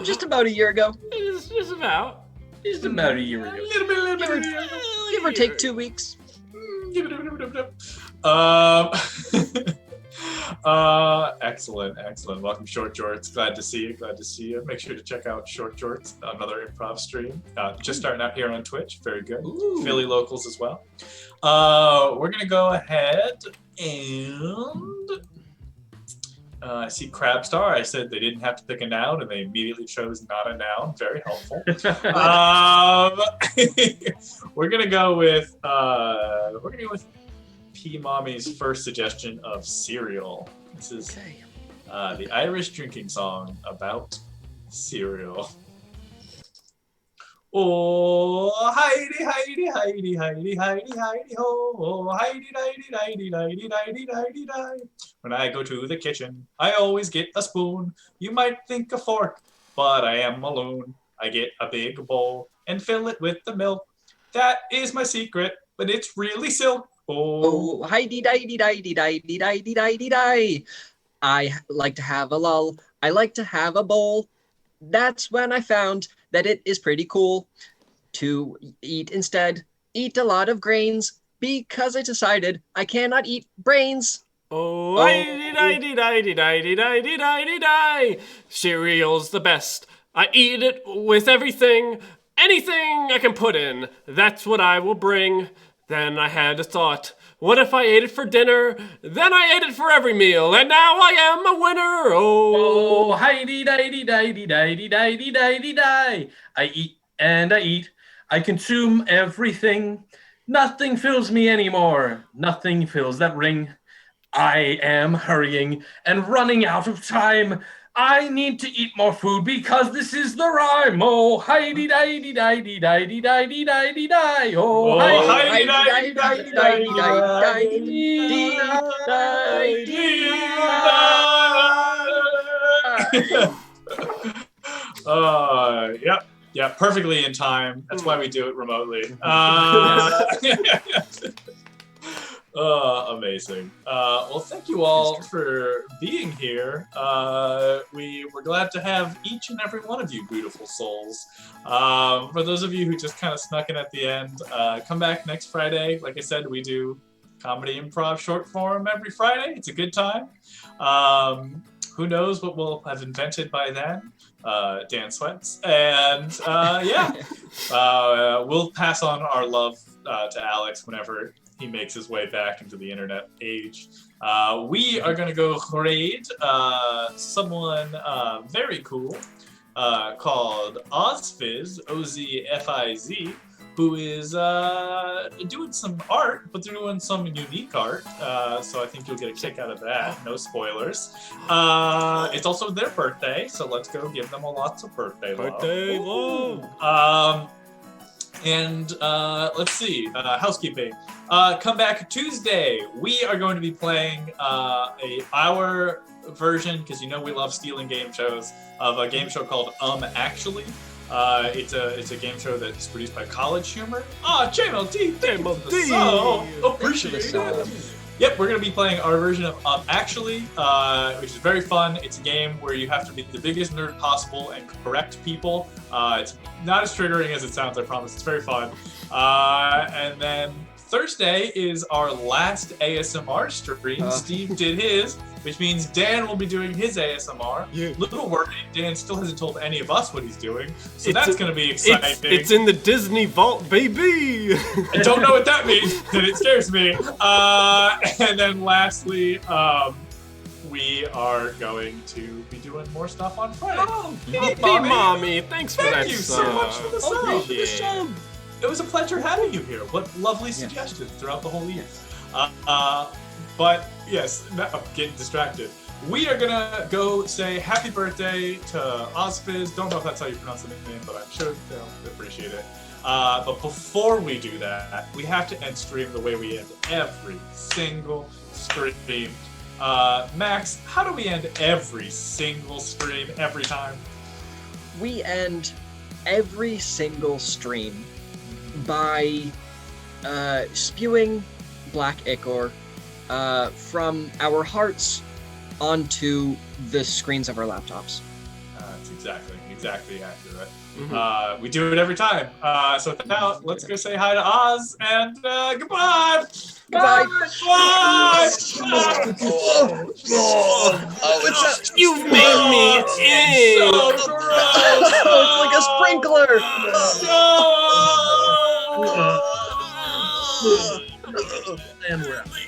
Just about a year ago. Just about. Just about a year ago. Give or take 2 weeks. Excellent. Welcome, Short Jorts. Glad to see you. Make sure to check out Short Jorts, another improv stream. Just starting out here on Twitch. Very good. Ooh. Philly locals as well. We're gonna go ahead and I see Crabstar. I said they didn't have to pick a noun, and they immediately chose not a noun. Very helpful. We're gonna go with P Mommy's first suggestion of cereal. This is the Irish drinking song about cereal. Oh, Heidi, Heidi, Heidi, Heidi, Heidi, Heidi, ho, oh, Heidi, Heidi, Heidi, Heidi, Heidi, Heidi, Heidi. When I go to the kitchen, I always get a spoon. You might think a fork, but I am alone. I get a big bowl and fill it with the milk. That is my secret, but it's really silk. Oh, Heidi, Heidi, Heidi, Heidi, Heidi, Heidi, Heidi. I like to have a lull. I like to have a bowl. That's when I found that it is pretty cool to eat instead. Eat a lot of grains because I decided I cannot eat brains. Oh, I cereal's the best. I eat it with everything. Anything I can put in, that's what I will bring. Then I had a thought. What if I ate it for dinner? Then I ate it for every meal, and now I am a winner. Oh, Heidi, Heidi, Heidi, Heidi, Heidi, Heidi, Heidi. I eat and I eat. I consume everything. Nothing fills me anymore. Nothing fills that ring. I am hurrying and running out of time. I need to eat more food because this is the rhyme. Oh, Heidi, Heidi, Heidi, Heidi, Heidi, Heidi, Heidi. Oh, Heidi, Heidi, Heidi, Heidi, Heidi. Yep, perfectly in time. That's why we do it remotely. Amazing. Well, thank you all for being here. We're glad to have each and every one of you beautiful souls. For those of you who just kind of snuck in at the end, come back next Friday. Like I said, we do comedy improv short form every Friday. It's a good time. Who knows what we'll have invented by then? Dan Sweats. And we'll pass on our love to Alex whenever he makes his way back into the internet age. We are going to go raid someone very cool called Ozfiz, O-Z-F-I-Z, who is doing some art, but they're doing some unique art, so I think you'll get a kick out of that. No spoilers. It's also their birthday, so let's go give them lots of birthday love. And let's see, housekeeping. Come back Tuesday. We are going to be playing our version, because you know we love stealing game shows, of a game show called Actually. It's a game show that's produced by College Humor. Channel D, so appreciate it. Yep, we're going to be playing our version of Actually, which is very fun. It's a game where you have to be the biggest nerd possible and correct people. It's not as triggering as it sounds, I promise. It's very fun. And then Thursday is our last ASMR stream. Steve did his, which means Dan will be doing his ASMR. Yeah. Little worried, Dan still hasn't told any of us what he's doing, so that's going to be exciting. It's in the Disney vault, baby! I don't know what that means, and it scares me. And then lastly, we are going to be doing more stuff on Friday. Oh, mommy, thanks for that Thank you so much for the sub. Yeah. It was a pleasure having you here. What lovely suggestions throughout the whole year. But yes, I'm getting distracted. We are gonna go say happy birthday to Ozfizz. Don't know if that's how you pronounce the name, but I'm sure they'll appreciate it. But before we do that, we have to end stream the way we end every single stream. Max, how do we end every single stream every time? We end every single stream by spewing black ichor from our hearts onto the screens of our laptops. That's exactly accurate. We do it every time. So now, let's go say hi to Oz and goodbye. Goodbye. Bye. Oh, it's You've made me ill. So gross. it's like a sprinkler. And we're out.